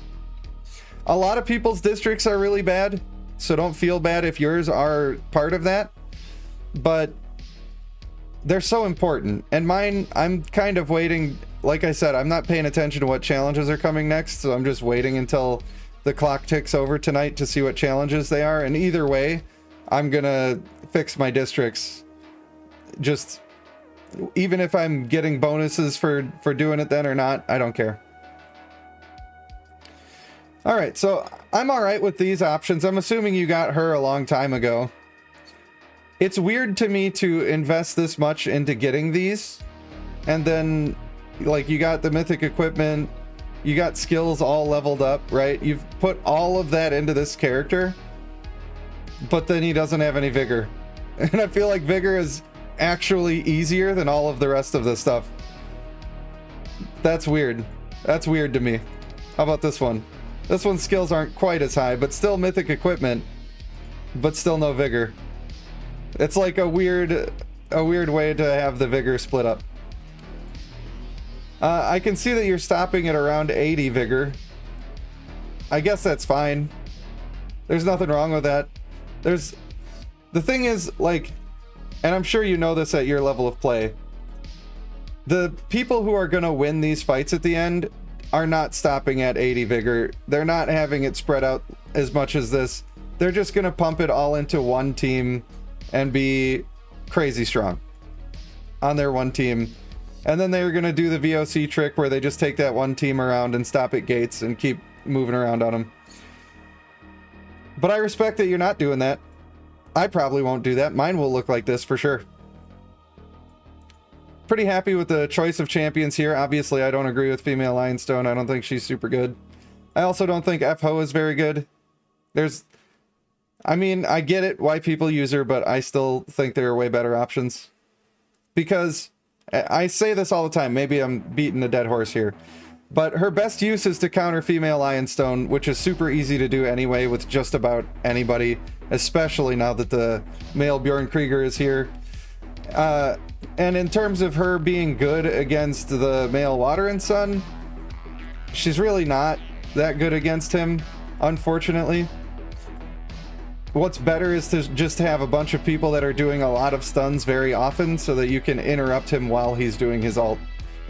A lot of people's districts are really bad, so don't feel bad if yours are part of that. But they're so important. And mine, I'm kind of waiting. Like I said, I'm not paying attention to what challenges are coming next, so I'm just waiting until the clock ticks over tonight to see what challenges they are. And either way, I'm gonna fix my districts. Just, even if I'm getting bonuses for doing it then or not, I don't care. All right, so I'm all right with these options. I'm assuming you got her a long time ago. It's weird to me to invest this much into getting these, and then, like, you got the mythic equipment, you got skills all leveled up, right? You've put all of that into this character, but then he doesn't have any vigor. And I feel like vigor is actually easier than all of the rest of this stuff. That's weird. That's weird to me. How about this one? This one's skills aren't quite as high, but still mythic equipment, but still no vigor. It's like a weird way to have the vigor split up. I can see that you're stopping at around 80 vigor. I guess that's fine. There's nothing wrong with that. The thing is, like, and I'm sure you know this at your level of play, the people who are going to win these fights at the end are not stopping at 80 vigor. They're not having it spread out as much as this. They're just going to pump it all into one team and be crazy strong on their one team. And then they're going to do the VOC trick where they just take that one team around and stop at gates and keep moving around on them. But I respect that you're not doing that. I probably won't do that. Mine will look like this for sure. Pretty happy with the choice of champions here. Obviously, I don't agree with female Lionstone. I don't think she's super good. I also don't think F-Ho is very good. I mean, I get it why people use her, but I still think there are way better options. Because I say this all the time. Maybe I'm beating a dead horse here. But her best use is to counter female Lionstone, which is super easy to do anyway with just about anybody, especially now that the male Bjorn Krieger is here. And in terms of her being good against the male Water and Sun, she's really not that good against him, unfortunately. What's better is to just have a bunch of people that are doing a lot of stuns very often so that you can interrupt him while he's doing his ult.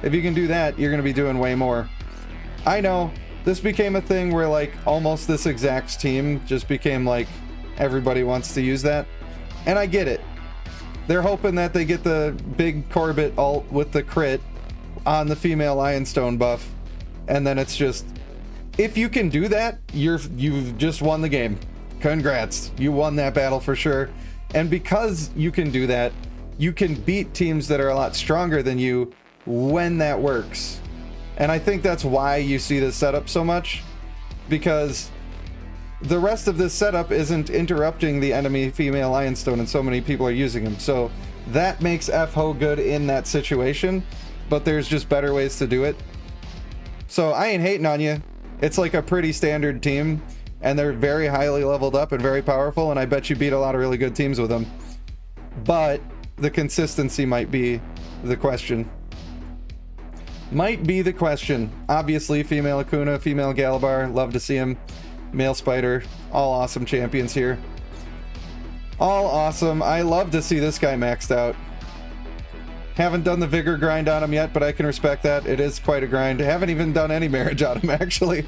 If you can do that, you're going to be doing way more. I know, this became a thing where, like, almost this exact team just became like, everybody wants to use that. And I get it. They're hoping that they get the big Corbett ult with the crit on the female Lionstone buff. And then it's just, if you can do that, you've just won the game. Congrats. You won that battle for sure. And because you can do that, you can beat teams that are a lot stronger than you when that works. And I think that's why you see this setup so much, because the rest of this setup isn't interrupting the enemy female Lionstone and so many people are using him. So that makes F-Ho good in that situation, but there's just better ways to do it. So I ain't hating on you. It's like a pretty standard team, and they're very highly leveled up and very powerful, and I bet you beat a lot of really good teams with them. But the consistency might be the question. Might be the question. Obviously, female Akuna, female Galabar, love to see him. Male Spider, all awesome champions here. All awesome. I love to see this guy maxed out. Haven't done the vigor grind on him yet, but I can respect that. It is quite a grind. Haven't even done any marriage on him, actually.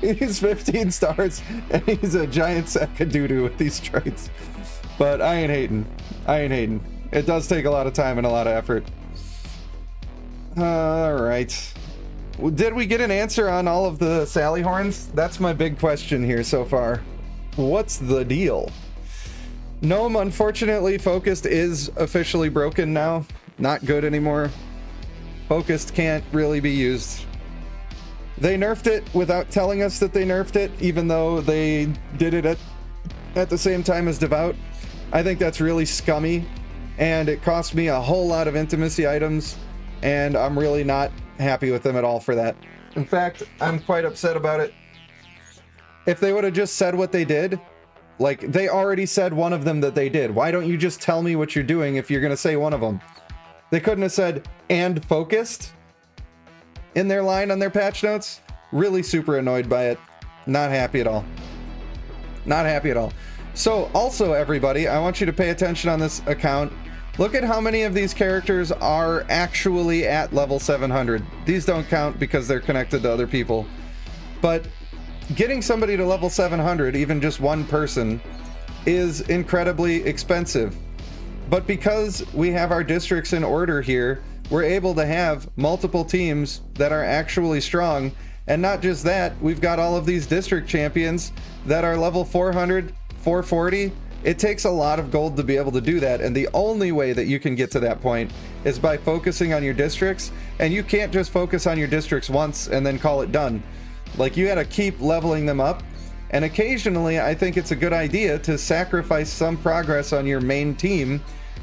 He's 15 stars, and he's a giant sack of doo-doo with these traits. But I ain't hating. I ain't hating. It does take a lot of time and a lot of effort. Alright. Did we get an answer on all of the Sally horns? That's my big question here so far. What's the deal? Gnome, unfortunately, Focused is officially broken now. Not good anymore. Focused can't really be used. They nerfed it without telling us that they nerfed it, even though they did it at the same time as Devout. I think that's really scummy, and it cost me a whole lot of intimacy items, and I'm really not happy with them at all for that. In fact, I'm quite upset about it. If they would have just said what they did, like, they already said one of them that they did. Why don't you just tell me what you're doing if you're going to say one of them? They couldn't have said, and focused in their line on their patch notes. Really super annoyed by it. Not happy at all. Not happy at all. So also, everybody, I want you to pay attention on this account. Look at how many of these characters are actually at level 700. These don't count because they're connected to other people. But getting somebody to level 700, even just one person, is incredibly expensive. But because we have our districts in order here, we're able to have multiple teams that are actually strong. And not just that, we've got all of these district champions that are level 400, 440. It takes a lot of gold to be able to do that, and the only way that you can get to that point is by focusing on your districts. And you can't just focus on your districts once and then call it done. Like, you got to keep leveling them up, and occasionally I think it's a good idea to sacrifice some progress on your main team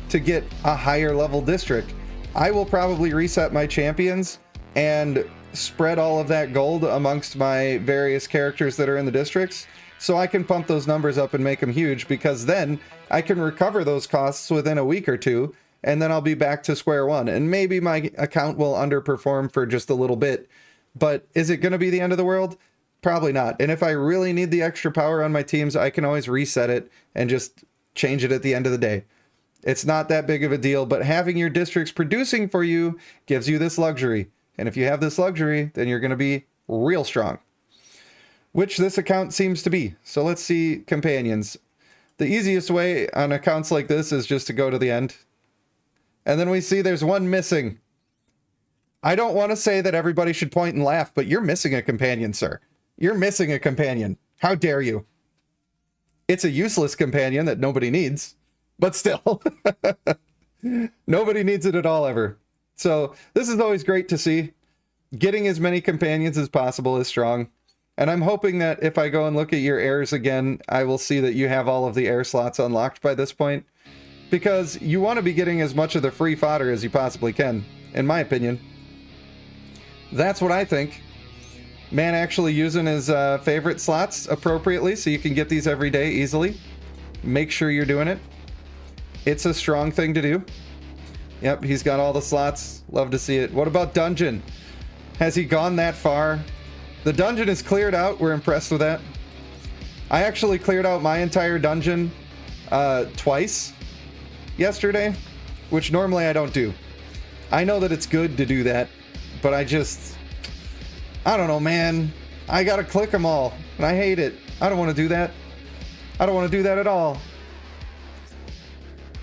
to get a higher level district. I will probably reset my champions and spread all of that gold amongst my various characters that are in the districts, so I can pump those numbers up and make them huge, because then I can recover those costs within a week or two, and then I'll be back to square one. And maybe my account will underperform for just a little bit, but is it going to be the end of the world? Probably not. And if I really need the extra power on my teams, I can always reset it and just change it at the end of the day. It's not that big of a deal, but having your districts producing for you gives you this luxury. And if you have this luxury, then you're going to be real strong, which this account seems to be. So let's see companions. The easiest way on accounts like this is just to go to the end. And then we see there's one missing. I don't want to say that everybody should point and laugh, but you're missing a companion, sir. You're missing a companion. How dare you? It's a useless companion that nobody needs, but still. Nobody needs it at all ever. So this is always great to see. Getting as many companions as possible is strong. And I'm hoping that if I go and look at your heirs again, I will see that you have all of the heir slots unlocked by this point. Because you want to be getting as much of the free fodder as you possibly can, in my opinion. That's what I think. Man actually using his favorite slots appropriately so you can get these every day easily. Make sure you're doing it. It's a strong thing to do. Yep, he's got all the slots. Love to see it. What about dungeon? Has he gone that far? The dungeon is cleared out. We're impressed with that. I actually cleared out my entire dungeon twice yesterday, which normally I don't do. I know that it's good to do that, but I don't know, man. I gotta click them all, and I hate it. I don't want to do that. I don't want to do that at all.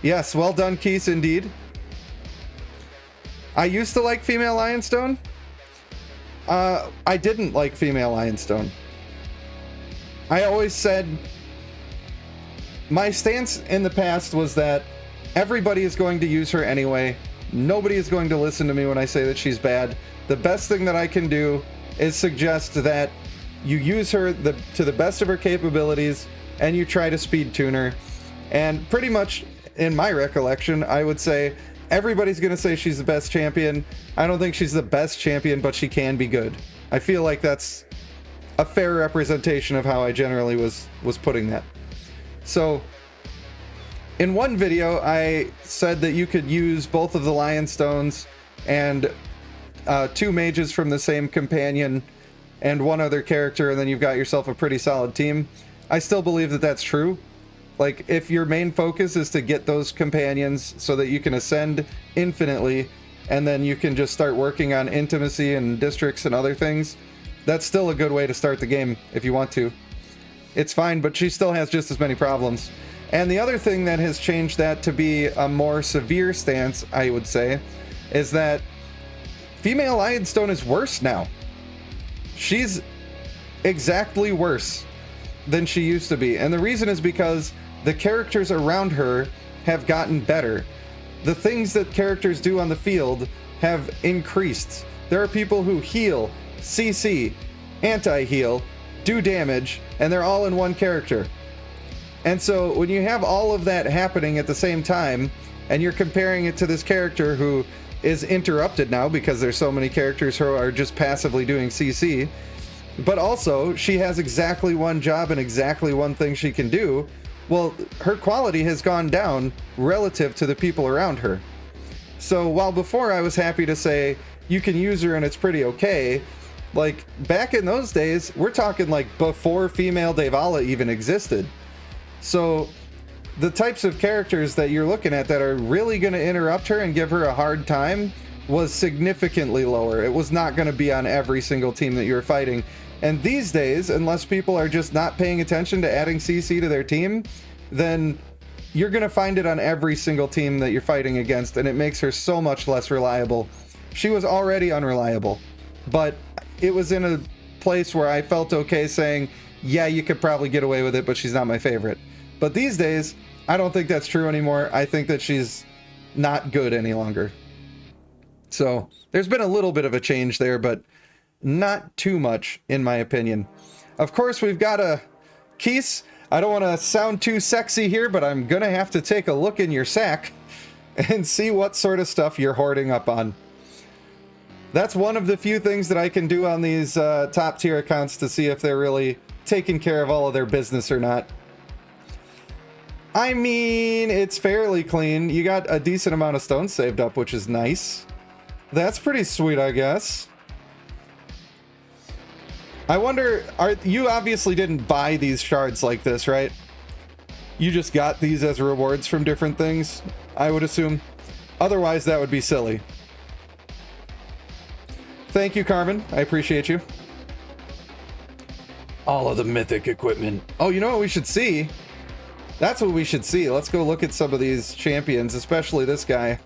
Yes, well done, Keith, indeed. I used to like female Lionstone. I didn't like female Lionstone. I always said, my stance in the past was that everybody is going to use her anyway. Nobody is going to listen to me when I say that she's bad. The best thing that I can do is suggest that you use her to the best of her capabilities, and you try to speed tune her. And pretty much, in my recollection, I would say everybody's going to say she's the best champion. I don't think she's the best champion, but she can be good. I feel like that's a fair representation of how I generally was putting that. So, in one video, I said that you could use both of the Lion Stones and 2 mages from the same companion and one other character, and then you've got yourself a pretty solid team. I still believe that that's true. Like, if your main focus is to get those companions so that you can ascend infinitely, and then you can just start working on intimacy and districts and other things, that's still a good way to start the game if you want to. It's fine, but she still has just as many problems. And the other thing that has changed that to be a more severe stance, I would say, is that female Lionstone is worse now. She's exactly worse than she used to be. And the reason is because the characters around her have gotten better. The things that characters do on the field have increased. There are people who heal, CC, anti-heal, do damage, and they're all in one character. And so when you have all of that happening at the same time, and you're comparing it to this character who is interrupted now because there's so many characters who are just passively doing CC, but also she has exactly one job and exactly one thing she can do, well, her quality has gone down relative to the people around her. So while before I was happy to say you can use her and it's pretty okay, like back in those days, we're talking like before female Devala even existed. So the types of characters that you're looking at that are really going to interrupt her and give her a hard time was significantly lower. It was not going to be on every single team that you're fighting. And these days, unless people are just not paying attention to adding CC to their team, then you're going to find it on every single team that you're fighting against, and it makes her so much less reliable. She was already unreliable, but it was in a place where I felt okay saying, yeah, you could probably get away with it, but she's not my favorite. But these days, I don't think that's true anymore. I think that she's not good any longer. So there's been a little bit of a change there, but not too much, in my opinion. Of course, we've got a Keese. I don't want to sound too sexy here, but I'm going to have to take a look in your sack and see what sort of stuff you're hoarding up on. That's one of the few things that I can do on these top tier accounts to see if they're really taking care of all of their business or not. I mean, it's fairly clean. You got a decent amount of stones saved up, which is nice. That's pretty sweet, I guess. I wonder, you obviously didn't buy these shards like this, right? You just got these as rewards from different things, I would assume. Otherwise, that would be silly. Thank you, Carmen. I appreciate you. All of the mythic equipment. Oh, you know what we should see? That's what we should see. Let's go look at some of these champions, especially this guy.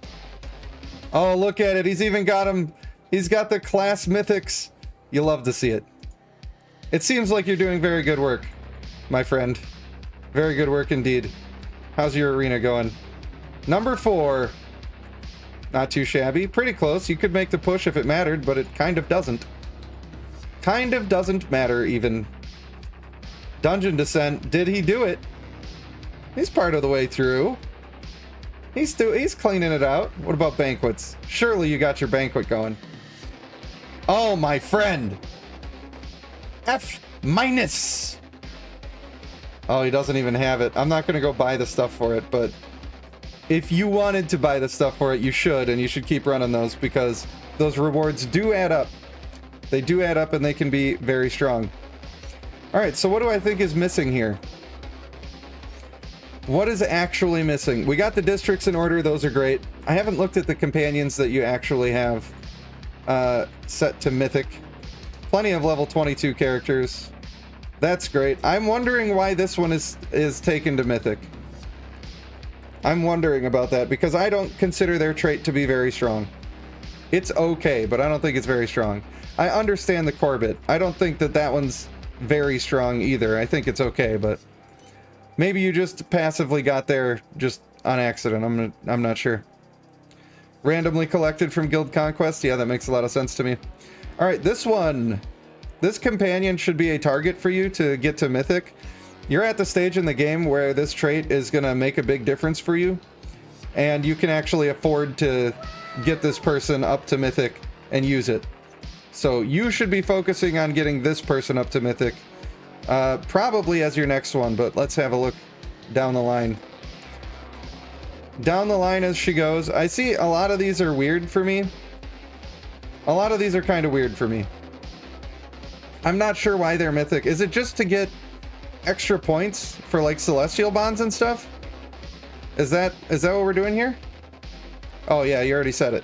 Oh, look at it. He's even got him. He's got the class mythics. You love to see it. It seems like you're doing very good work, my friend. Very good work indeed. How's your arena going? Number 4. Not too shabby. Pretty close. You could make the push if it mattered, but it kind of doesn't. Kind of doesn't matter even. Dungeon Descent. Did he do it? He's part of the way through. He's cleaning it out. What about banquets? Surely you got your banquet going. Oh, my friend. F minus. Oh, he doesn't even have it. I'm not going to go buy the stuff for it, but if you wanted to buy the stuff for it, you should, and you should keep running those because those rewards do add up. They do add up and they can be very strong. All right, so what do I think is missing here? What is actually missing? We got the districts in order. Those are great. I haven't looked at the companions that you actually have set to mythic. Plenty of level 22 characters. That's great. I'm wondering why this one is taken to mythic. I'm wondering about that because I don't consider their trait to be very strong. It's okay, but I don't think it's very strong. I understand the core bit. I don't think that that one's very strong either. I think it's okay, but maybe you just passively got there just on accident. I'm not sure. Randomly collected from Guild Conquest. Yeah, that makes a lot of sense to me. All right, this one. This companion should be a target for you to get to mythic. You're at the stage in the game where this trait is going to make a big difference for you. And you can actually afford to get this person up to mythic and use it. So you should be focusing on getting this person up to mythic. Probably as your next one, but let's have a look down the line. Down the line as she goes. I see a lot of these are weird for me. A lot of these are kind of weird for me. I'm not sure why they're mythic. Is it just to get extra points for like celestial bonds and stuff? Is that what we're doing here? Oh yeah, you already said it.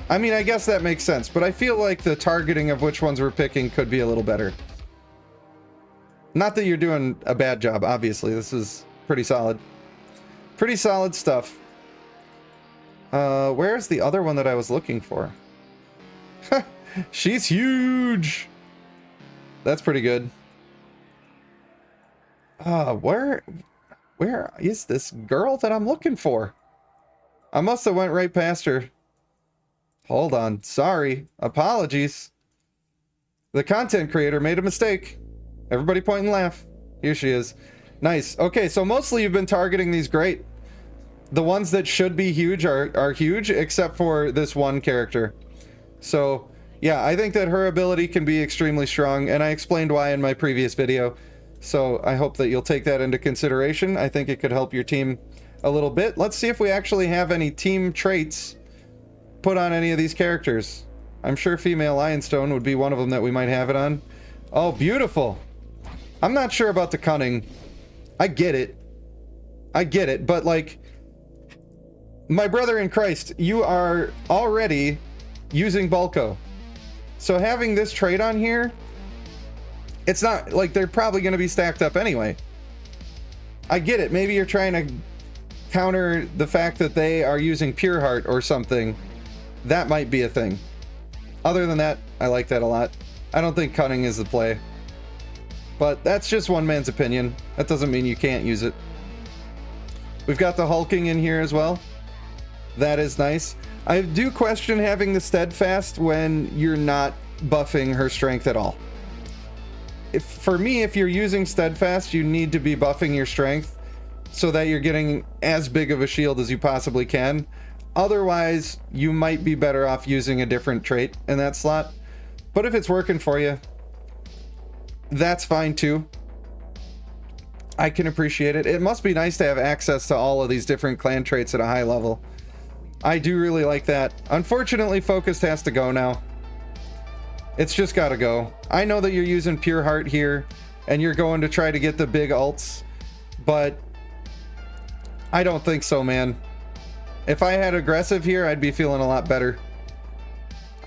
I mean, I guess that makes sense, but I feel like the targeting of which ones we're picking could be a little better. Not that you're doing a bad job, obviously. This is pretty solid. Pretty solid stuff. Where's the other one that I was looking for? She's huge! That's pretty good. Where is this girl that I'm looking for? I must have went right past her. Hold on. Sorry. Apologies. The content creator made a mistake. Everybody point and laugh. Here she is. Nice. Okay, so mostly you've been targeting these great. The ones that should be huge are huge, except for this one character. So, yeah, I think that her ability can be extremely strong, and I explained why in my previous video. So I hope that you'll take that into consideration. I think it could help your team a little bit. Let's see if we actually have any team traits put on any of these characters. I'm sure female Lionstone would be one of them that we might have it on. Oh, beautiful. I'm not sure about the cunning. I get it. I get it, but like, my brother in Christ, you are already using Bulko. So having this trait on here, it's not like they're probably going to be stacked up anyway. I get it. Maybe you're trying to counter the fact that they are using Pure Heart or something. That might be a thing. Other than that, I like that a lot. I don't think cunning is the play. But that's just one man's opinion. That doesn't mean you can't use it. We've got the hulking in here as well. That is nice. I do question having the steadfast when you're not buffing her strength at all. For me, if you're using steadfast, you need to be buffing your strength so that you're getting as big of a shield as you possibly can. Otherwise, you might be better off using a different trait in that slot. But if it's working for you, that's fine too. I can appreciate it. It must be nice to have access to all of these different clan traits at a high level. I do really like that. Unfortunately, Focused has to go now. It's just gotta go. I know that you're using Pure Heart here, and you're going to try to get the big ults, but I don't think so, man. If I had aggressive here, I'd be feeling a lot better.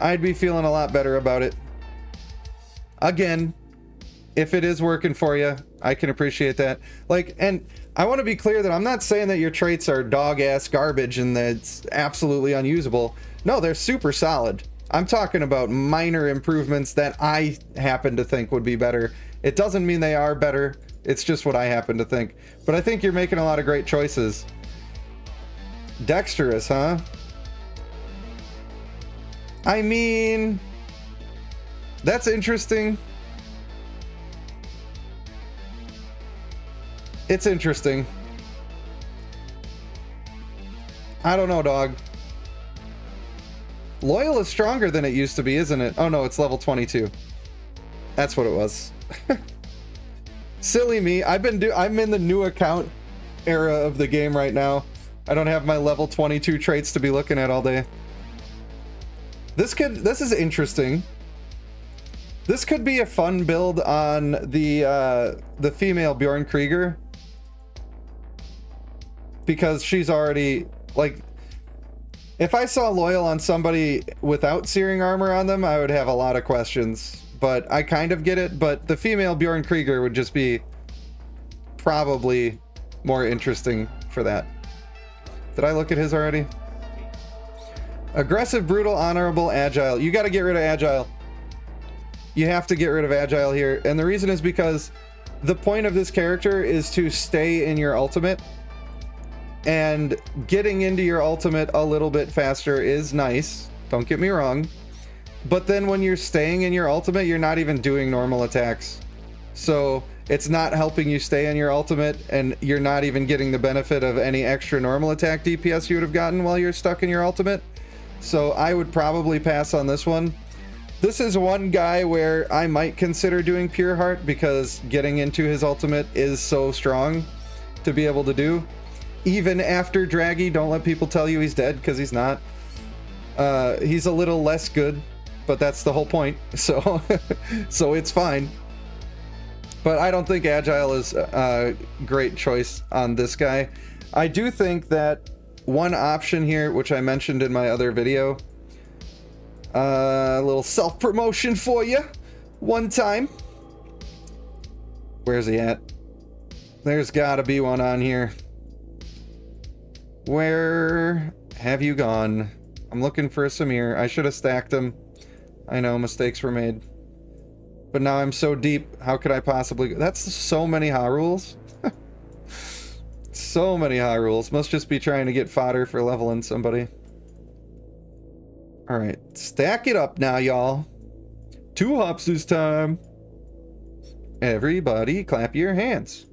I'd be feeling a lot better about it. Again, if it is working for you, I can appreciate that. Like, and I want to be clear that I'm not saying that your traits are dog-ass garbage and that it's absolutely unusable. No, they're super solid. I'm talking about minor improvements that I happen to think would be better. It doesn't mean they are better. It's just what I happen to think. But I think you're making a lot of great choices. Dexterous, huh? I mean, that's interesting. It's interesting. I don't know, dog. Loyal is stronger than it used to be, isn't it? Oh no, it's level 22. That's what it was. Silly me. I'm in the new account era of the game right now. I don't have my level 22 traits to be looking at all day. This is interesting. This could be a fun build on the female Bjorn Krieger, because she's already, like, if I saw Loyal on somebody without searing armor on them, I would have a lot of questions, but I kind of get it. But the female Bjorn Krieger would just be probably more interesting for that. Did I look at his already? Aggressive, brutal, honorable, agile. You got to get rid of agile. You have to get rid of agile here. And the reason is because the point of this character is to stay in your ultimate. And getting into your ultimate a little bit faster is nice. Don't get me wrong. But then when you're staying in your ultimate, you're not even doing normal attacks. So it's not helping you stay in your ultimate, and you're not even getting the benefit of any extra normal attack DPS you would have gotten while you're stuck in your ultimate. So I would probably pass on this one. This is one guy where I might consider doing Pure Heart, because getting into his ultimate is so strong to be able to do. Even after Draggy, don't let people tell you he's dead, because he's not. He's a little less good, but that's the whole point. So, so it's fine. But I don't think Agile is a great choice on this guy. I do think that one option here, which I mentioned in my other video, a little self-promotion for you, one time. Where's he at? There's gotta be one on here. Where have you gone? I'm looking for a Samir. I should have stacked them. I know, mistakes were made. But now I'm so deep, how could I possibly go? That's so many Hyrules. So many Hyrules. Must just be trying to get fodder for leveling somebody. Alright, stack it up now, y'all. 2 hops this time. Everybody clap your hands.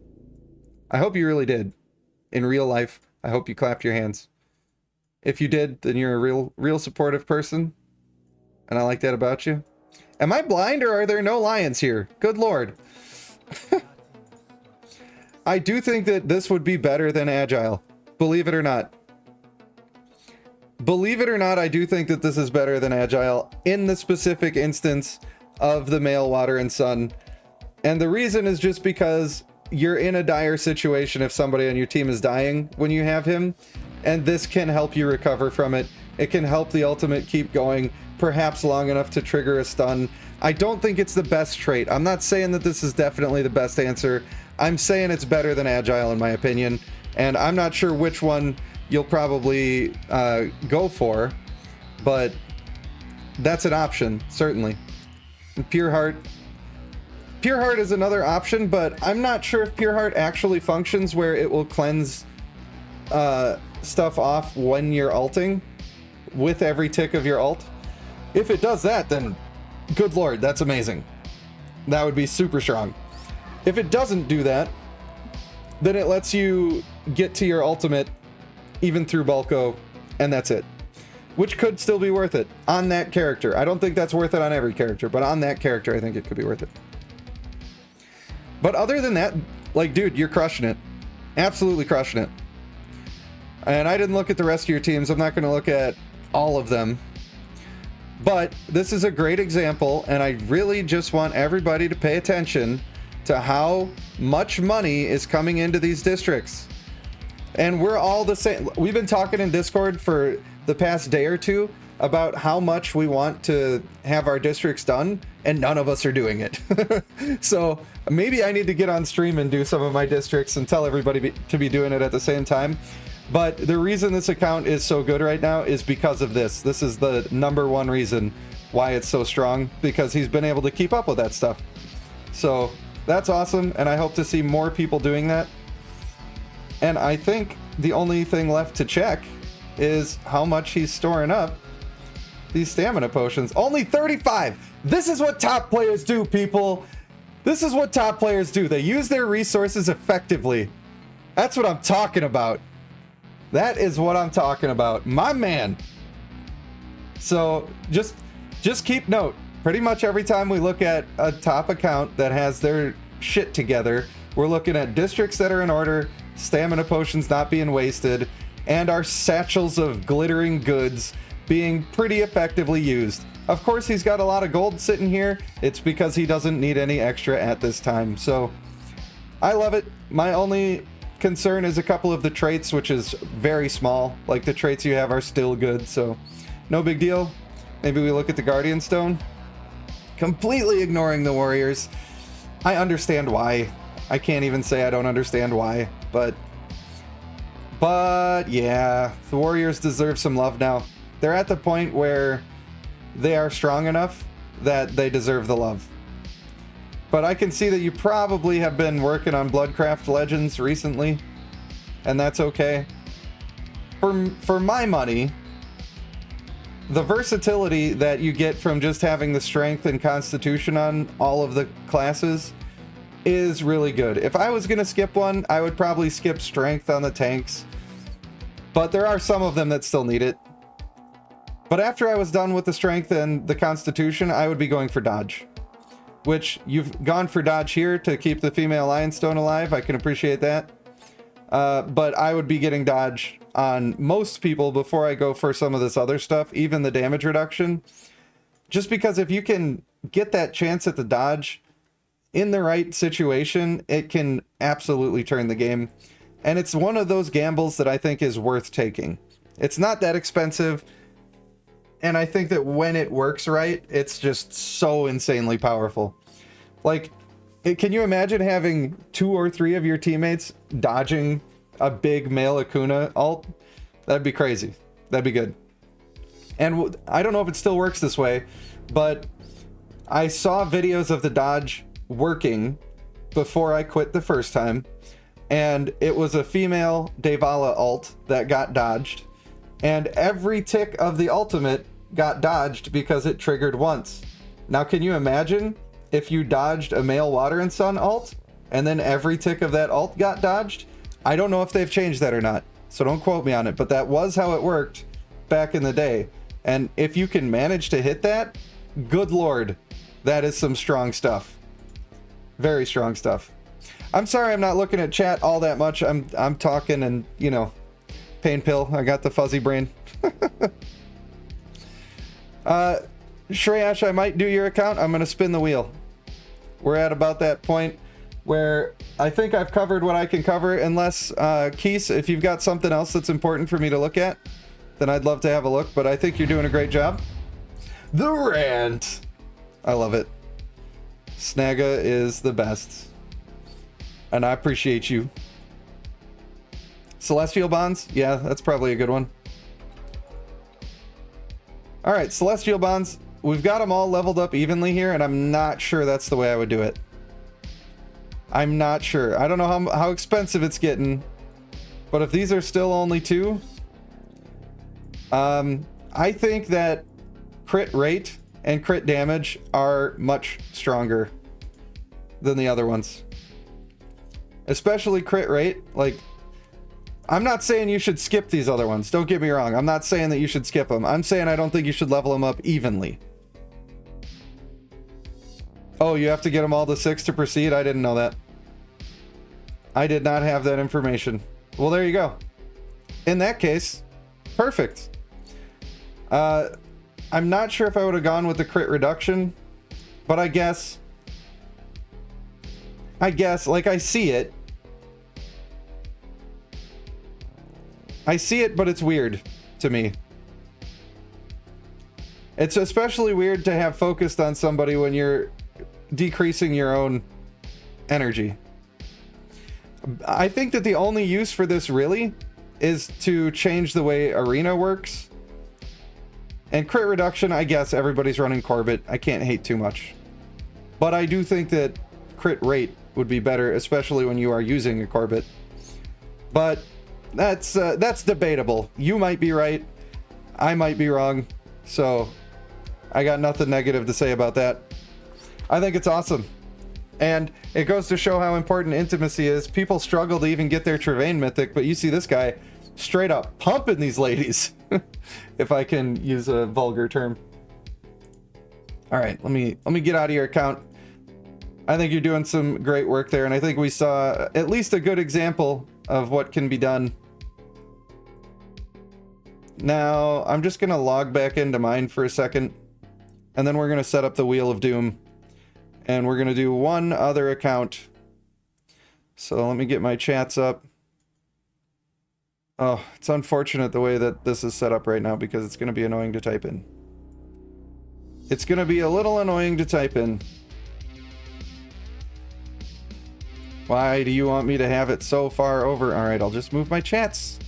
I hope you really did. In real life, I hope you clapped your hands. If you did, then you're a real supportive person. And I like that about you. Am I blind or are there no lions here? Good Lord. I do think that this would be better than Agile. Believe it or not. Believe it or not, I do think that this is better than Agile in the specific instance of the male water and sun. And the reason is just because you're in a dire situation if somebody on your team is dying when you have him. And this can help you recover from it. It can help the ultimate keep going, perhaps long enough to trigger a stun. I don't think it's the best trait. I'm not saying that this is definitely the best answer. I'm saying it's better than Agile in my opinion. And I'm not sure which one you'll probably go for, but that's an option, certainly. And Pure Heart is another option, but I'm not sure if Pure Heart actually functions where it will cleanse stuff off when you're ulting with every tick of your ult. If it does that, then good Lord, that's amazing. That would be super strong. If it doesn't do that, then it lets you get to your ultimate even through Bulko, and that's it. Which could still be worth it on that character. I don't think that's worth it on every character, but on that character, I think it could be worth it. But other than that, like, dude, you're crushing it. Absolutely crushing it. And I didn't look at the rest of your teams. I'm not going to look at all of them. But this is a great example, and I really just want everybody to pay attention to how much money is coming into these districts. And we're all the same. We've been talking in Discord for the past day or two about how much we want to have our districts done, and none of us are doing it. So maybe I need to get on stream and do some of my districts and tell everybody to be doing it at the same time. But the reason this account is so good right now is because of this. This is the #1 reason why it's so strong, because he's been able to keep up with that stuff. So that's awesome, and I hope to see more people doing that. And I think the only thing left to check is how much he's storing up these stamina potions. Only 35! This is what top players do, people! This is what top players do. They use their resources effectively. That's what I'm talking about. That is what I'm talking about. My man! So, just keep note. Pretty much every time we look at a top account that has their shit together, we're looking at districts that are in order, stamina potions not being wasted, and our satchels of glittering goods being pretty effectively used. Of course, he's got a lot of gold sitting here. It's because he doesn't need any extra at this time. So I love it. My only concern is a couple of the traits, which is very small. Like, the traits you have are still good, so no big deal. Maybe we look at the Guardian Stone. Completely ignoring the warriors. I understand why. I can't even say I don't understand why, but yeah, the warriors deserve some love now. They're at the point where they are strong enough that they deserve the love. But I can see that you probably have been working on Bloodcraft Legends recently, and that's okay. For my money, the versatility that you get from just having the strength and constitution on all of the classes is really good. If I was going to skip one, I would probably skip strength on the tanks, but there are some of them that still need it. But after I was done with the strength and the constitution, I would be going for dodge, which you've gone for dodge here to keep the female Lion Stone alive. I can appreciate that. But I would be getting dodge on most people before I go for some of this other stuff, even the damage reduction. Just because if you can get that chance at the dodge in the right situation, it can absolutely turn the game. And it's one of those gambles that I think is worth taking. It's not that expensive. And I think that when it works right, it's just so insanely powerful. Like, can you imagine having 2 or 3 of your teammates dodging a big male Akuna ult? That'd be crazy. That'd be good. And I don't know if it still works this way, but I saw videos of the dodge working before I quit the first time. And it was a female Devala ult that got dodged. And every tick of the ultimate got dodged because it triggered once. Now, can you imagine if you dodged a male Water and Sun alt, and then every tick of that alt got dodged? I don't know if they've changed that or not, so don't quote me on it, but that was how it worked back in the day. And if you can manage to hit that, good lord, that is some strong stuff. Very strong stuff. I'm sorry I'm not looking at chat all that much. I'm talking and, you know, pain pill. I got the fuzzy brain. Shreyash, I might do your account. I'm going to spin the wheel. We're at about that point where I think I've covered what I can cover, unless, Keese, if you've got something else that's important for me to look at, then I'd love to have a look, but I think you're doing a great job. The rant. I love it. Snagga is the best. And I appreciate you. Celestial Bonds? Yeah, that's probably a good one. Alright, Celestial Bonds. We've got them all leveled up evenly here, and I'm not sure that's the way I would do it. I'm not sure. I don't know how expensive it's getting. But if these are still only 2... I think that crit rate and crit damage are much stronger than the other ones. Especially crit rate. Like, I'm not saying you should skip these other ones. Don't get me wrong. I'm not saying that you should skip them. I'm saying I don't think you should level them up evenly. Oh, you have to get them all to 6 to proceed? I didn't know that. I did not have that information. Well, there you go. In that case, perfect. I'm not sure if I would have gone with the crit reduction, but I guess, like, I see it. I see it, but it's weird to me. It's especially weird to have focused on somebody when you're decreasing your own energy. I think that the only use for this really is to change the way arena works. And crit reduction, I guess everybody's running Corbett. I can't hate too much. But I do think that crit rate would be better, especially when you are using a Corbett. But that's debatable. You might be right. I might be wrong. So I got nothing negative to say about that. I think it's awesome. And it goes to show how important intimacy is. People struggle to even get their Travain mythic, but you see this guy straight up pumping these ladies. If I can use a vulgar term. All right, let me get out of your account. I think you're doing some great work there, and I think we saw at least a good example of what can be done. Now, I'm just gonna log back into mine for a second, and then we're gonna set up the Wheel of Doom, and we're gonna do one other account. So let me get my chats up. Oh, it's unfortunate the way that this is set up right now because it's going to be annoying to type in. It's going to be a little annoying to type in. Why do you want me to have it so far over? All right, I'll just move my chats.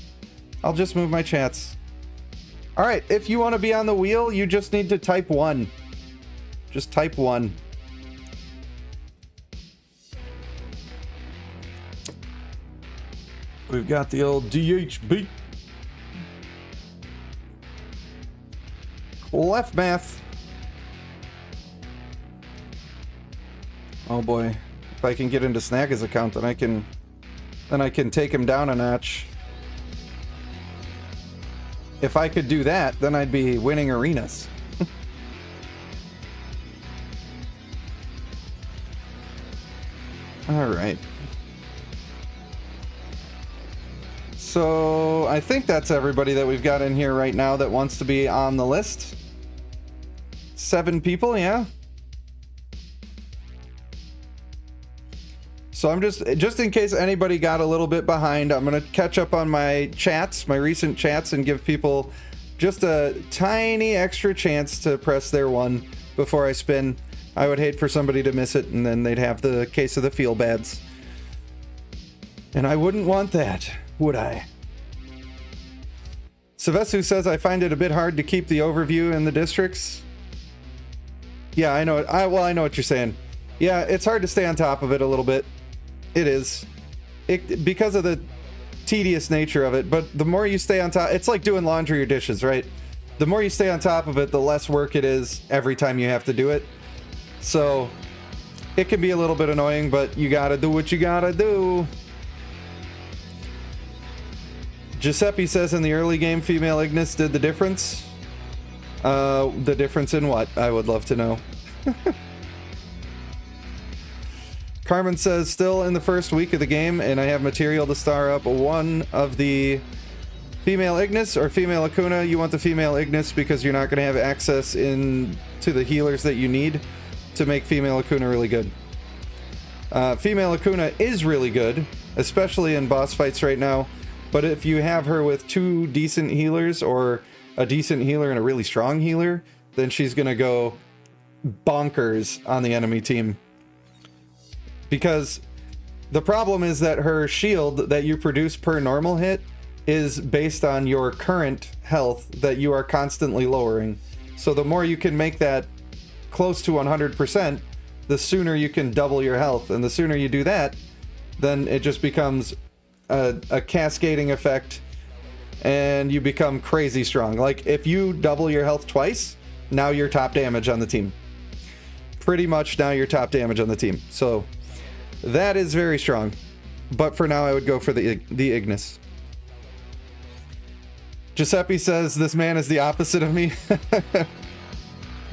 I'll just move my chats. All right, if you want to be on the wheel, you just need to type 1. Just type 1. We've got the old DHB. Left math. Oh boy. If I can get into Snagga's account, then I can take him down a notch. If I could do that, then I'd be winning arenas. All right. So I think that's everybody that we've got in here right now that wants to be on the list. 7 people, yeah. So I'm just in case anybody got a little bit behind, I'm going to catch up on my chats, my recent chats, and give people just a tiny extra chance to press their 1 before I spin. I would hate for somebody to miss it, and then they'd have the case of the feel bads. And I wouldn't want that, would I? Savesu says, I find it a bit hard to keep the overview in the districts. Yeah, I know it. Well, I know what you're saying. Yeah, it's hard to stay on top of it a little bit. It is. Because of the tedious nature of it, but the more you stay on top, it's like doing laundry or dishes, right? The more you stay on top of it, the less work it is every time you have to do it. So it can be a little bit annoying, but you gotta do what you gotta do. Giuseppe says in the early game, female Ignis did the difference. The difference in what? I would love to know. Carmen says, still in the first week of the game, and I have material to star up one of the female Ignis or female Akuna. You want the female Ignis because you're not going to have access to the healers that you need to make female Akuna really good. Female Akuna is really good, especially in boss fights right now. But if you have her with 2 decent healers or a decent healer and a really strong healer, then she's going to go bonkers on the enemy team. Because the problem is that her shield that you produce per normal hit is based on your current health that you are constantly lowering. So the more you can make that close to 100%, the sooner you can double your health. And the sooner you do that, then it just becomes a cascading effect and you become crazy strong. Like if you double your health twice, now you're top damage on the team. Pretty much now you're top damage on the team. So that is very strong. But for now I would go for the Ignis. Giuseppe says this man is the opposite of me.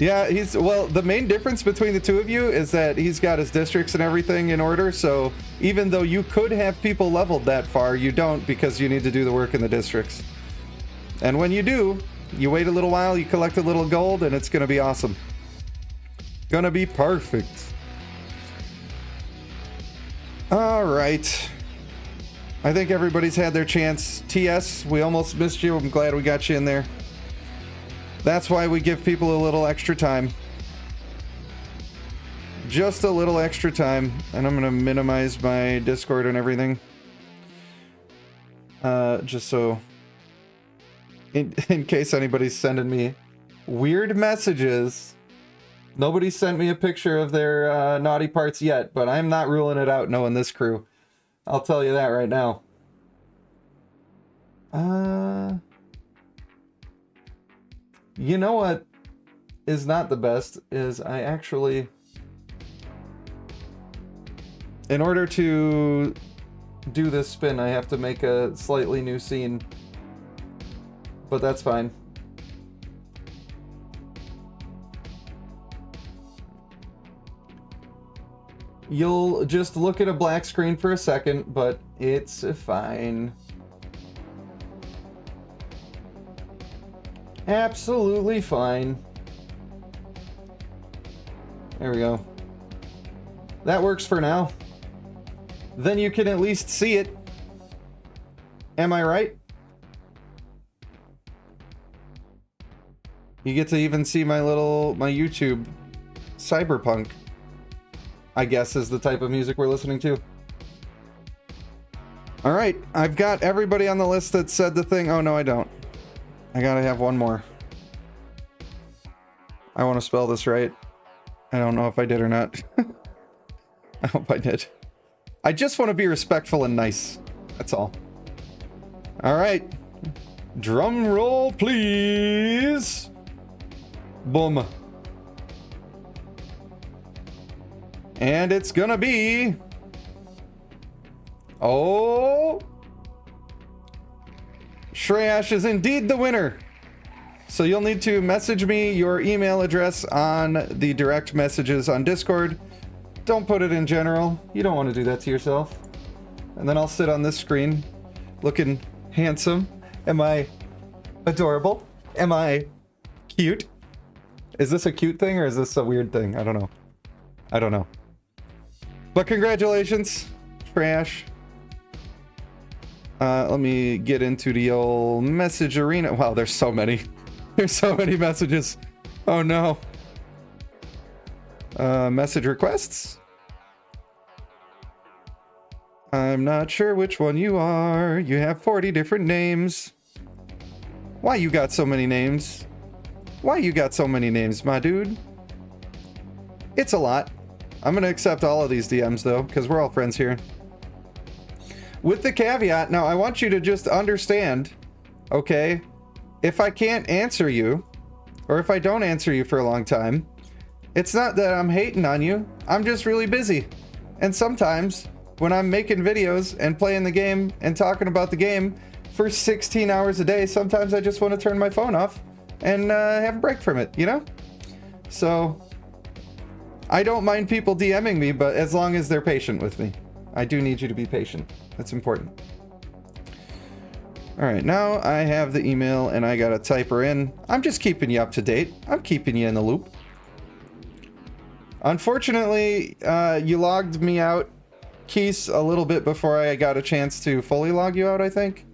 Yeah, the main difference between the two of you is that he's got his districts and everything in order, so even though you could have people leveled that far, you don't because you need to do the work in the districts. And when you do, you wait a little while, you collect a little gold, and it's gonna be awesome. Gonna be perfect. Alright. I think everybody's had their chance. TS, we almost missed you. I'm glad we got you in there. That's why we give people a little extra time. Just a little extra time. And I'm going to minimize my Discord and everything. Just so... In case anybody's sending me weird messages. Nobody sent me a picture of their naughty parts yet, but I'm not ruling it out knowing this crew. I'll tell you that right now. You know what is not the best is I actually, in order to do this spin, I have to make a slightly new scene, but that's fine. You'll just look at a black screen for a second, but it's fine. Absolutely fine. There we go. That works for now. Then you can at least see it. Am I right? You get to even see my YouTube cyberpunk, I guess is the type of music we're listening to. All right, I've got everybody on the list that said the thing. Oh no, I don't. I gotta have one more. I want to spell this right. I don't know if I did or not. I hope I did. I just want to be respectful and nice. That's all. All right. Drum roll, please. Boom. And it's gonna be... Oh... Shreyash is indeed the winner. So you'll need to message me your email address on the direct messages on Discord. Don't put it in general. You don't want to do that to yourself. And then I'll sit on this screen looking handsome. Am I adorable? Am I cute? Is this a cute thing or is this a weird thing? I don't know. I don't know. But congratulations, Trash. Let me get into the old message arena. Wow, there's so many. There's so many messages. Oh no. Message requests. I'm not sure which one you are. You have 40 different names. Why you got so many names? Why you got so many names, my dude? It's a lot. I'm gonna accept all of these DMs though, because we're all friends here. With the caveat, now I want you to just understand, okay, if I can't answer you, or if I don't answer you for a long time, It's not that I'm hating on you. I'm just really busy. And sometimes when I'm making videos and playing the game and talking about the game for 16 hours a day, sometimes I just want to turn my phone off and have a break from it, you know? So I don't mind people DMing me, but as long as they're patient with me. I do need you to be patient. That's important. All right, now I have the email and I gotta type her in. I'm just keeping you up to date. I'm keeping you in the loop. Unfortunately, you logged me out, Keese, a little bit before I got a chance to fully log you out, I think.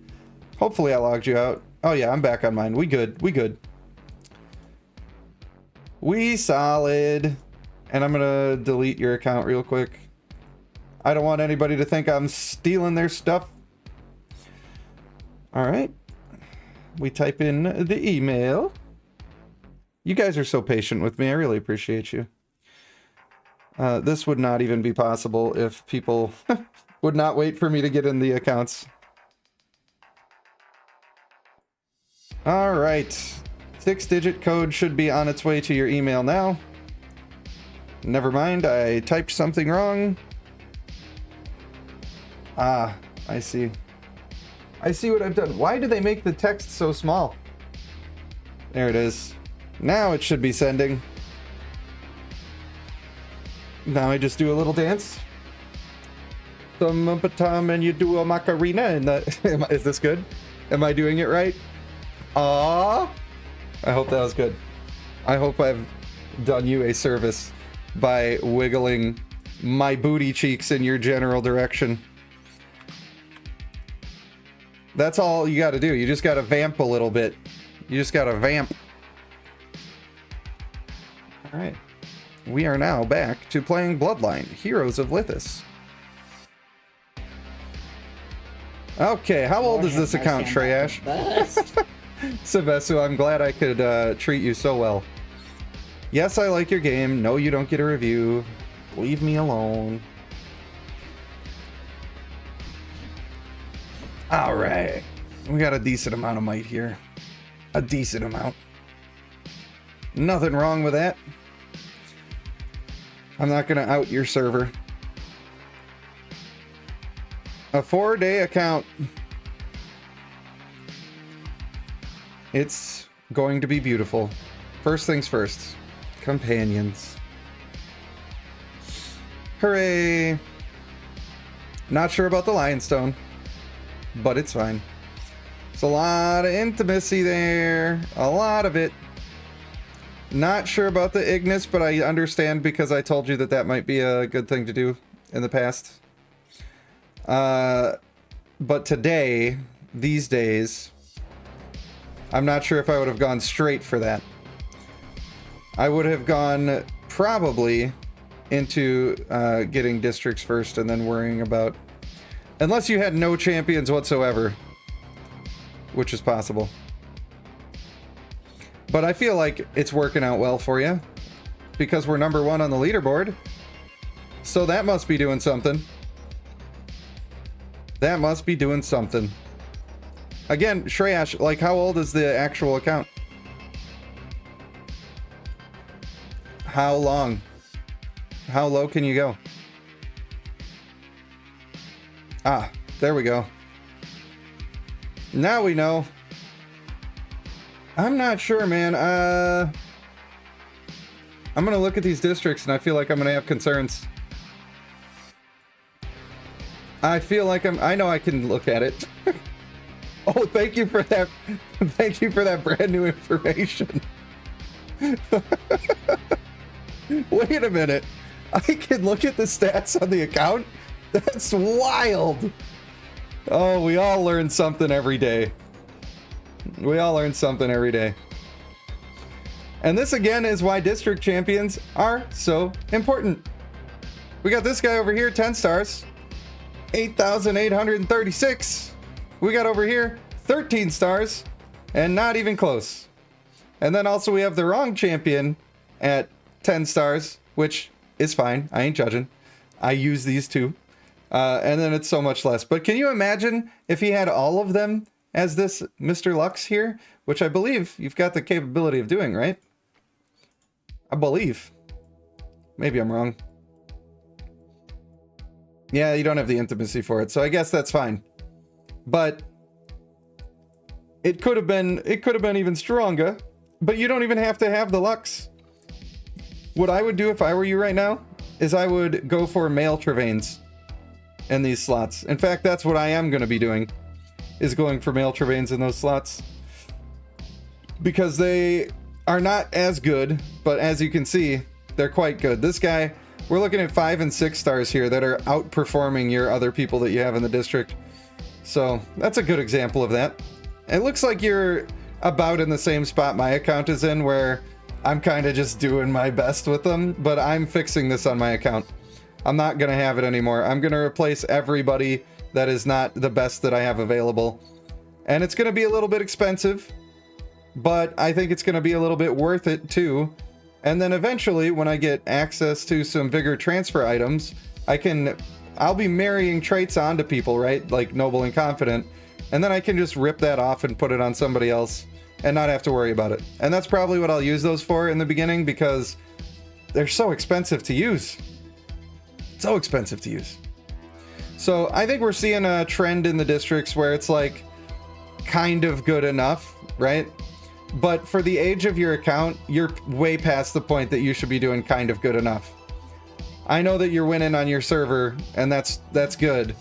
Hopefully I logged you out. Oh yeah, I'm back on mine. We good. We good. We solid. And I'm gonna delete your account real quick. I don't want anybody to think I'm stealing their stuff. All right. We type in the email. You guys are so patient with me. I really appreciate you. This would not even be possible if people would not wait for me to get in the accounts. All right. 6-digit code should be on its way to your email now. Never mind, I typed something wrong. Ah, I see. I see what I've done. Why do they make the text so small? There it is. Now it should be sending. Now I just do a little dance. And you do a macarena and that. Is this good? Am I doing it right? Ah, I hope that was good. I hope I've done you a service by wiggling my booty cheeks in your general direction. That's all you got to do. You just got to vamp a little bit. You just got to vamp. All right. We are now back to playing Bloodline, Heroes of Lithas. Okay, how old is this account, Shreyash? Sevesu, I'm glad I could treat you so well. Yes, I like your game. No, you don't get a review. Leave me alone. All right. We got a decent amount of might here. A decent amount. Nothing wrong with that. I'm not going to out your server. A 4-day account. It's going to be beautiful. First things first. Companions. Hooray! Not sure about the Lionstone, but it's fine. It's a lot of intimacy there. A lot of it. Not sure about the Ignis, but I understand because I told you that that might be a good thing to do in the past. But today, these days, I'm not sure if I would have gone straight for that. I would have gone probably into getting districts first and then worrying about... Unless you had no champions whatsoever, which is possible. But I feel like it's working out well for you because we're number 1 on the leaderboard. So that must be doing something. That must be doing something. Again, Shreyash, like, how old is the actual account? How long? How low can you go? Ah, there we go. Now we know. I'm not sure, man. I'm gonna look at these districts and I feel like I'm gonna have concerns. I feel like I know I can look at it. Oh, thank you for that. Thank you for that brand new information. Wait a minute. I can look at the stats on the account? That's wild. Oh, we all learn something every day. We all learn something every day. And this again is why district champions are so important. We got this guy over here, 10 stars. 8,836. We got over here 13 stars and not even close. And then also we have the wrong champion at 10 stars, which is fine. I ain't judging. I use these too. And then it's so much less. But can you imagine if he had all of them as this Mr. Lux here, which I believe you've got the capability of doing, right? I believe. Maybe I'm wrong. Yeah, you don't have the intimacy for it, so I guess that's fine. But it could have been even stronger, but you don't even have to have the Lux. What I would do if I were you right now is I would go for male Travains in these slots. In fact, that's what I am going to be doing, is going for male Travains in those slots. Because they are not as good, but as you can see, they're quite good. This guy, we're looking at 5 and 6 stars here that are outperforming your other people that you have in the district. So that's a good example of that. It looks like you're about in the same spot my account is in, where I'm kind of just doing my best with them, but I'm fixing this on my account. I'm not going to have it anymore. I'm going to replace everybody that is not the best that I have available. And it's going to be a little bit expensive, but I think it's going to be a little bit worth it too. And then eventually, when I get access to some vigor transfer items, I'll be marrying traits onto people, right? Like noble and confident. And then I can just rip that off and put it on somebody else and not have to worry about it. And that's probably what I'll use those for in the beginning, because they're so expensive to use. So expensive to use. So I think we're seeing a trend in the districts where it's like kind of good enough, right? But for the age of your account, you're way past the point that you should be doing kind of good enough. I know that you're winning on your server, and that's good,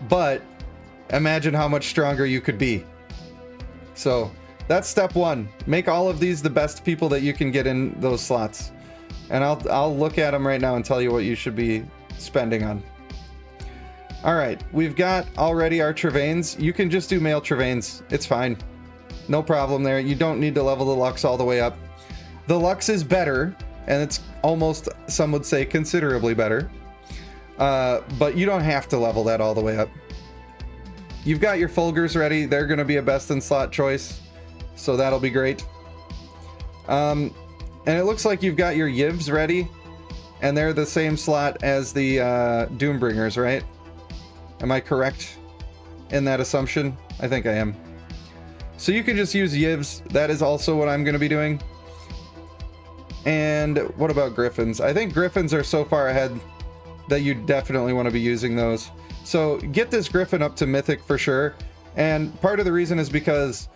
but imagine how much stronger you could be. So that's step one. Make all of these the best people that you can get in those slots. And I'll look at them right now and tell you what you should be spending on. All right, we've got already our Travains. You can just do male Travains. It's fine. No problem there. You don't need to level the Lux all the way up. The Lux is better, and it's almost, some would say, considerably better. But you don't have to level that all the way up. You've got your Fulgurs ready. They're going to be a best in slot choice, so that'll be great. And it looks like you've got your Yivs ready, and they're the same slot as the Doombringers, right? Am I correct in that assumption? I think I am. So you can just use Yivs. That is also what I'm going to be doing. And what about Griffins? I think Griffins are so far ahead that you definitely want to be using those. So get this Griffin up to Mythic for sure. And part of the reason is because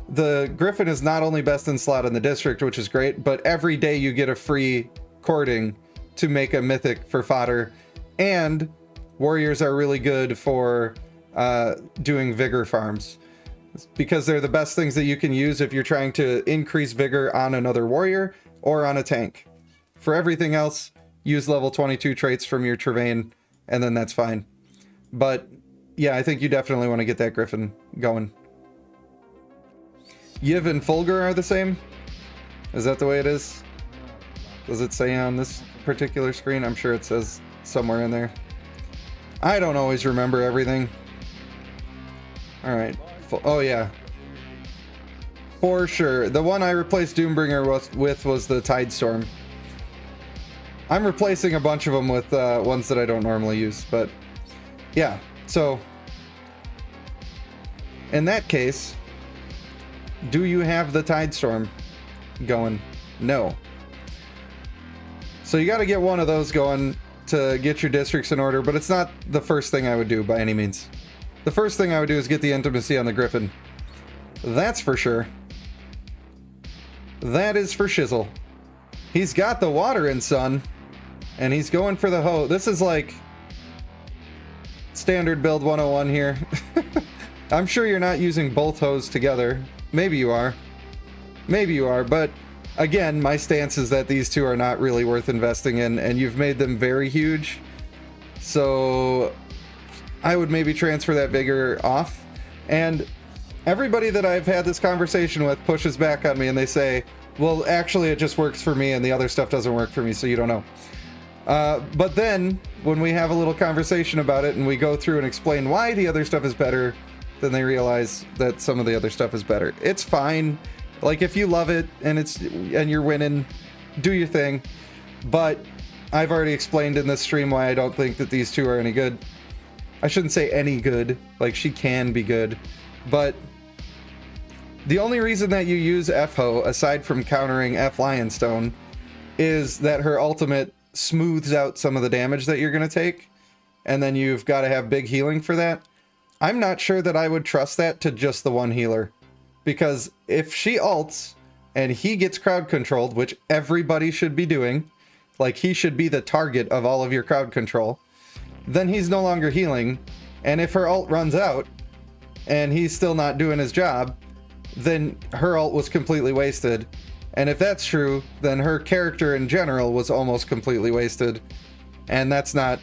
the Griffin is not only best in slot in the district, which is great, but every day you get a free cording to make a Mythic for fodder. And warriors are really good for doing vigor farms, because they're the best things that you can use if you're trying to increase vigor on another warrior or on a tank. For everything else, use level 22 traits from your Travain, and then that's fine. But yeah, I think you definitely want to get that Griffin going. Yiv and Fulgur are the same? Is that the way it is? Does it say on this particular screen? I'm sure it says somewhere in there. I don't always remember everything. All right. Oh yeah, for sure. The one I replaced Doombringer with was the Tidestorm. I'm replacing a bunch of them with ones that I don't normally use, but yeah. So in that case, do you have the Tidestorm going? No. So you got to get one of those going to get your districts in order, but it's not the first thing I would do by any means. The first thing I would do is get the intimacy on the Griffin. That's for sure. That is for shizzle. He's got the water in Sun, and he's going for the hoe. This is like standard build 101 here. I'm sure you're not using both hoes together. Maybe you are. Maybe you are, but again, my stance is that these two are not really worth investing in, and you've made them very huge. So I would maybe transfer that vigor off. And everybody that I've had this conversation with pushes back on me and they say, well, actually it just works for me and the other stuff doesn't work for me, so you don't know. But then when we have a little conversation about it and we go through and explain why the other stuff is better, then they realize that some of the other stuff is better. It's fine. Like, if you love it and you're winning, do your thing. But I've already explained in this stream why I don't think that these two are any good. I shouldn't say any good, like she can be good, but the only reason that you use F-Ho, aside from countering F-Lionstone, is that her ultimate smooths out some of the damage that you're going to take. And then you've got to have big healing for that. I'm not sure that I would trust that to just the one healer. Because if she ults and he gets crowd controlled, which everybody should be doing, like he should be the target of all of your crowd control, then he's no longer healing. And if her ult runs out and he's still not doing his job, then her ult was completely wasted. And if that's true, then her character in general was almost completely wasted. And that's not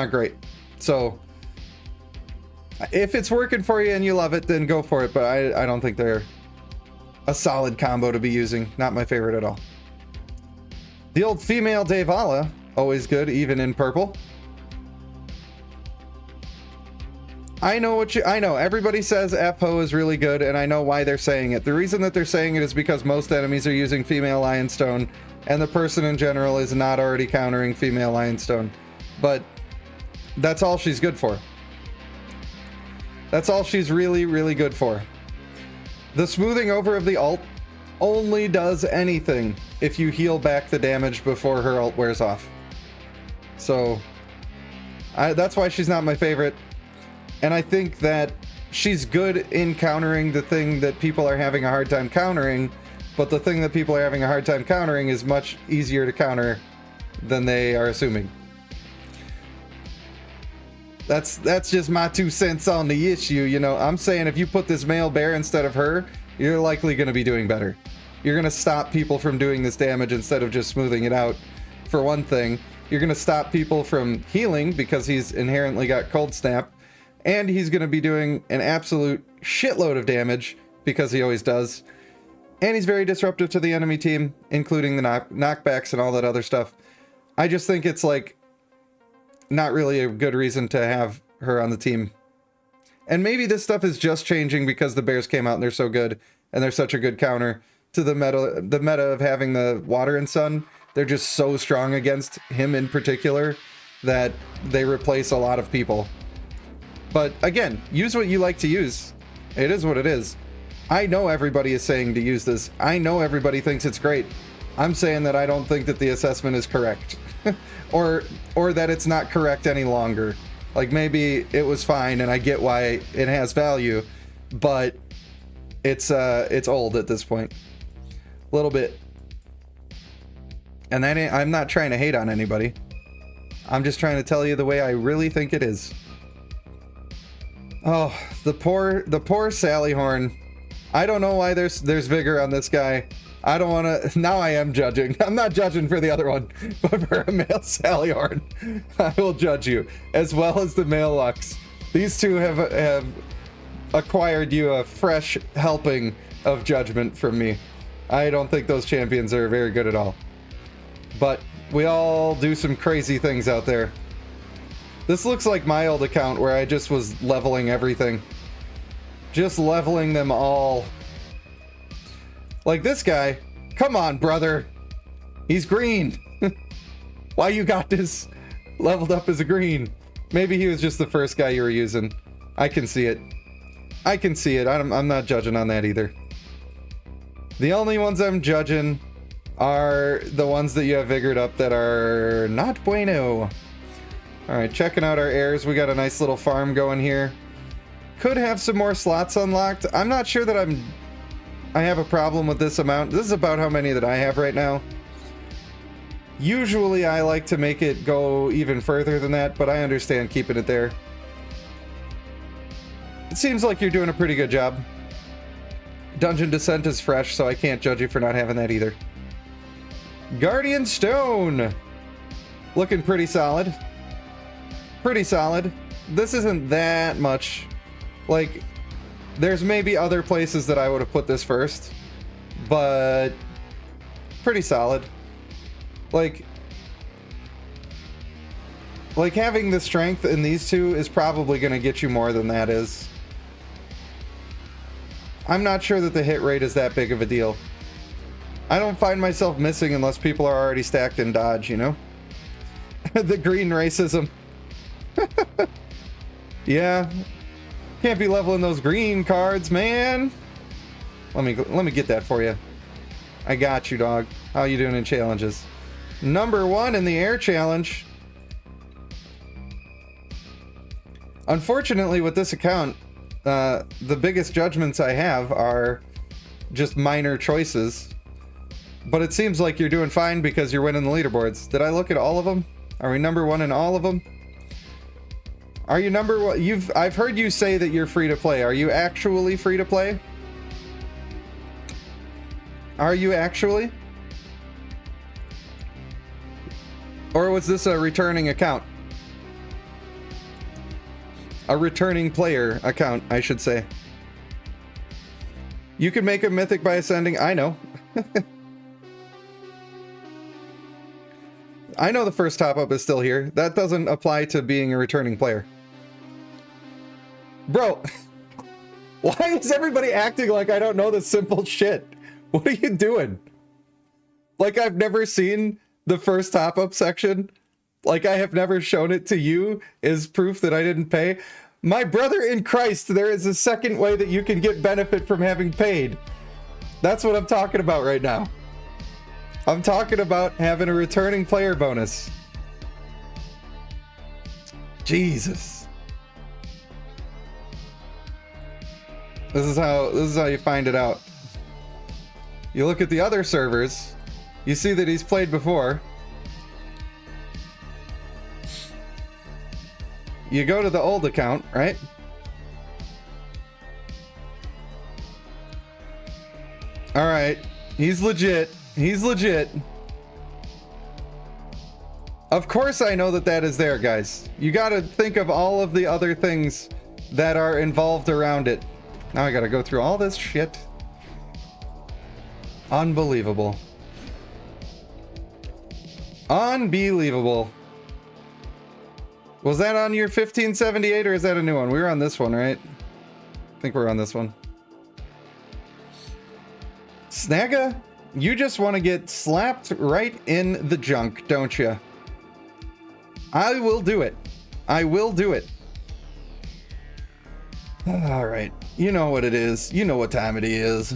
great. So if it's working for you and you love it, then go for it. But I don't think they're a solid combo to be using. Not my favorite at all. The old female Devala, always good, even in purple. I know everybody says FO is really good, and I know why they're saying it. The reason that they're saying it is because most enemies are using female Lionstone, and the person in general is not already countering female Lionstone. But that's all she's good for. That's all she's really, really good for. The smoothing over of the ult only does anything if you heal back the damage before her ult wears off. So that's why she's not my favorite. And I think that she's good in countering the thing that people are having a hard time countering, but the thing that people are having a hard time countering is much easier to counter than they are assuming. That's just my 2 cents on the issue. You know, I'm saying if you put this male bear instead of her, you're likely going to be doing better. You're going to stop people from doing this damage instead of just smoothing it out. For one thing, you're going to stop people from healing because he's inherently got cold snap. And he's going to be doing an absolute shitload of damage because he always does. And he's very disruptive to the enemy team, including the knockbacks and all that other stuff. I just think it's like not really a good reason to have her on the team. And maybe this stuff is just changing because the bears came out and they're so good and they're such a good counter to the meta of having the water and sun. They're just so strong against him in particular that they replace a lot of people. But again, use what you like to use. It is what it is. I know everybody is saying to use this. I know everybody thinks it's great. I'm saying that I don't think that the assessment is correct. or that it's not correct any longer. Like maybe it was fine and I get why it has value, but it's old at this point. A little bit. And that I'm not trying to hate on anybody. I'm just trying to tell you the way I really think it is. Oh, the poor Sally Horn. I don't know why there's vigor on this guy. I don't want to. Now I am judging. I'm not judging for the other one, but for a male Sally Horn, I will judge you, as well as the male Lux. These two have acquired you a fresh helping of judgment from me. I don't think those champions are very good at all. But we all do some crazy things out there. This looks like my old account where I just was leveling everything. Just leveling them all. Like this guy. Come on, brother. He's green. Why you got this leveled up as a green? Maybe he was just the first guy you were using. I can see it. I can see it. I'm not judging on that either. The only ones I'm judging are the ones that you have vigored up that are not bueno. Alright, checking out our heirs. We got a nice little farm going here. Could have some more slots unlocked. I'm not sure that I have a problem with this amount. This is about how many that I have right now. Usually I like to make it go even further than that, but I understand keeping it there. It seems like you're doing a pretty good job. Dungeon Descent is fresh, so I can't judge you for not having that either. Guardian Stone! Looking pretty solid. Pretty solid. This isn't that much. Like, there's maybe other places that I would have put this first, but pretty solid. Like having the strength in these two is probably going to get you more than that is. I'm not sure that the hit rate is that big of a deal. I don't find myself missing unless people are already stacked in dodge, you know? The green racism. Yeah. Can't be leveling those green cards, man. Let me get that for you. I got you, dog. How you doing in challenges? Number 1 in the air challenge. Unfortunately, with this account, the biggest judgments I have are just minor choices. But it seems like you're doing fine because you're winning the leaderboards. Did I look at all of them? Are we number 1 in all of them? Are you number 1? I've heard you say that you're free to play. Are you actually free to play? Are you actually? Or was this a returning account? A returning player account, I should say. You can make a mythic by ascending. I know. I know the first top up is still here. That doesn't apply to being a returning player. Bro, why is everybody acting like I don't know this simple shit? What are you doing? Like I've never seen the first top up section? Like I have never shown it to you is proof that I didn't pay? My brother in Christ, there is a second way that you can get benefit from having paid. That's what I'm talking about right now. I'm talking about having a returning player bonus. Jesus. This is how you find it out. You look at the other servers, you see that he's played before. You go to the old account, right? All right, he's legit. He's legit. Of course I know that is there, guys. You gotta think of all of the other things that are involved around it. Now I gotta go through all this shit. Unbelievable. Unbelievable. Was that on your 1578 or is that a new one? We were on this one, right? I think we're on this one. Snagga, you just want to get slapped right in the junk, don't you? I will do it. I will do it. All right. You know what it is. You know what time it is.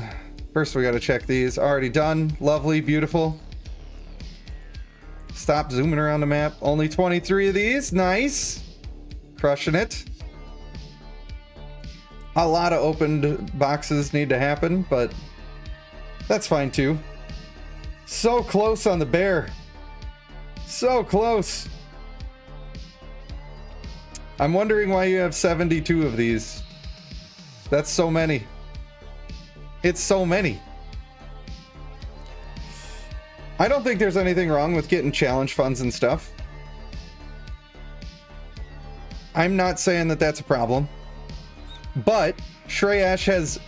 First, we got to check these. Already done. Lovely. Beautiful. Stop zooming around the map. Only 23 of these. Nice. Crushing it. A lot of opened boxes need to happen, but that's fine too. So close on the bear. So close. I'm wondering why you have 72 of these. That's so many. It's so many. I don't think there's anything wrong with getting challenge funds and stuff. I'm not saying that that's a problem. But Shreyash has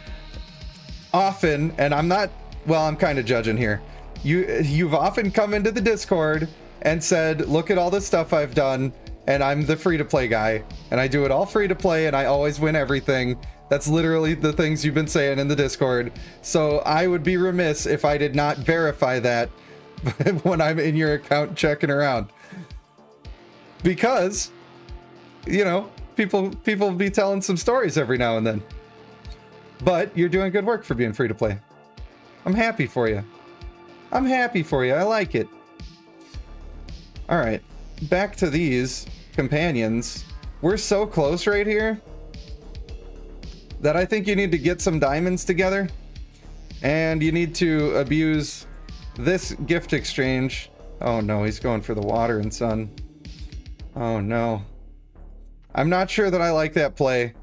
often, and I'm not, well, I'm kind of judging here. You've often come into the Discord and said, look at all the stuff I've done, and I'm the free-to-play guy, and I do it all free-to-play, and I always win everything. That's literally the things you've been saying in the Discord. So I would be remiss if I did not verify that when I'm in your account checking around. Because, you know, people be telling some stories every now and then. But you're doing good work for being free to play. I'm happy for you. I'm happy for you. I like it. All right, back to these companions. We're so close right here that I think you need to get some diamonds together, and you need to abuse this gift exchange. Oh no, he's going for the water and sun. Oh no. I'm not sure that I like that play.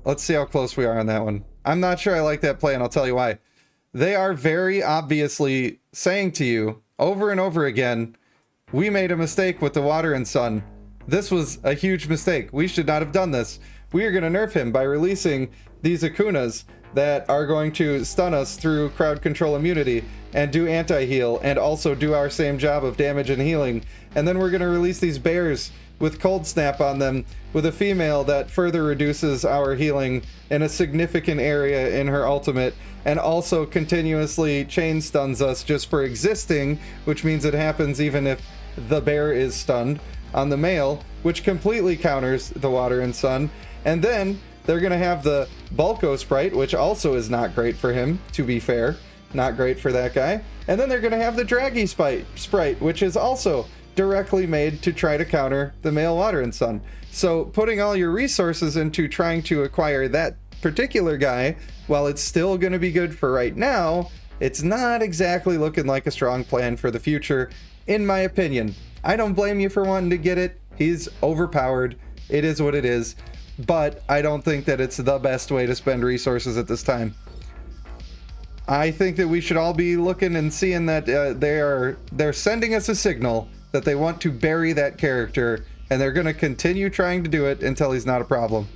Let's see how close we are on that one. I'm not sure I like that play, and I'll tell you why. They are very obviously saying to you over and over again, we made a mistake with the water and sun. This was a huge mistake. We should not have done this. We are going to nerf him by releasing these Akunas that are going to stun us through crowd control immunity and do anti-heal and also do our same job of damage and healing. And then we're going to release these bears with cold snap on them with a female that further reduces our healing in a significant area in her ultimate, and also continuously chain stuns us just for existing, which means it happens even if the bear is stunned on the male, which completely counters the water and sun. And then they're going to have the Bulko sprite, which also is not great for him, to be fair. Not great for that guy. And then they're going to have the Draggy sprite, which is also directly made to try to counter the male Water and Sun. So putting all your resources into trying to acquire that particular guy, while it's still going to be good for right now, it's not exactly looking like a strong plan for the future, in my opinion. I don't blame you for wanting to get it. He's overpowered. It is what it is. But I don't think that it's the best way to spend resources at this time. I think that we should all be looking and seeing that they're sending us a signal that they want to bury that character, and they're going to continue trying to do it until he's not a problem.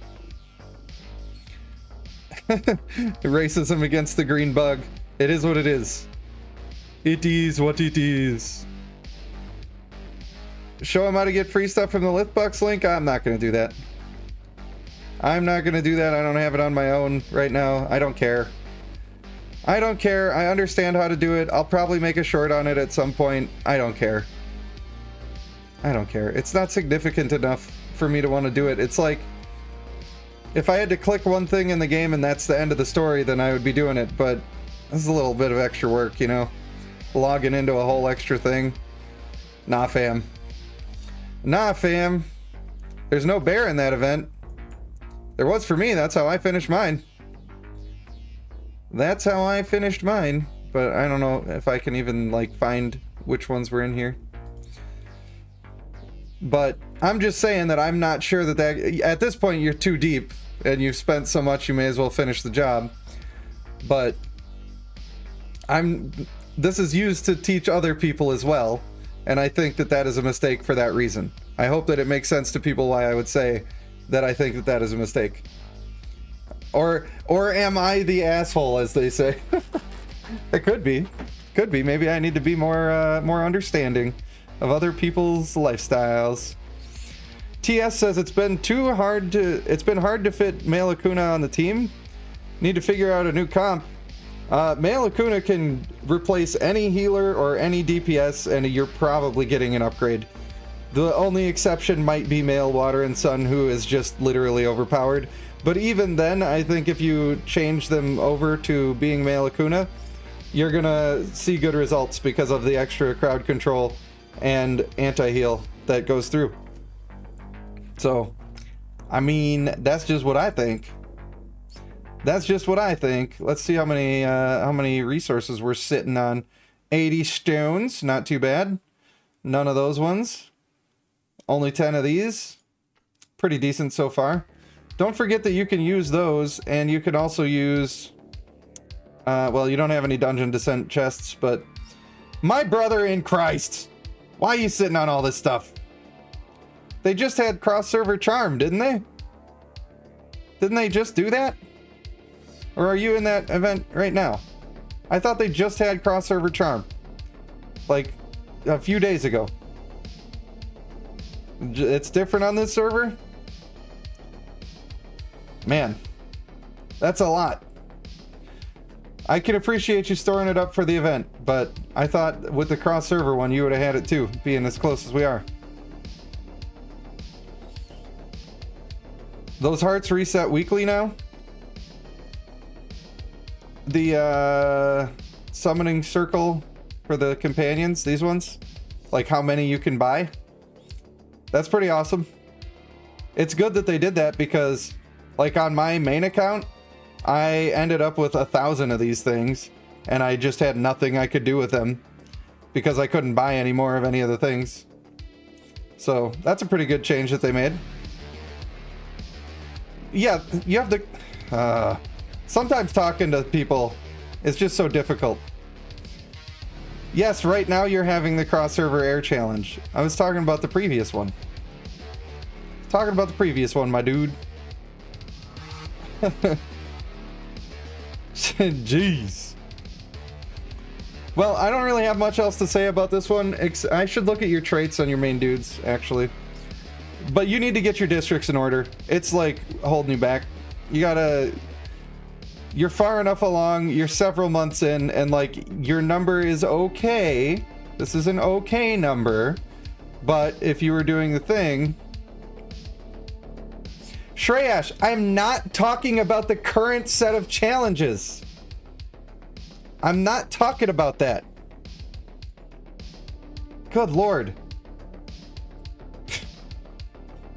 Racism against the green bug. It is what it is. It is what it is. Show him how to get free stuff from the Lithbucks link? I'm not going to do that. I'm not going to do that. I don't have it on my own right now. I don't care. I don't care. I understand how to do it. I'll probably make a short on it at some point. I don't care. I don't care. It's not significant enough for me to want to do it. It's like, if I had to click one thing in the game and that's the end of the story, then I would be doing it. But this is a little bit of extra work, you know? Logging into a whole extra thing. Nah, fam. Nah, fam. There's no bear in that event. There was for me. That's how I finished mine. That's how I finished mine. But I don't know if I can even, like, find which ones were in here. But I'm just saying that I'm not sure that at this point you're too deep and you've spent so much you may as well finish the job. But this is used to teach other people as well, and I think that that is a mistake for that reason. I hope that it makes sense to people why I would say that I think that that is a mistake. Or am I the asshole, as they say? It could be. Could be. Maybe I need to be more understanding of other people's lifestyles. TS says it's been hard to fit male Akuna on the team. Need to figure out a new comp. Male Akuna can replace any healer or any DPS, and you're probably getting an upgrade. The only exception might be male Water and Sun, who is just literally overpowered. But even then, I think if you change them over to being male Akuna, you're gonna see good results because of the extra crowd control and anti-heal that goes through. So, I mean, that's just what I think. That's just what I think. Let's see how many resources we're sitting on. 80 stones, not too bad. None of those ones. Only 10 of these. Pretty decent so far. Don't forget that you can use those, and you can also use... well, you don't have any Dungeon Descent chests, but... My brother in Christ! Why are you sitting on all this stuff? They just had cross-server charm, didn't they? Didn't they just do that? Or are you in that event right now? I thought they just had cross-server charm. Like, a few days ago. It's different on this server? Man. That's a lot. I can appreciate you storing it up for the event, but I thought with the cross-server one you would have had it too, being as close as we are. Those hearts reset weekly now? The summoning circle for the companions, these ones, like how many you can buy, that's pretty awesome. It's good that they did that because, like, on my main account I ended up with 1,000 of these things and I just had nothing I could do with them because I couldn't buy any more of any of the things. So that's a pretty good change that they made. Yeah, you have to sometimes talking to people is just so difficult. Yes, right now you're having the cross-server air challenge. I was talking about the previous one. Talking about the previous one, my dude. Jeez. Well, I don't really have much else to say about this one. I should look at your traits on your main dudes, actually. But you need to get your districts in order. It's like holding you back. You gotta... You're far enough along, you're several months in, and like your number is okay. This is an okay number. But if you were doing the thing... Shreyash, I'm not talking about the current set of challenges. I'm not talking about that. Good Lord.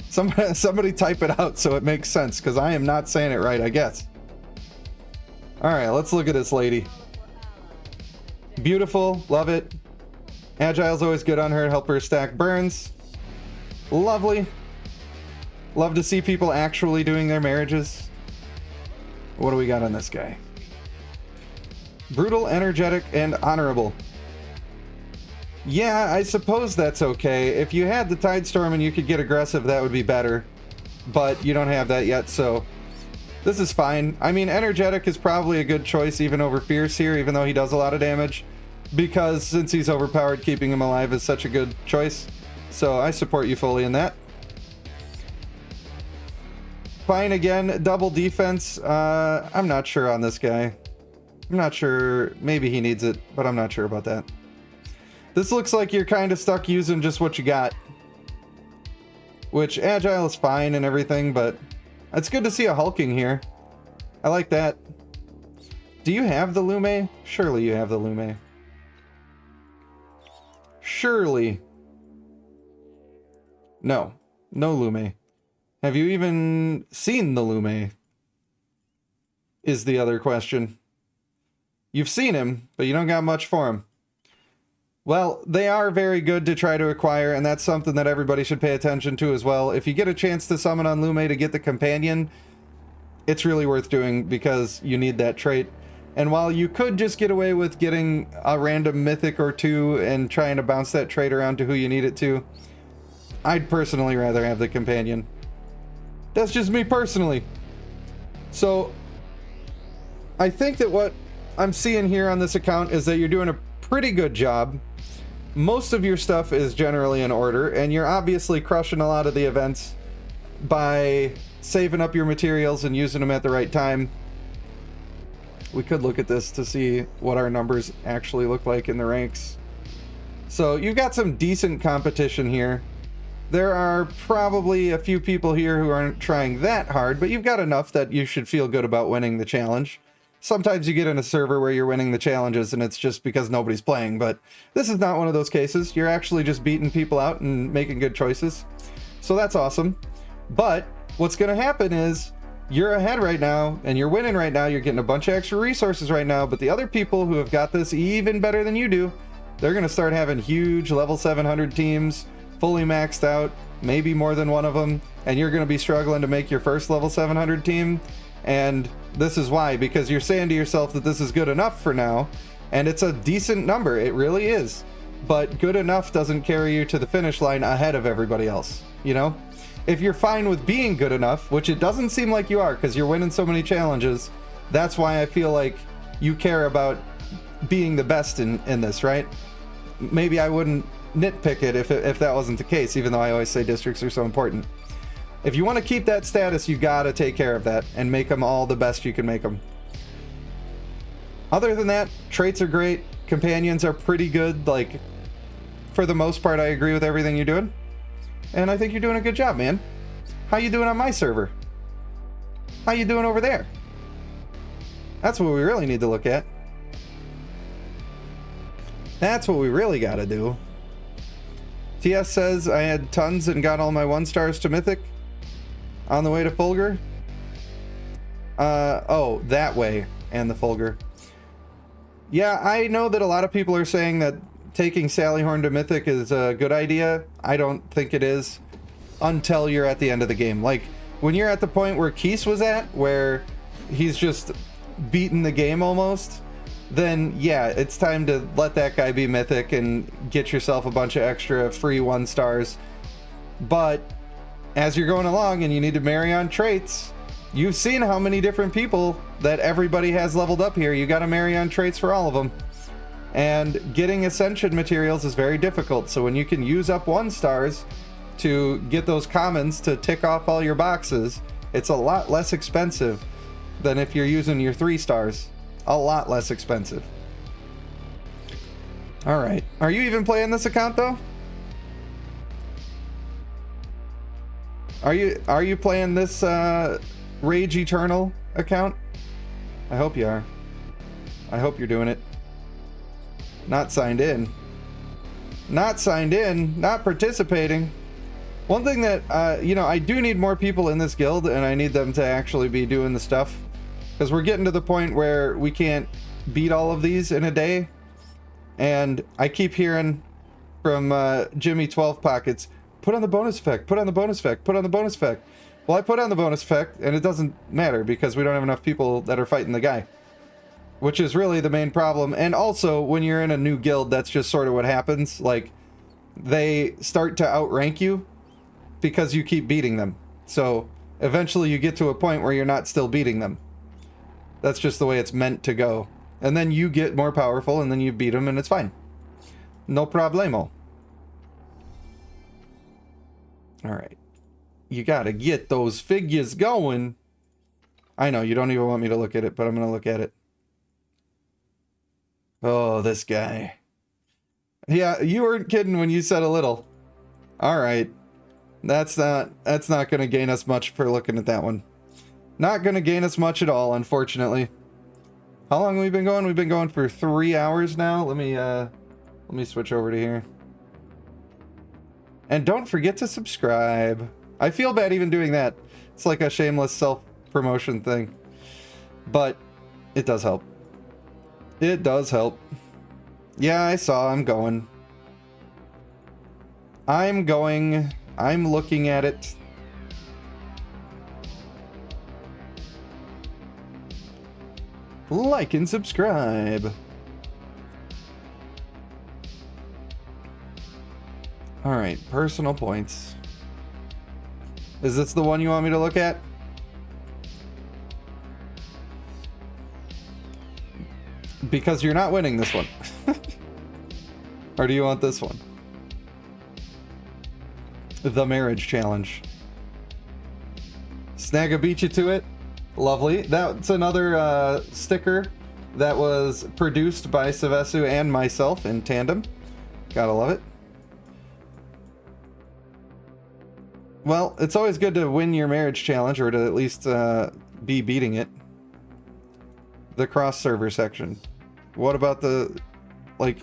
Somebody type it out so it makes sense, because I am not saying it right, I guess. Alright, let's look at this lady. Beautiful, love it. Agile's always good on her, help her stack burns. Lovely. Love to see people actually doing their marriages. What do we got on this guy? Brutal, energetic, and honorable. Yeah, I suppose that's okay. If you had the Tidestorm and you could get aggressive, that would be better. But you don't have that yet, so this is fine. I mean, energetic is probably a good choice even over fierce here, even though he does a lot of damage. Because since he's overpowered, keeping him alive is such a good choice. So I support you fully in that. Fine again, double defense. I'm not sure on this guy. I'm not sure. Maybe he needs it, but I'm not sure about that. This looks like you're kind of stuck using just what you got. Which, Agile is fine and everything, but it's good to see a hulking here. I like that. Do you have the Lume? Surely you have the Lume. Surely. No. No Lume. Have you even seen the Lume? Is the other question. You've seen him, but you don't got much for him. Well, they are very good to try to acquire, and that's something that everybody should pay attention to as well. If you get a chance to summon on Lume to get the companion, it's really worth doing because you need that trait. And while you could just get away with getting a random mythic or two and trying to bounce that trait around to who you need it to, I'd personally rather have the companion. That's just me personally. So, I think that what I'm seeing here on this account is that you're doing a pretty good job. Most of your stuff is generally in order, and you're obviously crushing a lot of the events by saving up your materials and using them at the right time. We could look at this to see what our numbers actually look like in the ranks. So you've got some decent competition here. There are probably a few people here who aren't trying that hard, but you've got enough that you should feel good about winning the challenge. Sometimes you get in a server where you're winning the challenges and it's just because nobody's playing, but this is not one of those cases. You're actually just beating people out and making good choices. So that's awesome. But what's going to happen is you're ahead right now and you're winning right now. You're getting a bunch of extra resources right now, but the other people who have got this even better than you do, they're going to start having huge level 700 teams, fully maxed out, maybe more than one of them, and you're going to be struggling to make your first level 700 team. And this is why, because you're saying to yourself that this is good enough for now, and it's a decent number, it really is, but good enough doesn't carry you to the finish line ahead of everybody else, you know? If you're fine with being good enough, which it doesn't seem like you are because you're winning so many challenges, that's why I feel like you care about being the best in this, right? Maybe I wouldn't nitpick it if that wasn't the case, even though I always say districts are so important. If you want to keep that status, you gotta take care of that and make them all the best you can make them. Other than that, traits are great. Companions are pretty good. Like, for the most part, I agree with everything you're doing. And I think you're doing a good job, man. How you doing on my server? How you doing over there? That's what we really need to look at. That's what we really gotta do. TS says I had tons and got all my 1-stars to Mythic. On the way to Fulgur? Oh, that way. And the Fulgur. Yeah, I know that a lot of people are saying that taking Sallyhorn to Mythic is a good idea. I don't think it is. Until you're at the end of the game. Like, when you're at the point where Keese was at, where he's just beaten the game almost, then yeah, it's time to let that guy be Mythic and get yourself a bunch of extra free 1-stars. But as you're going along and you need to marry on traits, you've seen how many different people that everybody has leveled up here. You got to marry on traits for all of them. And getting Ascension materials is very difficult. So when you can use up 1-stars to get those commons to tick off all your boxes, it's a lot less expensive than if you're using your 3-stars. A lot less expensive. All right. Are you even playing this account though? Are you playing this Rage Eternal account? I hope you are. I hope you're doing it. Not signed in. Not signed in. Not participating. One thing that, you know, I do need more people in this guild, and I need them to actually be doing the stuff. Because we're getting to the point where we can't beat all of these in a day. And I keep hearing from Jimmy 12 Pockets, put on the bonus effect, put on the bonus effect, put on the bonus effect. Well, I put on the bonus effect, and it doesn't matter because we don't have enough people that are fighting the guy. Which is really the main problem. And also, when you're in a new guild, that's just sort of what happens. Like, they start to outrank you because you keep beating them. So, eventually you get to a point where you're not still beating them. That's just the way it's meant to go. And then you get more powerful, and then you beat them, and it's fine. No problemo. Alright. You gotta get those figures going. I know, you don't even want me to look at it, but I'm gonna look at it. Oh, this guy. Yeah, you weren't kidding when you said a little. Alright. That's not gonna gain us much for looking at that one. Not gonna gain us much at all, unfortunately. How long have we been going? We've been going for 3 hours now. Let me switch over to here. And don't forget to subscribe. I feel bad even doing that. It's like a shameless self-promotion thing. But it does help. It does help. Yeah, I saw. I'm going. I'm looking at it. Like and subscribe. Alright, personal points. Is this the one you want me to look at? Because you're not winning this one. Or do you want this one? The marriage challenge. Snagga beat you to it. Lovely. That's another sticker that was produced by Savesu and myself in tandem. Gotta love it. Well, it's always good to win your marriage challenge, or to at least be beating it. The cross-server section. What about the... like...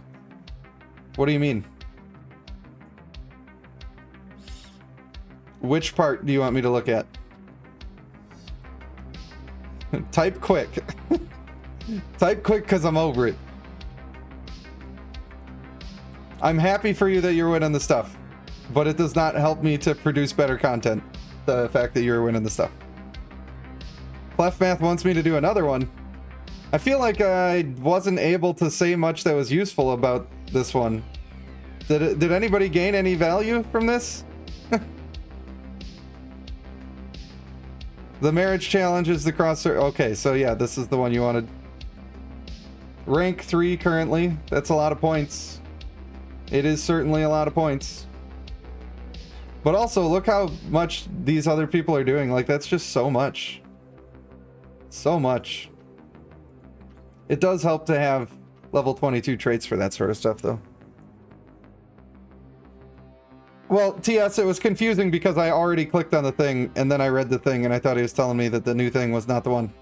what do you mean? Which part do you want me to look at? Type quick. Type quick, because I'm over it. I'm happy for you that you're winning the stuff, but it does not help me to produce better content, the fact that you're winning the stuff. Clef Math wants me to do another one. I feel like I wasn't able to say much that was useful about this one. Did anybody gain any value from this? The marriage challenge is the crosser. Okay, so yeah, this is the one you wanted. Rank 3 currently. That's a lot of points. It is certainly a lot of points. But also, look how much these other people are doing. Like, that's just so much. So much. It does help to have level 22 traits for that sort of stuff, though. Well, TS, it was confusing because I already clicked on the thing, and then I read the thing, and I thought he was telling me that the new thing was not the one.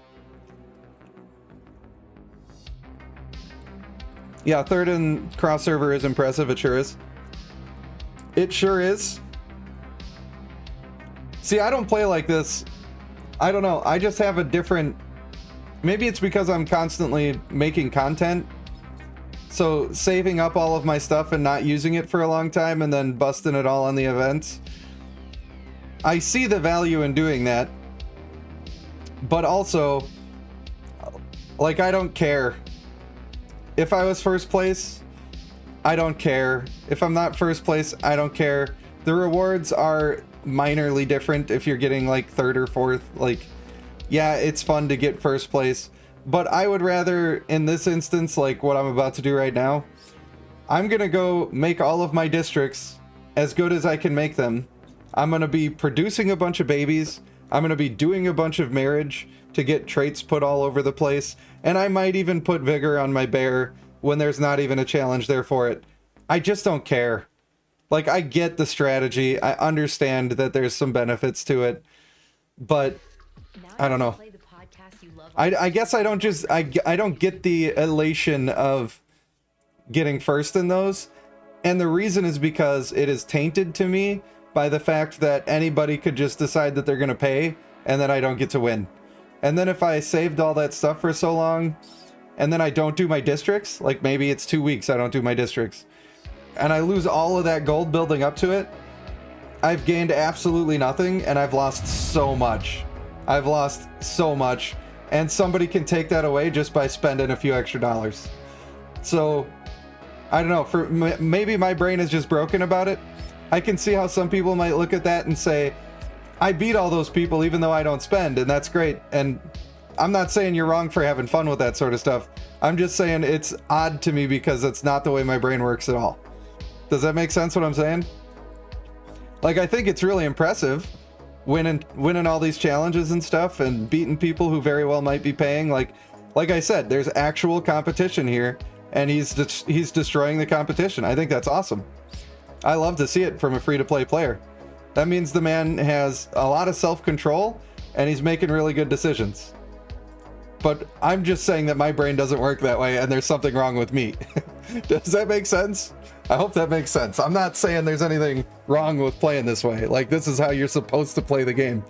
Yeah, third in cross-server is impressive. It sure is. It sure is. See, I don't play like this. I don't know. I just have a different... maybe it's because I'm constantly making content. So saving up all of my stuff and not using it for a long time and then busting it all on the events. I see the value in doing that. But also, like, I don't care. If I was first place, I don't care. If I'm not first place, I don't care. The rewards are minorly different if you're getting like third or fourth. Like, yeah, it's fun to get first place. But I would rather, in this instance, like what I'm about to do right now, I'm going to go make all of my districts as good as I can make them. I'm going to be producing a bunch of babies. I'm going to be doing a bunch of marriage to get traits put all over the place. And I might even put vigor on my bear when there's not even a challenge there for it. I just don't care. Like, I get the strategy. I understand that there's some benefits to it. But, I don't know. I guess I don't just I don't get the elation of getting first in those, and the reason is because it is tainted to me by the fact that anybody could just decide that they're gonna pay, and then I don't get to win. And then if I saved all that stuff for so long, and then I don't do my districts, like maybe it's 2 weeks I don't do my districts, and I lose all of that gold building up to it, I've gained absolutely nothing, and I've lost so much. I've lost so much, and somebody can take that away just by spending a few extra dollars. So, I don't know, for maybe my brain is just broken about it. I can see how some people might look at that and say, I beat all those people even though I don't spend, and that's great. And I'm not saying you're wrong for having fun with that sort of stuff. I'm just saying it's odd to me because it's not the way my brain works at all. Does that make sense what I'm saying? Like, I think it's really impressive winning all these challenges and stuff and beating people who very well might be paying. Like I said, there's actual competition here, and he's destroying the competition. I think that's awesome. I love to see it from a free-to-play player. That means the man has a lot of self-control, and he's making really good decisions. But I'm just saying that my brain doesn't work that way, and there's something wrong with me. Does that make sense? I hope that makes sense. I'm not saying there's anything wrong with playing this way. Like, this is how you're supposed to play the game.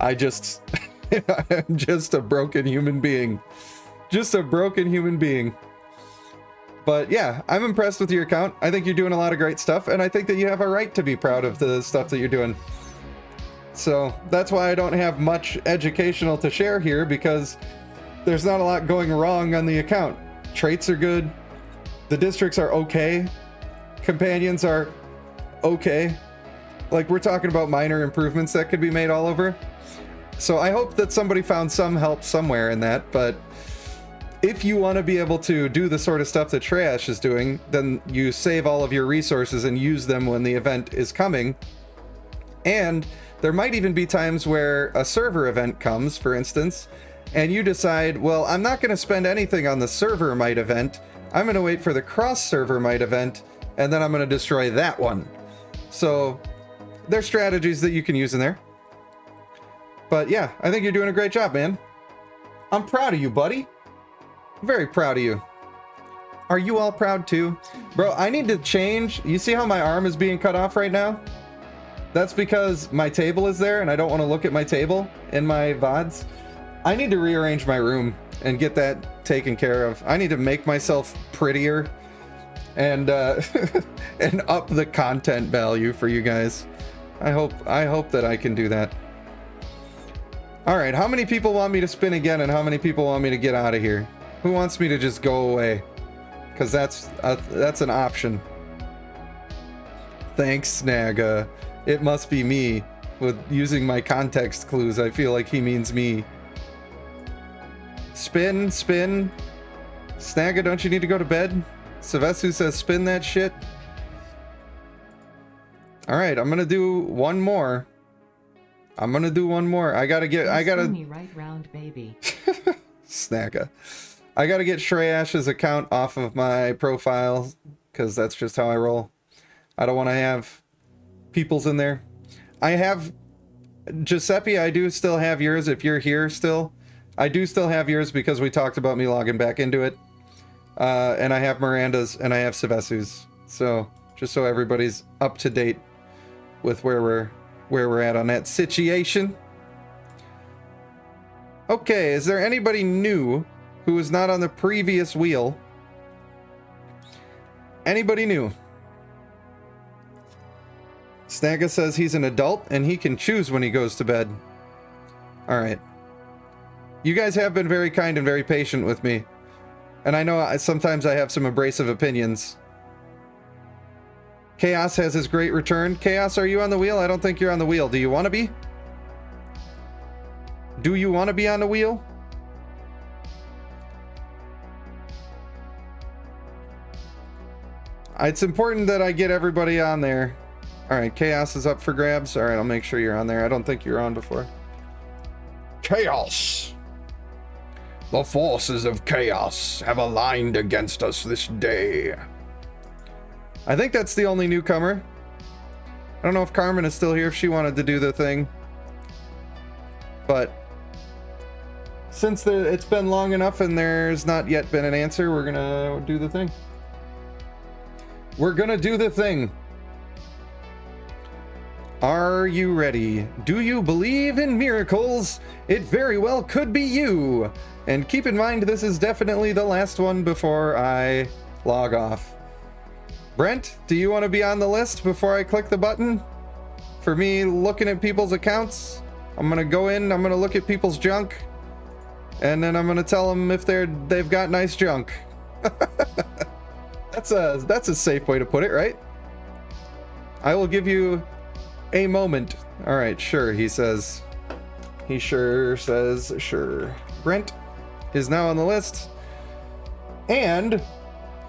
I'm just a broken human being. Just a broken human being. But yeah, I'm impressed with your account. I think you're doing a lot of great stuff, and I think that you have a right to be proud of the stuff that you're doing. So that's why I don't have much educational to share here, because there's not a lot going wrong on the account. Traits are good. The districts are okay. Companions are okay. Like, we're talking about minor improvements that could be made all over. So I hope that somebody found some help somewhere in that, but if you want to be able to do the sort of stuff that Trash is doing, then you save all of your resources and use them when the event is coming. And there might even be times where a server event comes, for instance, and you decide, well, I'm not going to spend anything on the server might event. I'm going to wait for the cross-server might event, and then I'm going to destroy that one. So there's strategies that you can use in there. But yeah, I think you're doing a great job, man. I'm proud of you, buddy. Very proud of you. Are you all proud too? Bro, I need to change. You see how my arm is being cut off right now? That's because my table is there and I don't want to look at my table in my VODs. I need to rearrange my room and get that taken care of. I need to make myself prettier and and up the content value for you guys. I hope that I can do that. All right, how many people want me to spin again, and how many people want me to get out of here? Who wants me to just go away? Because that's an option. Thanks, Snaga. It must be me. With using my context clues, I feel like he means me. Spin, spin. Snaga, don't you need to go to bed? Savesu says spin that shit. All right, I'm gonna do one more. I gotta Me right round, baby. Snaga. I gotta get Shreyash's account off of my profile, because that's just how I roll. I don't want to have people's in there. I have Giuseppe, I do still have yours if you're here still. I do still have yours because we talked about me logging back into it. And I have Miranda's and I have Savesu's. So just so everybody's up to date with where we're at on that situation. Okay, is there anybody new who was not on the previous wheel? Anybody new? Snaga says he's an adult and he can choose when he goes to bed. All right. You guys have been very kind and very patient with me. And I know sometimes I have some abrasive opinions. Chaos has his great return. Chaos, are you on the wheel? I don't think you're on the wheel. Do you want to be? Do you want to be on the wheel? It's important that I get everybody on there. All right, Chaos is up for grabs. All right, I'll make sure you're on there. I don't think you were on before. Chaos! The forces of chaos have aligned against us this day. I think that's the only newcomer. I don't know if Carmen is still here, if she wanted to do the thing. But since it's been long enough and there's not yet been an answer, we're gonna do the thing. We're gonna do the thing. Are you ready? Do you believe in miracles? It very well could be you. And keep in mind, this is definitely the last one before I log off. Brent, do you want to be on the list before I click the button? For me looking at people's accounts? I'm gonna go in, I'm gonna look at people's junk, and then I'm gonna tell them if they've got nice junk. That's a safe way to put it, right? I will give you a moment. All right, sure, he says. He sure says sure. Brent is now on the list, and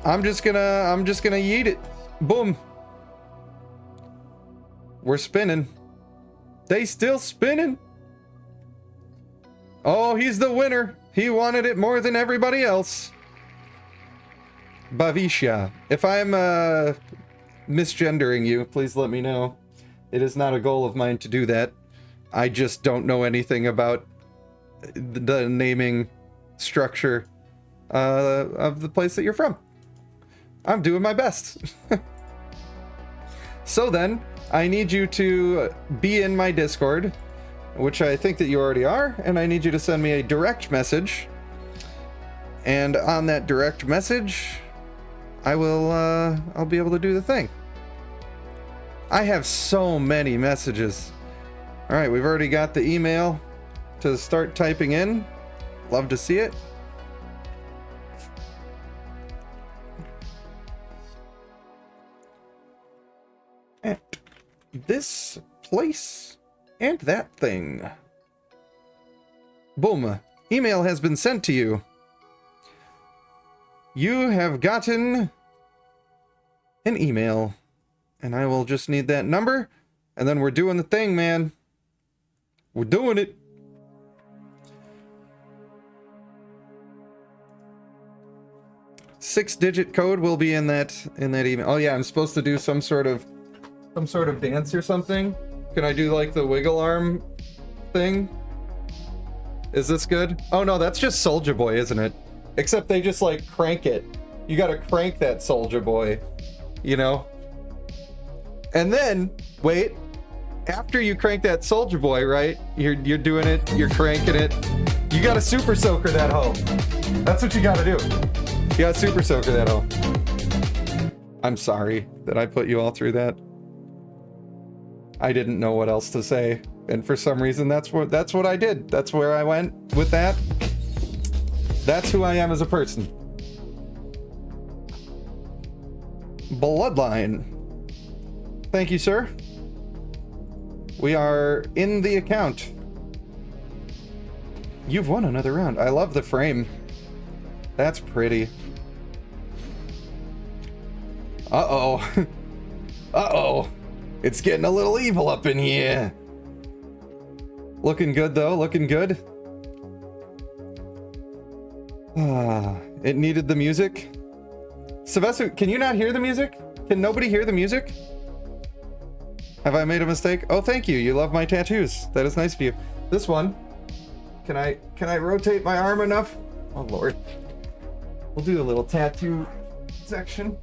I'm just gonna yeet it. Boom. We're spinning. They still spinning. Oh, he's the winner. He wanted it more than everybody else. Bavisha. If I'm misgendering you, please let me know. It is not a goal of mine to do that. I just don't know anything about the naming structure of the place that you're from. I'm doing my best. So then, I need you to be in my Discord, which I think that you already are, and I need you to send me a direct message. And on that direct message, I'll be able to do the thing. I have so many messages. All right, we've already got the email to start typing in. Love to see it. And this place and that thing. Boom. Email has been sent to you. You have gotten an email. And I will just need that number. And then we're doing the thing, man. We're doing it. Six-digit code will be in that email. Oh yeah, I'm supposed to do some sort of dance or something. Can I do like the wiggle arm thing? Is this good? Oh no, that's just Soulja Boy, isn't it? Except they just like crank it. You gotta crank that Soulja Boy, you know? And then, wait, after you crank that Soulja Boy, right? You're doing it, you're cranking it. You gotta super soaker that hoe. That's what you gotta do. You gotta super soaker that hoe. I'm sorry that I put you all through that. I didn't know what else to say, and for some reason that's what I did. That's where I went with that. That's who I am as a person. Bloodline. Thank you, sir. We are in the account. You've won another round. I love the frame. That's pretty. Uh-oh. Uh-oh. It's getting a little evil up in here. Looking good, though. Looking good. It needed the music. Sylvester, can you not hear the music? Can nobody hear the music? Have I made a mistake? Oh, thank you. You love my tattoos. That is nice of you. This one. Can I rotate my arm enough? Oh, Lord. We'll do a little tattoo section.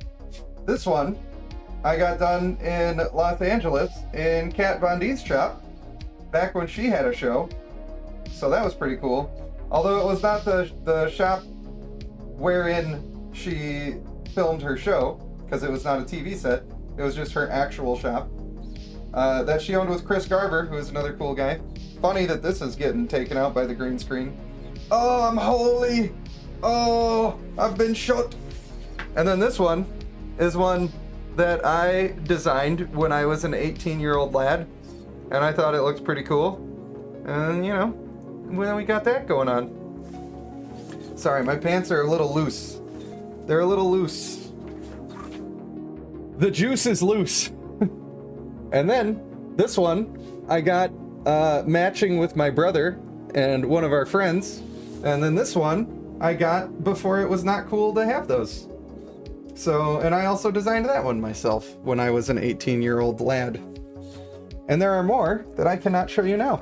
This one I got done in Los Angeles in Kat Von D's shop back when she had a show. So that was pretty cool. Although it was not the shop wherein she filmed her show, because it was not a TV set. It was just her actual shop. That she owned with Chris Garver, who is another cool guy. Funny that this is getting taken out by the green screen. Oh, I'm holy! Oh, I've been shot! And then this one is one that I designed when I was an 18-year-old lad. And I thought it looked pretty cool. And, you know, well, we got that going on. Sorry, my pants are a little loose. They're a little loose. The juice is loose. And then this one I got matching with my brother and one of our friends. And then this one I got before it was not cool to have those. So, and I also designed that one myself when I was an 18-year-old lad. And there are more that I cannot show you now.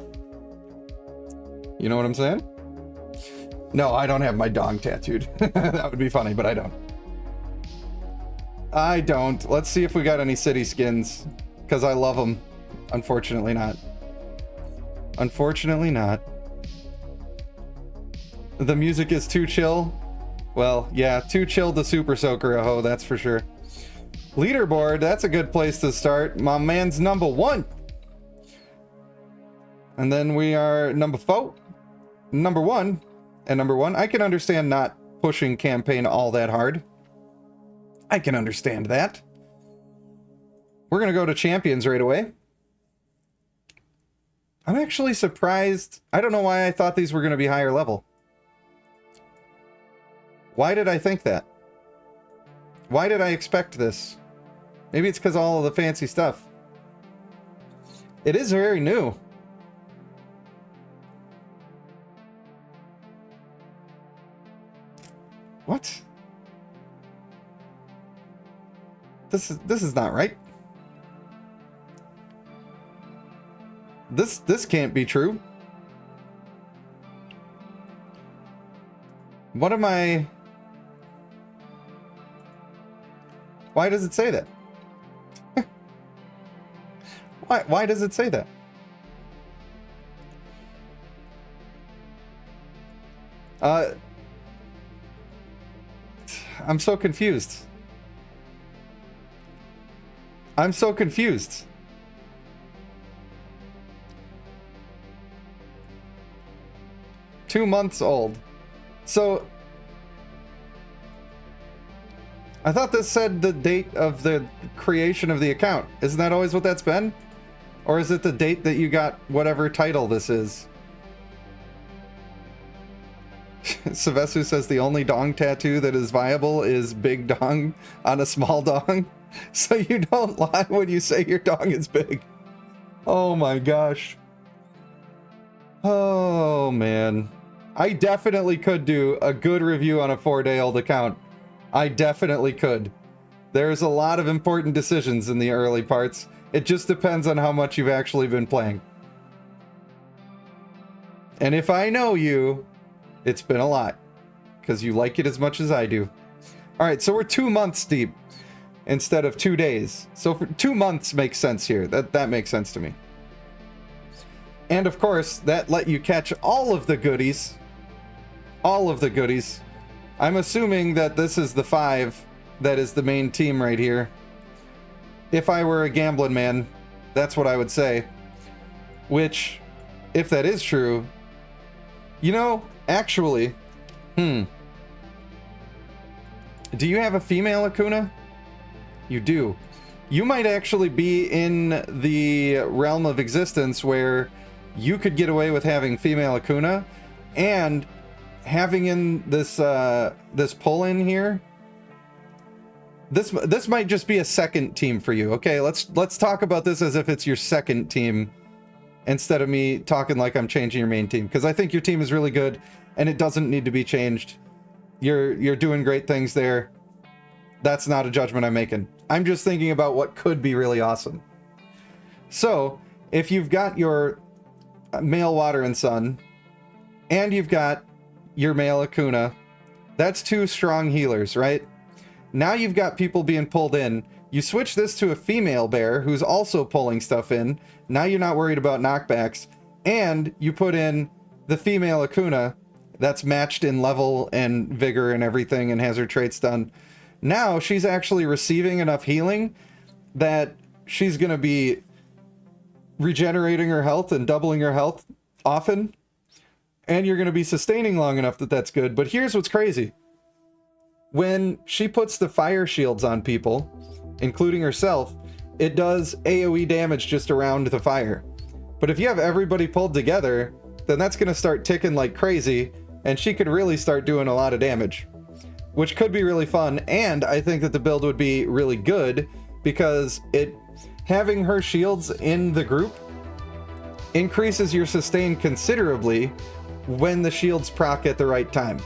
You know what I'm saying? No, I don't have my dong tattooed. That would be funny, but I don't. I don't. Let's see if we got any city skins, because I love them. Unfortunately not. Unfortunately not. The music is too chill. Well, yeah, too chill to Super Soaker a hoe, that's for sure. Leaderboard, that's a good place to start. My man's number 1. And then we are number 4. Number 1. And number 1. I can understand not pushing campaign all that hard. I can understand that. We're going to go to champions right away. I'm actually surprised. I don't know why I thought these were going to be higher level. Why did I think that? Why did I expect this? Maybe it's because all of the fancy stuff. It is very new. What? This is not right. This can't be true. What am I... Why does it say that? Why does it say that? I'm so confused. I'm so confused. $2 old. So I thought this said the date of the creation of the account. Isn't that always what that's been? Or is it the date that you got whatever title this is? Savesu says the only dong tattoo that is viable is big dong on a small dong. So you don't lie when you say your dong is big. Oh my gosh. Oh man. I definitely could do a good review on a 4-day-old account. I definitely could. There's a lot of important decisions in the early parts. It just depends on how much you've actually been playing. And if I know you, it's been a lot. Because you like it as much as I do. Alright, so we're 2 months deep instead of 2 days. So for 2 months makes sense here. That makes sense to me. And of course, that let you catch all of the goodies. All of the goodies. I'm assuming that this is the 5 that is the main team right here. If I were a gambling man, that's what I would say. Which, if that is true, you know, actually, do you have a female Akuna? You do. You might actually be in the realm of existence where you could get away with having female Akuna and having in this this pull in here. This might just be a second team for you. Okay, let's talk about this as if it's your second team instead of me talking like I'm changing your main team, because I think your team is really good and it doesn't need to be changed. You're doing great things there. That's not a judgment I'm making. I'm just thinking about what could be really awesome. So, if you've got your male Water and Sun and you've got your male Akuna, that's 2 strong healers, right? Now you've got people being pulled in. You switch this to a female bear who's also pulling stuff in. Now you're not worried about knockbacks. And you put in the female Akuna that's matched in level and vigor and everything and has her traits done. Now she's actually receiving enough healing that she's going to be regenerating her health and doubling her health often. And you're going to be sustaining long enough that that's good. But here's what's crazy. When she puts the fire shields on people, including herself, it does AoE damage just around the fire. But if you have everybody pulled together, then that's going to start ticking like crazy, and she could really start doing a lot of damage, which could be really fun. And I think that the build would be really good because having her shields in the group increases your sustain considerably when the shields proc at the right time.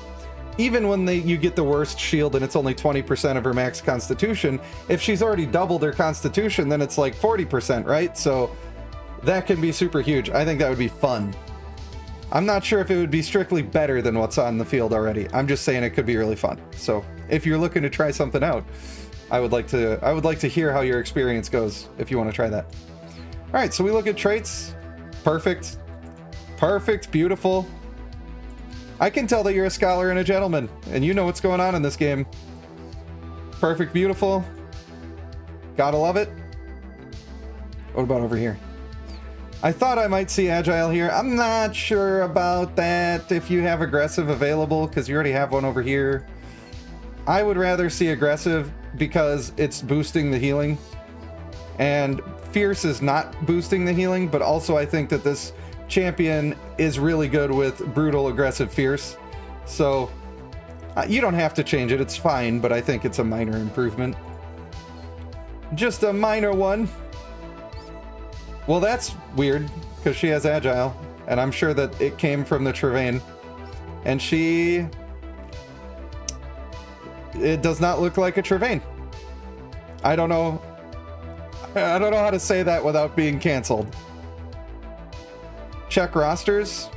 Even when you get the worst shield and it's only 20% of her max constitution, if she's already doubled her constitution, then it's like 40%, right? So that can be super huge. I think that would be fun. I'm not sure if it would be strictly better than what's on the field already. I'm just saying it could be really fun. So if you're looking to try something out, I would like to hear how your experience goes if you want to try that. All right, so we look at traits. Perfect. Perfect, beautiful. I can tell that you're a scholar and a gentleman, and you know what's going on in this game. Perfect, beautiful. Gotta love it. What about over here? I thought I might see agile here. I'm not sure about that if you have aggressive available, because you already have one over here. I would rather see aggressive because it's boosting the healing. And fierce is not boosting the healing, but also I think that this champion is really good with brutal, aggressive, fierce. So you don't have to change it. It's fine, but I think it's a minor improvement. Just a minor one. Well, that's weird, because she has agile, and I'm sure that it came from the Trevane. And it does not look like a Trevane. I don't know how to say that without being canceled. Check rosters.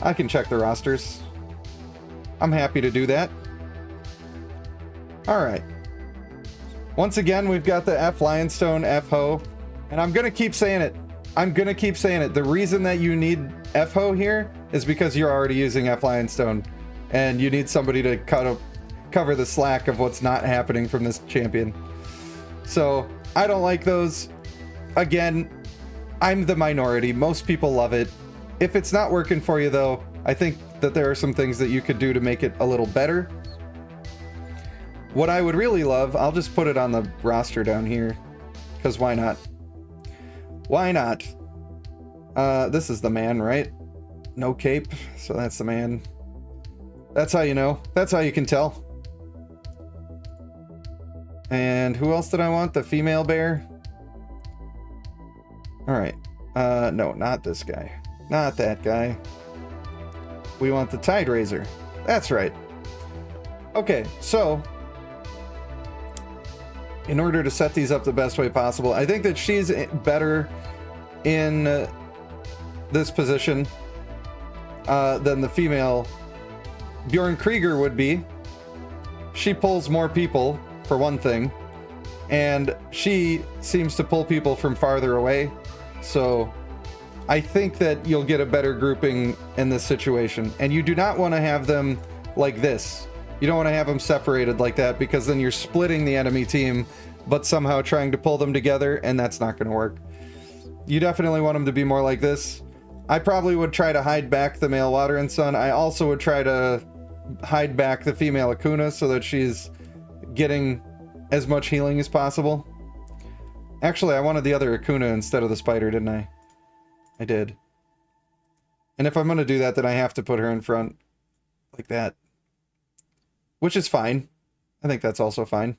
I can check the rosters. I'm happy to do that. All right. Once again, we've got the F Lionstone, F Ho. And I'm going to keep saying it. The reason that you need F-Ho here is because you're already using F Lionstone. And you need somebody to cover the slack of what's not happening from this champion. So, I don't like those. Again, I'm the minority. Most people love it. If it's not working for you, though, I think that there are some things that you could do to make it a little better. What I would really love, I'll just put it on the roster down here. Because why not? Why not? This is the man, right? No cape, so that's the man. That's how you know. That's how you can tell. And who else did I want? The female bear? Alright. No, not this guy. Not that guy. We want the Tide Raiser. That's right. Okay, so in order to set these up the best way possible, I think that she's better in this position than the female Bjorn Krieger would be. She pulls more people, for one thing, and she seems to pull people from farther away. So I think that you'll get a better grouping in this situation. And you do not want to have them like this. You don't want to have them separated like that, because then you're splitting the enemy team, but somehow trying to pull them together, and that's not going to work. You definitely want them to be more like this. I probably would try to hide back the male Water and Sun. I also would try to hide back the female Akuna so that she's getting as much healing as possible. Actually, I wanted the other Akuna instead of the spider, didn't I? I did. And if I'm going to do that, then I have to put her in front like that. Which is fine. I think that's also fine.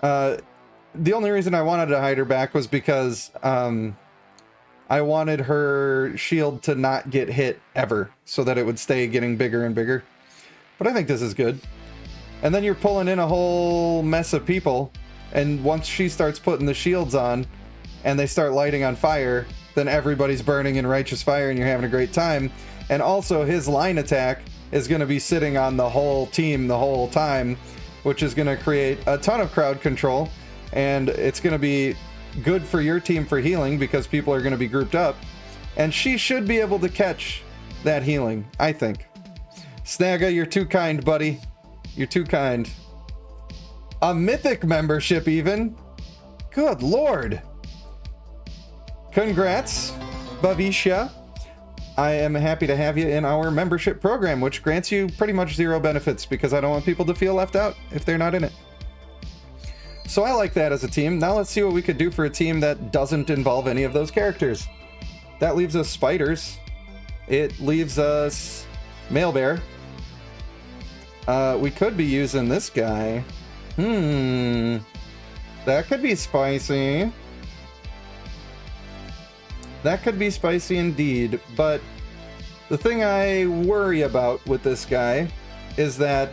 The only reason I wanted to hide her back was because I wanted her shield to not get hit ever, so that it would stay getting bigger and bigger. But I think this is good. And then you're pulling in a whole mess of people, and once she starts putting the shields on and they start lighting on fire, then everybody's burning in righteous fire and you're having a great time. And also his line attack is going to be sitting on the whole team the whole time, which is going to create a ton of crowd control, and it's going to be good for your team for healing because people are going to be grouped up, and she should be able to catch that healing, I think. Snagga, you're too kind, buddy. You're too kind. A mythic membership even. Good lord. Congrats, Bavisha. I am happy to have you in our membership program, which grants you pretty much 0 benefits because I don't want people to feel left out if they're not in it. So I like that as a team. Now let's see what we could do for a team that doesn't involve any of those characters. That leaves us spiders. It leaves us male bear. We could be using this guy. That could be spicy. That could be spicy indeed, but the thing I worry about with this guy is that,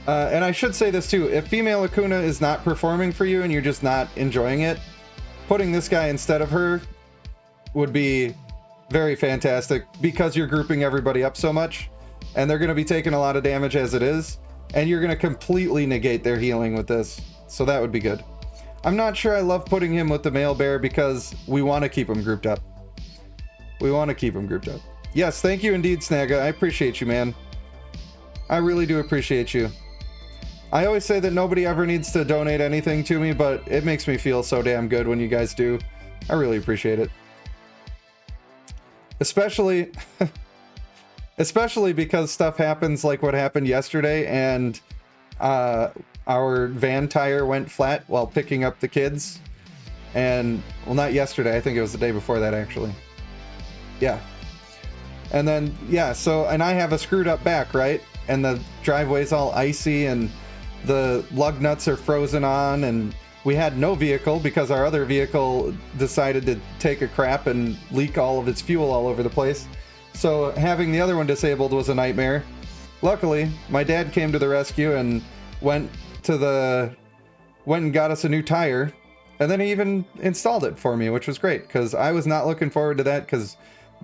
and I should say this too, if female Akuna is not performing for you and you're just not enjoying it, putting this guy instead of her would be Very fantastic, because you're grouping everybody up so much, and they're going to be taking a lot of damage as it is, and you're going to completely negate their healing with this. So that would be good. I'm not sure I love putting him with the male bear because we want to keep him grouped up. We want to keep him grouped up. Yes, thank you indeed, Snagga. I appreciate you, man. I really do appreciate you. I always say that nobody ever needs to donate anything to me, but it makes me feel so damn good when you guys do. I really appreciate it. Especially because stuff happens like what happened yesterday, and our van tire went flat while picking up the kids. And, well, not yesterday. I think it was the day before that, actually. Yeah. And then, yeah, so, and I have a screwed up back, right? And the driveway's all icy, and the lug nuts are frozen on, and we had no vehicle because our other vehicle decided to take a crap and leak all of its fuel all over the place. So having the other one disabled was a nightmare. Luckily, my dad came to the rescue and went and got us a new tire, and then he even installed it for me, which was great, because I was not looking forward to that, because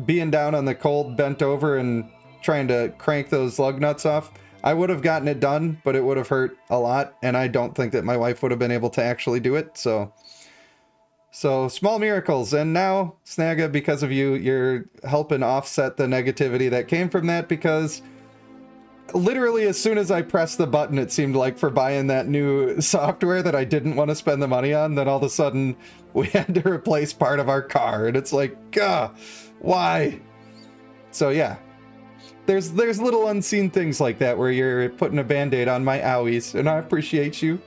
being down on the cold, bent over and trying to crank those lug nuts off, I would have gotten it done, but it would have hurt a lot, and I don't think that my wife would have been able to actually do it. So small miracles. And now, Snagga, because of you, you're helping offset the negativity that came from that, because literally as soon as I pressed the button, it seemed like, for buying that new software that I didn't want to spend the money on, then all of a sudden we had to replace part of our car, and it's like, why? So yeah. There's little unseen things like that where you're putting a band-aid on my owies, and I appreciate you.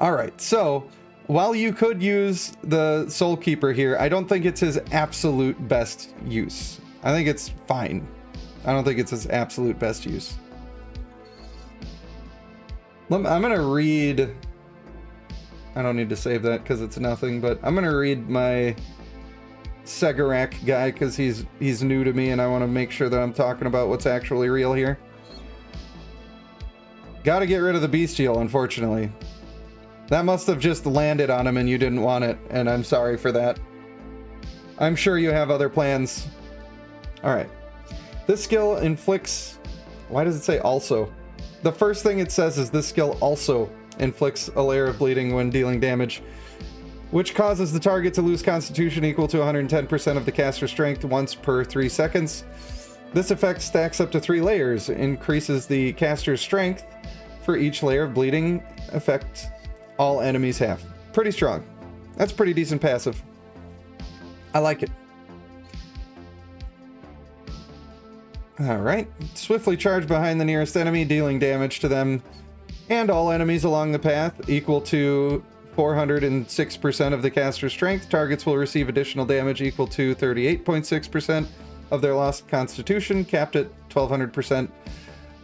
Alright, so while you could use the Soul Keeper here, I don't think it's his absolute best use. I think it's fine. I don't think it's his absolute best use. I'm going to read... I don't need to save that because it's nothing, but I'm going to read my Segarak guy because he's new to me, and I want to make sure that I'm talking about what's actually real here. Gotta get rid of the bestial, unfortunately. That must have just landed on him and you didn't want it, and I'm sorry for that. I'm sure you have other plans. Alright. This skill inflicts... Why does it say also? The first thing it says is this skill also inflicts a layer of bleeding when dealing damage, which causes the target to lose constitution equal to 110% of the caster's strength once per 3 seconds. This effect stacks up to 3 layers, increases the caster's strength for each layer of bleeding effect all enemies have. Pretty strong. That's pretty decent passive. I like it. Alright. Swiftly charge behind the nearest enemy, dealing damage to them and all enemies along the path equal to 406% of the caster's strength. Targets will receive additional damage equal to 38.6% of their lost constitution, capped at 1200%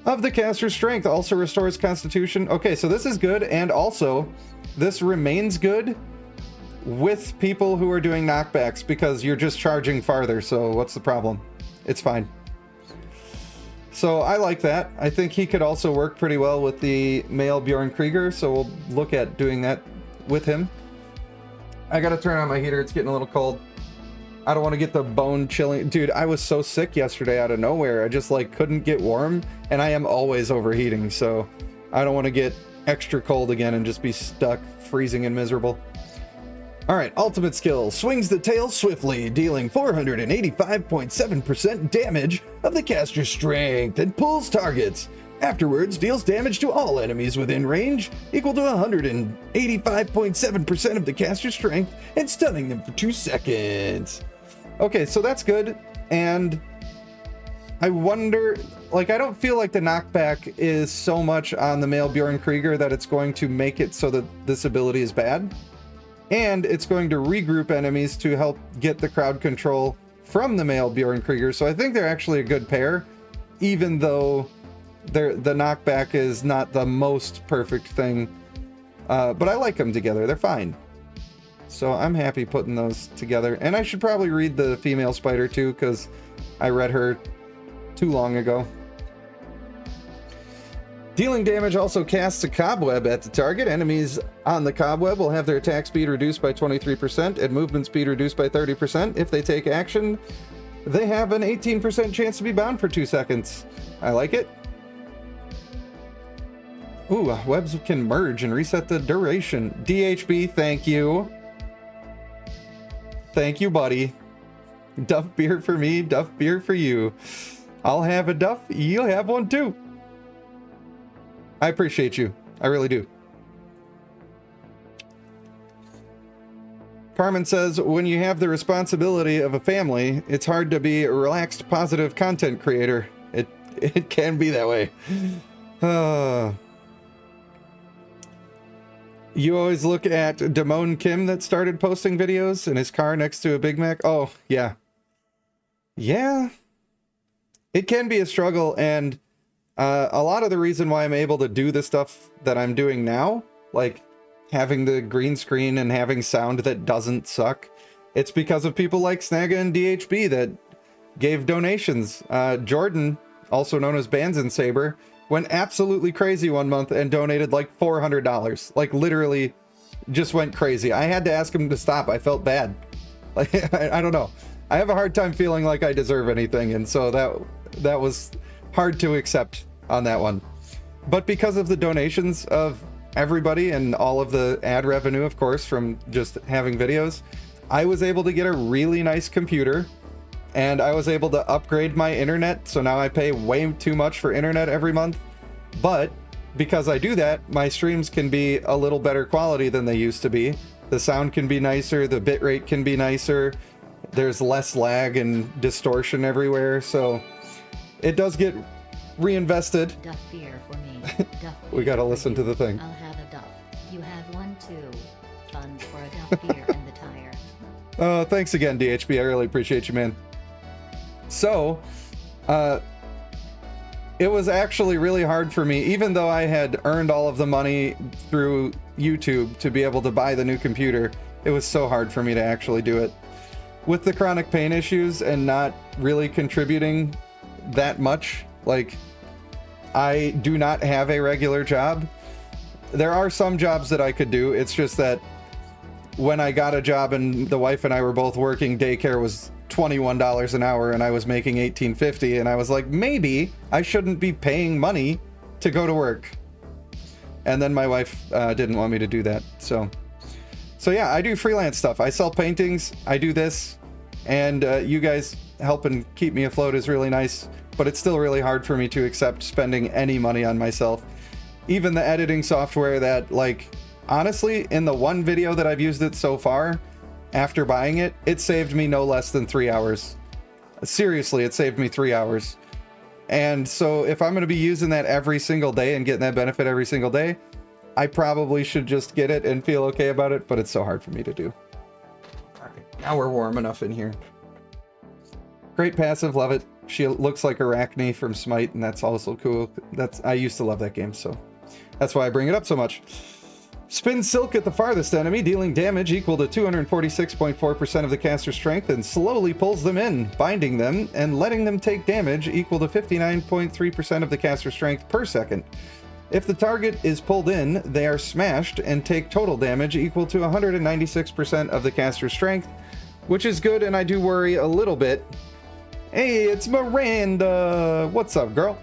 of the caster's strength. Also restores constitution. Okay, so this is good, and also this remains good with people who are doing knockbacks because you're just charging farther, so what's the problem? It's fine. So I like that. I think he could also work pretty well with the male Bjorn Krieger, so we'll look at doing that with him. I gotta turn on my heater, it's getting a little cold. I don't want to get the bone chilling. Dude, I was so sick yesterday out of nowhere. I just like couldn't get warm, and I am always overheating, so I don't want to get extra cold again and just be stuck freezing and miserable. Alright, ultimate skill. Swings the tail swiftly, dealing 485.7% damage of the caster's strength and pulls targets. Afterwards, deals damage to all enemies within range, equal to 185.7% of the caster's strength, and stunning them for 2 seconds. Okay, so that's good, and I wonder, like, I don't feel like the knockback is so much on the male Bjorn Krieger that it's going to make it so that this ability is bad. And it's going to regroup enemies to help get the crowd control from the male Bjorn Krieger. So I think they're actually a good pair, even though the knockback is not the most perfect thing. But I like them together. They're fine. So I'm happy putting those together. And I should probably read the female spider too, because I read her too long ago. Dealing damage also casts a cobweb at the target. Enemies on the cobweb will have their attack speed reduced by 23% and movement speed reduced by 30%. If they take action, they have an 18% chance to be bound for 2 seconds. I like it. Ooh, webs can merge and reset the duration. DHB, thank you. Thank you, buddy. Duff beer for me, Duff beer for you. I'll have a Duff, you'll have one too. I appreciate you. I really do. Carmen says, when you have the responsibility of a family, it's hard to be a relaxed, positive content creator. It can be that way. You always look at Damone Kim that started posting videos in his car next to a Big Mac. Oh, yeah. Yeah. It can be a struggle, and a lot of the reason why I'm able to do the stuff that I'm doing now, like having the green screen and having sound that doesn't suck, it's because of people like Snagga and DHB that gave donations. Jordan, also known as Bands and Saber, went absolutely crazy one month and donated like $400. Like literally just went crazy. I had to ask him to stop. I felt bad. Like, I don't know. I have a hard time feeling like I deserve anything, and so that was hard to accept on that one. But because of the donations of everybody and all of the ad revenue, of course, from just having videos, I was able to get a really nice computer, and I was able to upgrade my internet, so now I pay way too much for internet every month. But because I do that, my streams can be a little better quality than they used to be. The sound can be nicer, the bitrate can be nicer, there's less lag and distortion everywhere, so it does get reinvested. Duff beer for me. Duff We gotta listen to the thing. I'll have a Duff. You have one too. Funds for a Duff beer and the tire. Thanks again, DHB. I really appreciate you, man. So, it was actually really hard for me, even though I had earned all of the money through YouTube to be able to buy the new computer. It was so hard for me to actually do it. With the chronic pain issues and not really contributing that much, like, I do not have a regular job. There are some jobs that I could do. It's just that when I got a job and the wife and I were both working, daycare was $21 an hour and I was making $18.50, and I was like, maybe I shouldn't be paying money to go to work. And then my wife didn't want me to do that. So yeah, I do freelance stuff. I sell paintings, I do this, and you guys helping keep me afloat is really nice, but it's still really hard for me to accept spending any money on myself. Even the editing software that, like, honestly, in the one video that I've used it so far, after buying it, it saved me no less than 3 hours. Seriously, it saved me 3 hours. And so if I'm going to be using that every single day and getting that benefit every single day, I probably should just get it and feel okay about it, but it's so hard for me to do. All right, now we're warm enough in here. Great passive, love it. She looks like Arachne from Smite, and that's also cool. I used to love that game, so that's why I bring it up so much. Spin Silk at the farthest enemy, dealing damage equal to 246.4% of the caster's strength, and slowly pulls them in, binding them, and letting them take damage equal to 59.3% of the caster's strength per second. If the target is pulled in, they are smashed and take total damage equal to 196% of the caster's strength, which is good, and I do worry a little bit. Hey, it's Miranda! What's up, girl?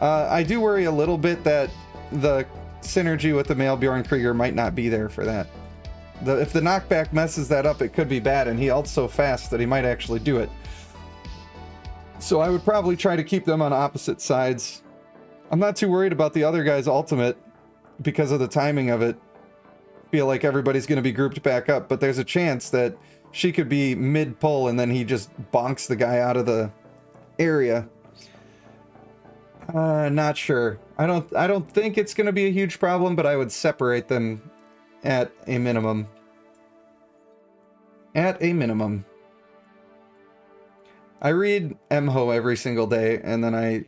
I do worry a little bit that the synergy with the male Bjorn Krieger might not be there for that. If the knockback messes that up, it could be bad, and he ults so fast that he might actually do it. So I would probably try to keep them on opposite sides. I'm not too worried about the other guy's ultimate because of the timing of it. Feel like everybody's going to be grouped back up, but there's a chance that she could be mid-pull and then he just bonks the guy out of the area. Not sure. I don't think it's going to be a huge problem, but I would separate them at a minimum. At a minimum. I read MHO every single day, and then I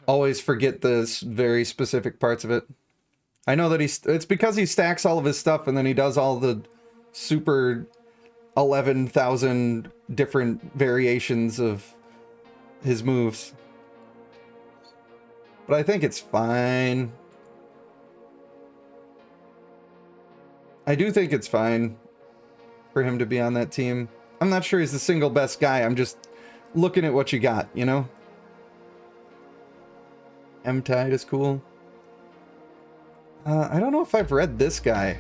always forget the very specific parts of it. I know that it's because he stacks all of his stuff, and then he does all the super 11,000 different variations of his moves. But I think it's fine. I do think it's fine for him to be on that team. I'm not sure he's the single best guy. I'm just looking at what you got, you know? M-Tide is cool. I don't know if I've read this guy.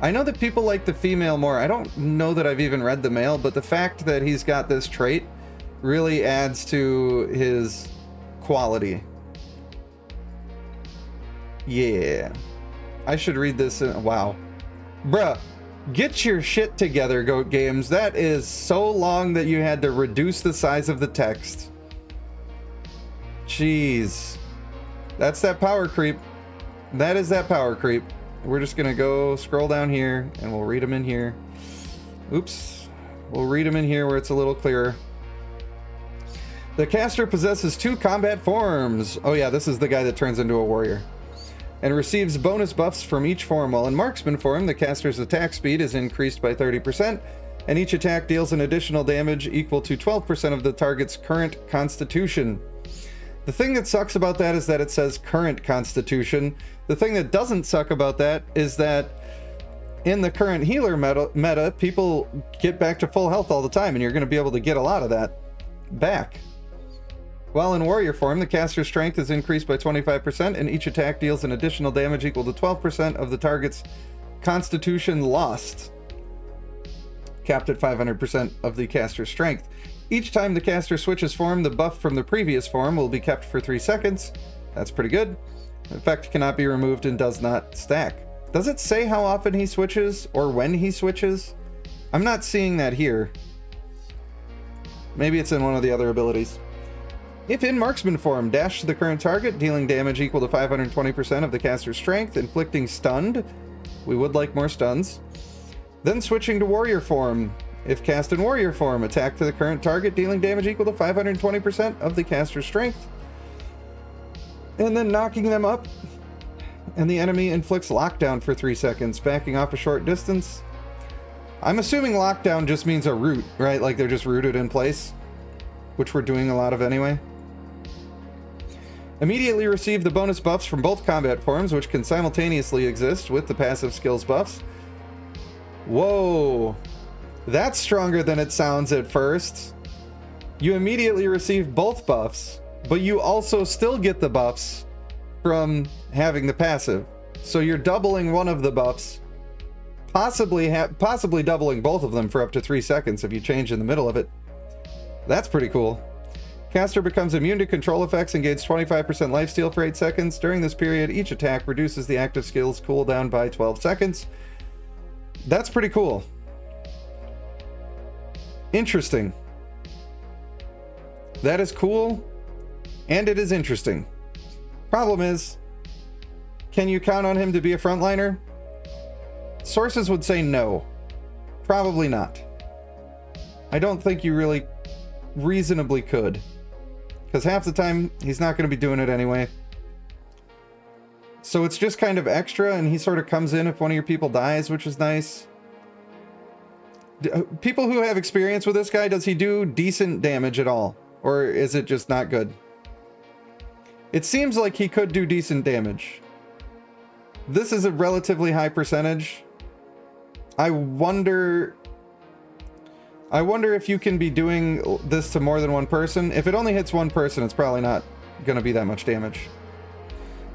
I know that people like the female more. I don't know that I've even read the male, but the fact that he's got this trait really adds to his quality. Yeah. I should read this. Wow. Bruh. Get your shit together, Goat Games. That is so long that you had to reduce the size of the text. Jeez. That's that power creep. That is that power creep. We're just gonna go scroll down here and we'll read them in here. Oops. We'll read them in here where it's a little clearer. The caster possesses 2 combat forms. Oh yeah, this is the guy that turns into a warrior. And receives bonus buffs from each form. While in marksman form, the caster's attack speed is increased by 30%, and each attack deals an additional damage equal to 12% of the target's current constitution. The thing that sucks about that is that it says current constitution. The thing that doesn't suck about that is that in the current healer meta, people get back to full health all the time, and you're going to be able to get a lot of that back. While in warrior form, the caster's strength is increased by 25%, and each attack deals an additional damage equal to 12% of the target's constitution lost, capped at 500% of the caster's strength. Each time the caster switches form, the buff from the previous form will be kept for 3 seconds. That's pretty good. The effect cannot be removed and does not stack. Does it say how often he switches or when he switches? I'm not seeing that here. Maybe it's in one of the other abilities. If in marksman form, dash to the current target, dealing damage equal to 520% of the caster's strength, inflicting stunned. We would like more stuns. Then switching to warrior form. If cast in warrior form, attack to the current target, dealing damage equal to 520% of the caster's strength. And then knocking them up. And the enemy inflicts lockdown for 3 seconds, backing off a short distance. I'm assuming lockdown just means a root, right? Like they're just rooted in place, which we're doing a lot of anyway. Immediately receive the bonus buffs from both combat forms, which can simultaneously exist with the passive skills buffs. Whoa. That's stronger than it sounds at first. You immediately receive both buffs, but you also still get the buffs from having the passive. So you're doubling one of the buffs, possibly doubling both of them for up to 3 seconds if you change in the middle of it. That's pretty cool. Caster becomes immune to control effects and gains 25% lifesteal for 8 seconds. During this period, each attack reduces the active skill's cooldown by 12 seconds. That's pretty cool. Interesting. That is cool, and it is interesting. Problem is, can you count on him to be a frontliner? Sources would say no. Probably not. I don't think you really reasonably could. Because half the time, he's not going to be doing it anyway. So it's just kind of extra, and he sort of comes in if one of your people dies, which is nice. People who have experience with this guy, does he do decent damage at all? Or is it just not good? It seems like he could do decent damage. This is a relatively high percentage. I wonder if you can be doing this to more than one person. If it only hits one person, it's probably not going to be that much damage.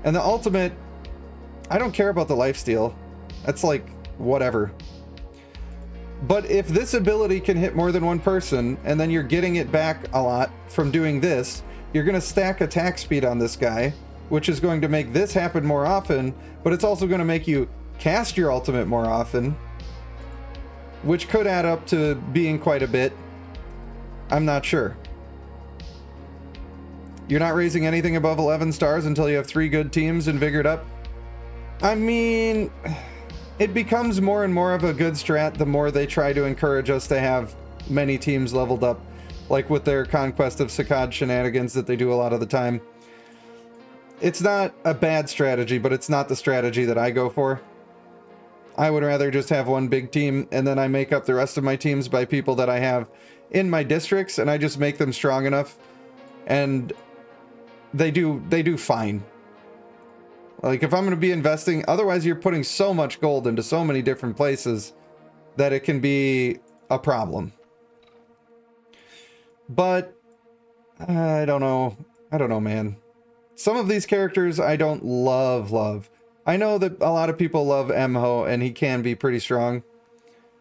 And the ultimate, I don't care about the lifesteal. That's like, whatever. But if this ability can hit more than one person, and then you're getting it back a lot from doing this, you're going to stack attack speed on this guy, which is going to make this happen more often, but it's also going to make you cast your ultimate more often, which could add up to being quite a bit. I'm not sure. You're not raising anything above 11 stars until you have 3 good teams and Vigored up. I mean, it becomes more and more of a good strat the more they try to encourage us to have many teams leveled up, like with their Conquest of Sakkad shenanigans that they do a lot of the time. It's not a bad strategy, but it's not the strategy that I go for. I would rather just have one big team, and then I make up the rest of my teams by people that I have in my districts, and I just make them strong enough. And they do fine. Like, if I'm going to be investing, otherwise you're putting so much gold into so many different places that it can be a problem. But I don't know. I don't know, man. Some of these characters I don't love. I know that a lot of people love Emho, and he can be pretty strong.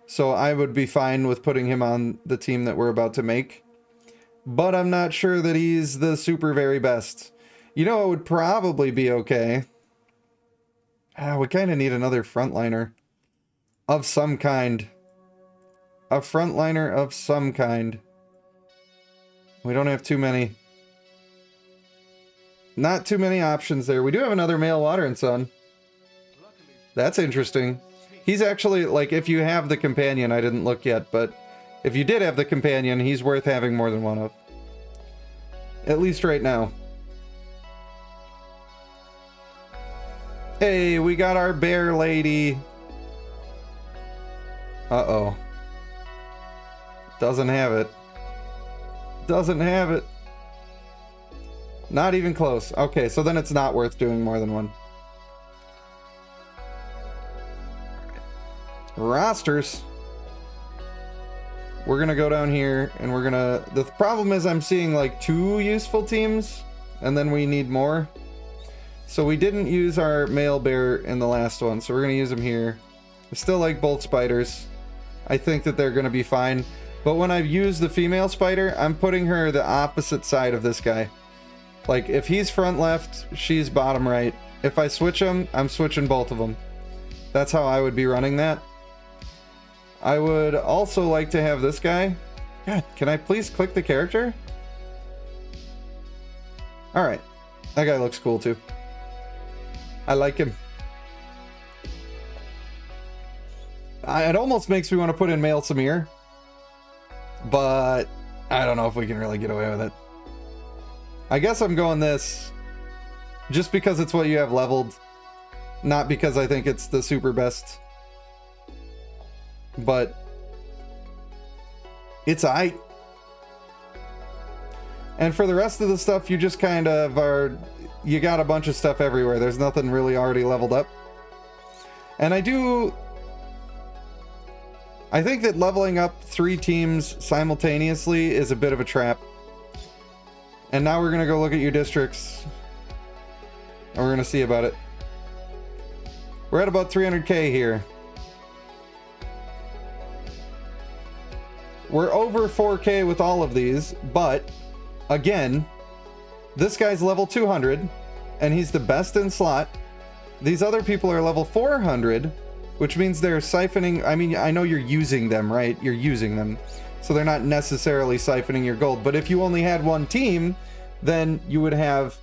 So I would be fine with putting him on the team that we're about to make. But I'm not sure that he's the super very best. You know, it would probably be okay. We kind of need another frontliner of some kind. A frontliner of some kind. We don't have too many. Not too many options there. We do have another male water and sun. That's interesting. He's actually, like, if you have the companion, I didn't look yet, but if you did have the companion, he's worth having more than one of. At least right now. Hey, we got our bear lady. Uh-oh. Doesn't have it. Doesn't have it. Not even close. Okay, so then it's not worth doing more than one. Rosters. We're gonna go down here and we're gonna... The problem is I'm seeing like 2 useful teams and then we need more. So we didn't use our male bear in the last one, so we're gonna use them here. I still like both spiders. I think that they're gonna be fine. But when I've used the female spider, I'm putting her the opposite side of this guy. Like, if he's front left, she's bottom right. If I switch them, I'm switching both of them. That's how I would be running that. I would also like to have this guy. God, can I please click the character? Alright. That guy looks cool too. I like him. It almost makes me want to put in male Samir. But I don't know if we can really get away with it. I guess I'm going this just because it's what you have leveled, not because I think it's the super best. But it's aight. And for the rest of the stuff, you just kind of are, you got a bunch of stuff everywhere. There's nothing really already leveled up. And I think that leveling up 3 teams simultaneously is a bit of a trap. And now we're going to go look at your districts. And we're going to see about it. We're at about 300k here. We're over 4k with all of these, but again, this guy's level 200 and he's the best in slot. These other people are level 400, which means they're siphoning. I mean, I know you're using them, right? You're using them. So they're not necessarily siphoning your gold. But if you only had one team, then you would have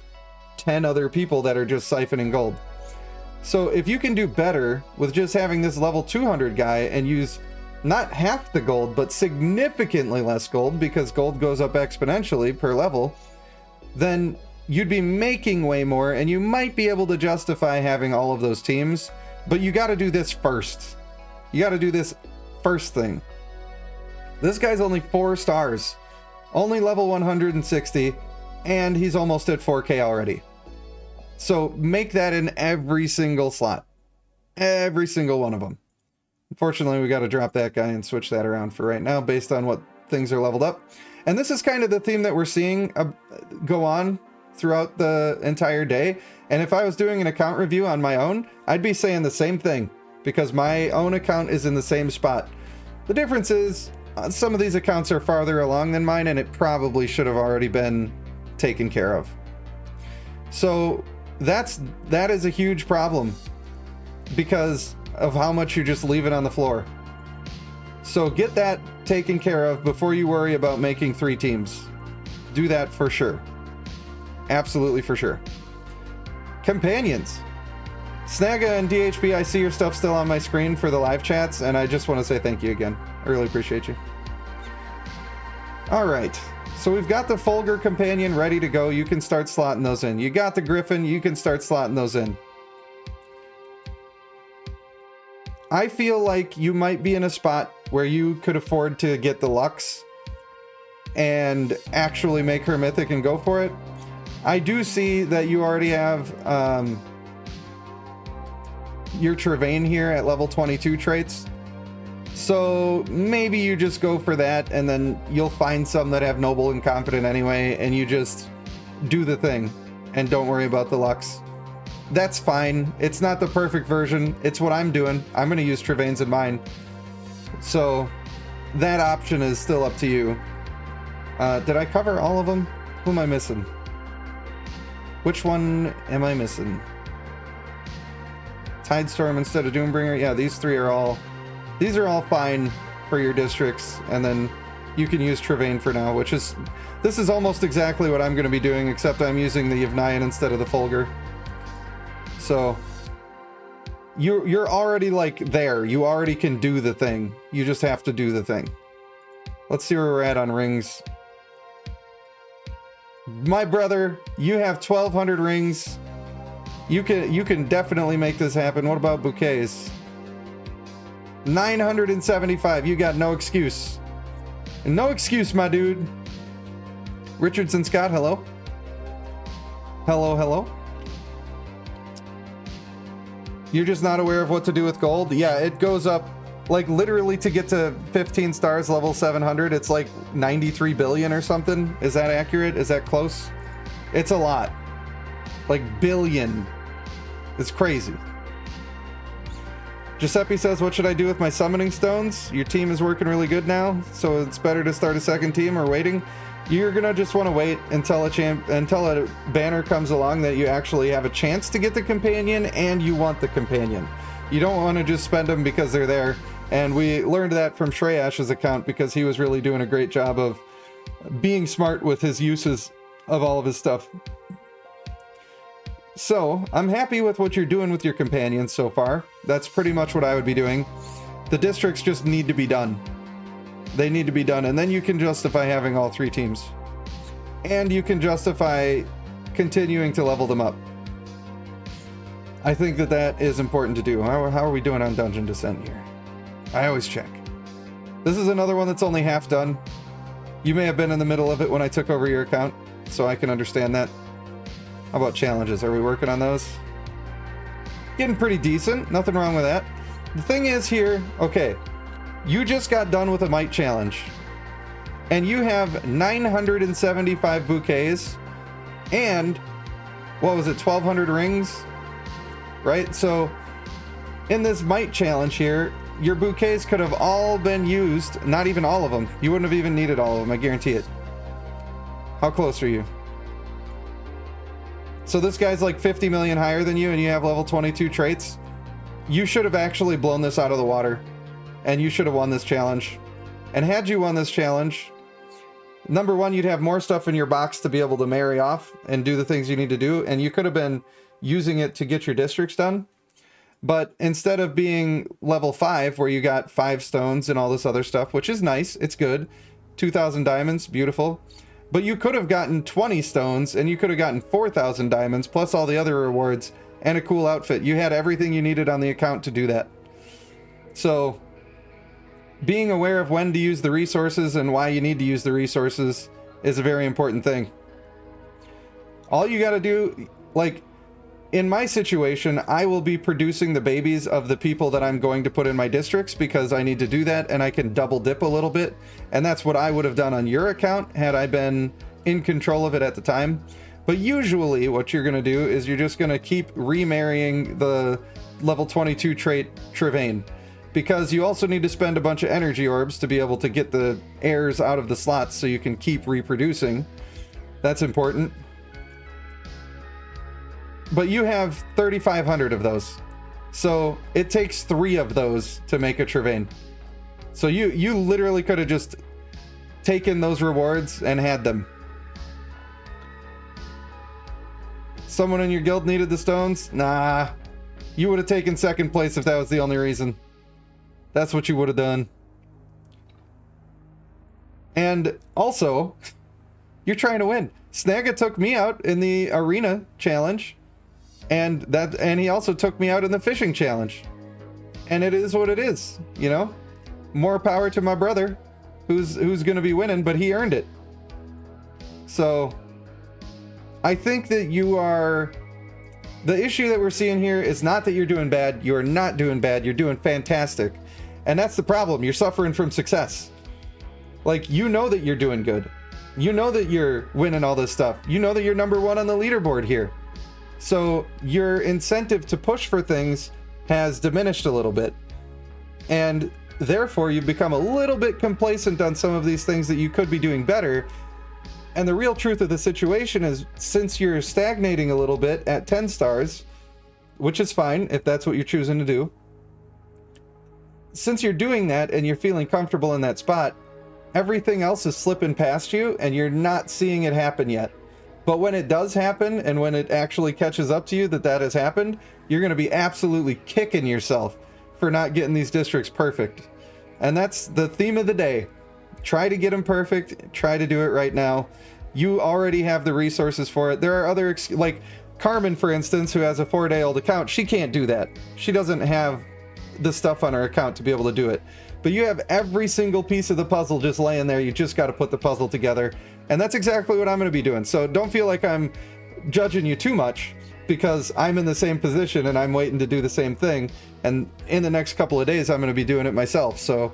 10 other people that are just siphoning gold. So if you can do better with just having this level 200 guy and use not half the gold, but significantly less gold, because gold goes up exponentially per level, then you'd be making way more and you might be able to justify having all of those teams. But you got to do this first. You got to do this first thing. This guy's only 4 stars, only level 160, and he's almost at 4k already. So make that in every single slot. Every single one of them. Unfortunately, we got to drop that guy and switch that around for right now based on what things are leveled up. And this is kind of the theme that we're seeing go on throughout the entire day. And if I was doing an account review on my own, I'd be saying the same thing because my own account is in the same spot. The difference is some of these accounts are farther along than mine and it probably should have already been taken care of. So that is a huge problem because of how much you just leave it on the floor. So get that taken care of before you worry about making 3 teams. Do that for sure. Absolutely for sure. Companions. Snagga and DHB, I see your stuff still on my screen for the live chats, and I just want to say thank you again. I really appreciate you. Alright, so we've got the Fulgur Companion ready to go. You can start slotting those in. You got the Griffin, you can start slotting those in. I feel like you might be in a spot where you could afford to get the Lux and actually make her mythic and go for it. I do see that you already have your Travain here at level 22 traits. So maybe you just go for that, and then you'll find some that have Noble and Confident anyway, and you just do the thing and don't worry about the Lux. That's fine. It's not the perfect version. It's what I'm doing. I'm going to use Travains in mine. So that option is still up to you. Did I cover all of them? Who am I missing? Which one am I missing? Tidestorm instead of Doombringer. Yeah, these are all fine for your districts, and then you can use Travain for now, this is almost exactly what I'm going to be doing, except I'm using the Yvnayan instead of the Fulgur. So you're already like there. You already can do the thing. You just have to do the thing. Let's see where we're at on rings. My brother, you have 1,200 rings. You can definitely make this happen. What about bouquets? 975. You got no excuse. No excuse, my dude. Richardson Scott, hello. Hello. You're just not aware of what to do with gold? Yeah, it goes up, like, literally to get to 15 stars, level 700, it's like 93 billion or something. Is that accurate? Is that close? It's a lot. Like, billion. It's crazy. Giuseppe says, what should I do with my summoning stones? Your team is working really good now, so it's better to start a second team or waiting. You're gonna just want to wait until a banner comes along that you actually have a chance to get the companion and you want the companion. You don't want to just spend them because they're there. And we learned that from Shreyash's account because he was really doing a great job of being smart with his uses of all of his stuff. So, I'm happy with what you're doing with your companions so far. That's pretty much what I would be doing. The districts just need to be done. They need to be done, and then you can justify having all 3 teams. And you can justify continuing to level them up. I think that is important to do. How are we doing on Dungeon Descent here? I always check. This is another one that's only half done. You may have been in the middle of it when I took over your account, so I can understand that. How about challenges? Are we working on those? Getting pretty decent. Nothing wrong with that. The thing is here, okay, you just got done with a Might Challenge, and you have 975 bouquets, and, what was it, 1,200 rings? Right? So, in this Might Challenge here, your bouquets could have all been used, not even all of them. You wouldn't have even needed all of them, I guarantee it. How close are you? So this guy's like 50 million higher than you, and you have level 22 traits. You should have actually blown this out of the water, and you should have won this challenge. And had you won this challenge, number one, you'd have more stuff in your box to be able to marry off and do the things you need to do, and you could have been using it to get your districts done. But instead of being level 5, where you got 5 stones and all this other stuff, which is nice, it's good, 2,000 diamonds, beautiful. But you could have gotten 20 stones, and you could have gotten 4,000 diamonds, plus all the other rewards, and a cool outfit. You had everything you needed on the account to do that. So, being aware of when to use the resources and why you need to use the resources is a very important thing. All you gotta do, like, in my situation, I will be producing the babies of the people that I'm going to put in my districts because I need to do that, and I can double dip a little bit. And that's what I would have done on your account had I been in control of it at the time. But usually what you're going to do is you're just going to keep remarrying the level 22 trait Travain, because you also need to spend a bunch of energy orbs to be able to get the heirs out of the slots so you can keep reproducing. That's important. But you have 3,500 of those. So it takes 3 of those to make a Travain. So you literally could have just taken those rewards and had them. Someone in your guild needed the stones? Nah. You would have taken second place if that was the only reason. That's what you would have done. And also, you're trying to win. Snagga took me out in the arena challenge. And he also took me out in the fishing challenge. And it is what it is, you know? More power to my brother, who's going to be winning, but he earned it. So, I think that you are... The issue that we're seeing here is not that you're doing bad. You're not doing bad. You're doing fantastic. And that's the problem. You're suffering from success. Like, you know that you're doing good. You know that you're winning all this stuff. You know that you're number one on the leaderboard here. So your incentive to push for things has diminished a little bit. And therefore, you've become a little bit complacent on some of these things that you could be doing better. And the real truth of the situation is, since you're stagnating a little bit at 10 stars, which is fine if that's what you're choosing to do, since you're doing that and you're feeling comfortable in that spot, everything else is slipping past you and you're not seeing it happen yet. But when it does happen, and when it actually catches up to you that has happened, you're going to be absolutely kicking yourself for not getting these districts perfect. And that's the theme of the day. Try to get them perfect. Try to do it right now. You already have the resources for it. There are other, like Carmen, for instance, who has a 4-day-old account. She can't do that. She doesn't have the stuff on her account to be able to do it. But you have every single piece of the puzzle just laying there. You just got to put the puzzle together. And that's exactly what I'm going to be doing. So don't feel like I'm judging you too much, because I'm in the same position and I'm waiting to do the same thing. And in the next couple of days, I'm going to be doing it myself. So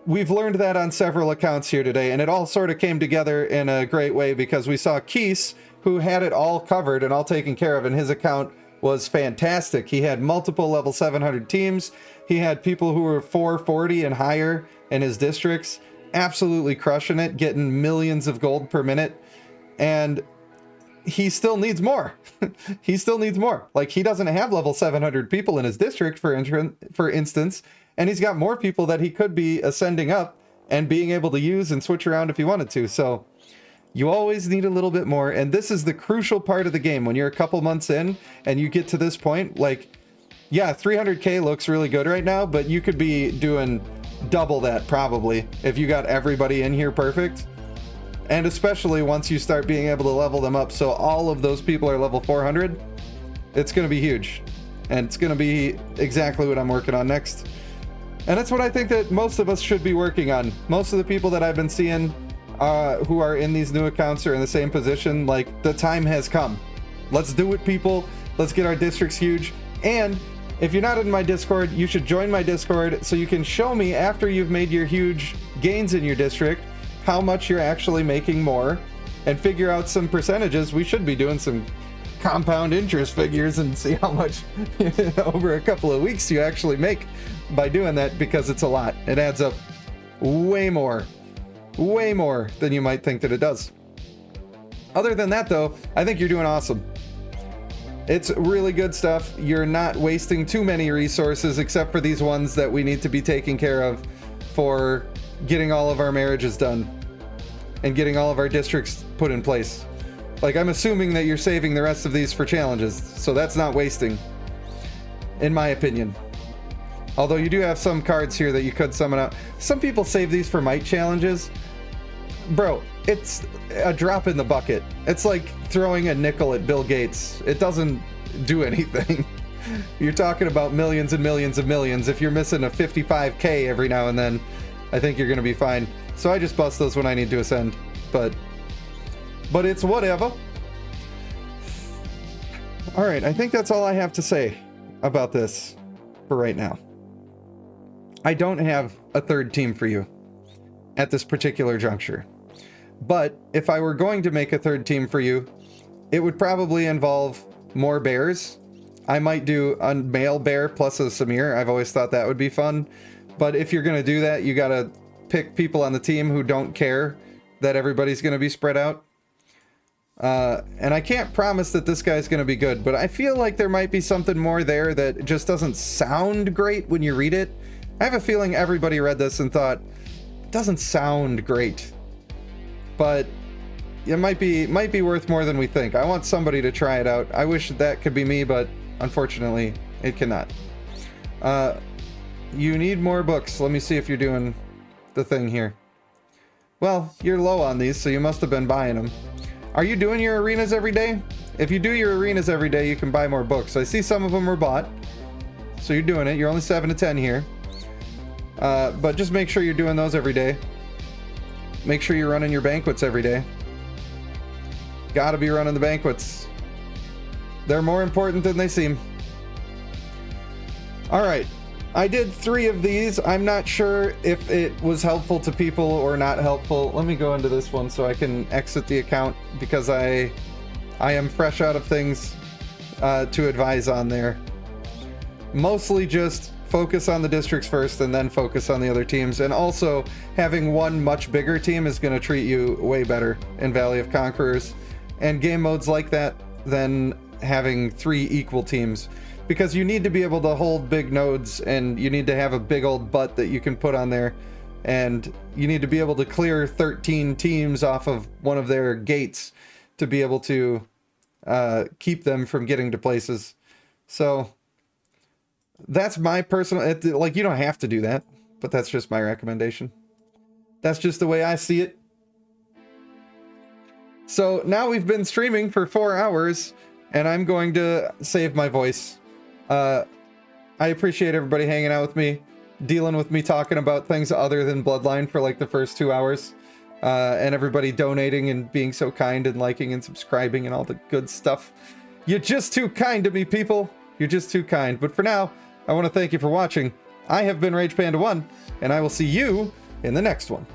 we've learned that on several accounts here today, and it all sort of came together in a great way, because we saw Keese, who had it all covered and all taken care of, and his account was fantastic. He had multiple level 700 teams. He had people who were 440 and higher in his districts, absolutely crushing it, getting millions of gold per minute. And he still needs more. He still needs more. Like, he doesn't have level 700 people in his district, for instance, and he's got more people that he could be ascending up and being able to use and switch around if he wanted to. So you always need a little bit more. And this is the crucial part of the game. When you're a couple months in and you get to this point, like, yeah, 300k looks really good right now, but you could be doing double that probably if you got everybody in here perfect. And especially once you start being able to level them up so all of those people are level 400, it's going to be huge. And it's going to be exactly what I'm working on next. And that's what I think that most of us should be working on. Most of the people that I've been seeing who are in these new accounts are in the same position. Like, the time has come. Let's do it, people. Let's get our districts huge. And if you're not in my Discord, you should join my Discord so you can show me, after you've made your huge gains in your district, how much you're actually making more, and figure out some percentages. We should be doing some compound interest figures and see how much over a couple of weeks you actually make by doing that, because it's a lot. It adds up way more than you might think that it does. Other than that, though, I think you're doing awesome. It's really good stuff. You're not wasting too many resources, except for these ones that we need to be taking care of for getting all of our marriages done and getting all of our districts put in place. Like, I'm assuming that you're saving the rest of these for challenges, so that's not wasting, in my opinion. Although you do have some cards here that you could summon out. Some people save these for might challenges. Bro, it's a drop in the bucket. It's like throwing a nickel at Bill Gates. It doesn't do anything. You're talking about millions and millions of millions. If you're missing a 55k every now and then, I think you're going to be fine. So I just bust those when I need to ascend. But it's whatever. Alright, I think that's all I have to say about this for right now. I don't have a third team for you at this particular juncture. But if I were going to make a third team for you, it would probably involve more bears. I might do a male bear plus a Samir. I've always thought that would be fun. But if you're going to do that, you got to pick people on the team who don't care that everybody's going to be spread out. And I can't promise that this guy's going to be good, but I feel like there might be something more there that just doesn't sound great when you read it. I have a feeling everybody read this and thought, it doesn't sound great. But it might be worth more than we think. I want somebody to try it out. I wish that could be me, but unfortunately, it cannot. You need more books. Let me see if you're doing the thing here. Well, you're low on these, so you must have been buying them. Are you doing your arenas every day? If you do your arenas every day, you can buy more books. I see some of them were bought, so you're doing it. You're only 7 to 10 here. But just make sure you're doing those every day. Make sure you're running your banquets every day. Gotta be running the banquets. They're more important than they seem. All right. I did 3 of these. I'm not sure if it was helpful to people or not helpful. Let me go into this one so I can exit the account because I am fresh out of things to advise on there. Mostly just focus on the districts first and then focus on the other teams. And also, having one much bigger team is going to treat you way better in Valley of Conquerors and game modes like that than having 3 equal teams. Because you need to be able to hold big nodes and you need to have a big old butt that you can put on there. And you need to be able to clear 13 teams off of one of their gates to be able to keep them from getting to places. So that's my personal, like, you don't have to do that, but that's just my recommendation. That's just the way I see it. So now we've been streaming for 4 hours and I'm going to save my voice. I appreciate everybody hanging out with me, dealing with me talking about things other than Bloodline for like the first 2 hours, and everybody donating and being so kind and liking and subscribing and all the good stuff. You're just too kind to me, people. You're just too kind. But for now, I want to thank you for watching. I have been Rage Panda 1, and I will see you in the next one.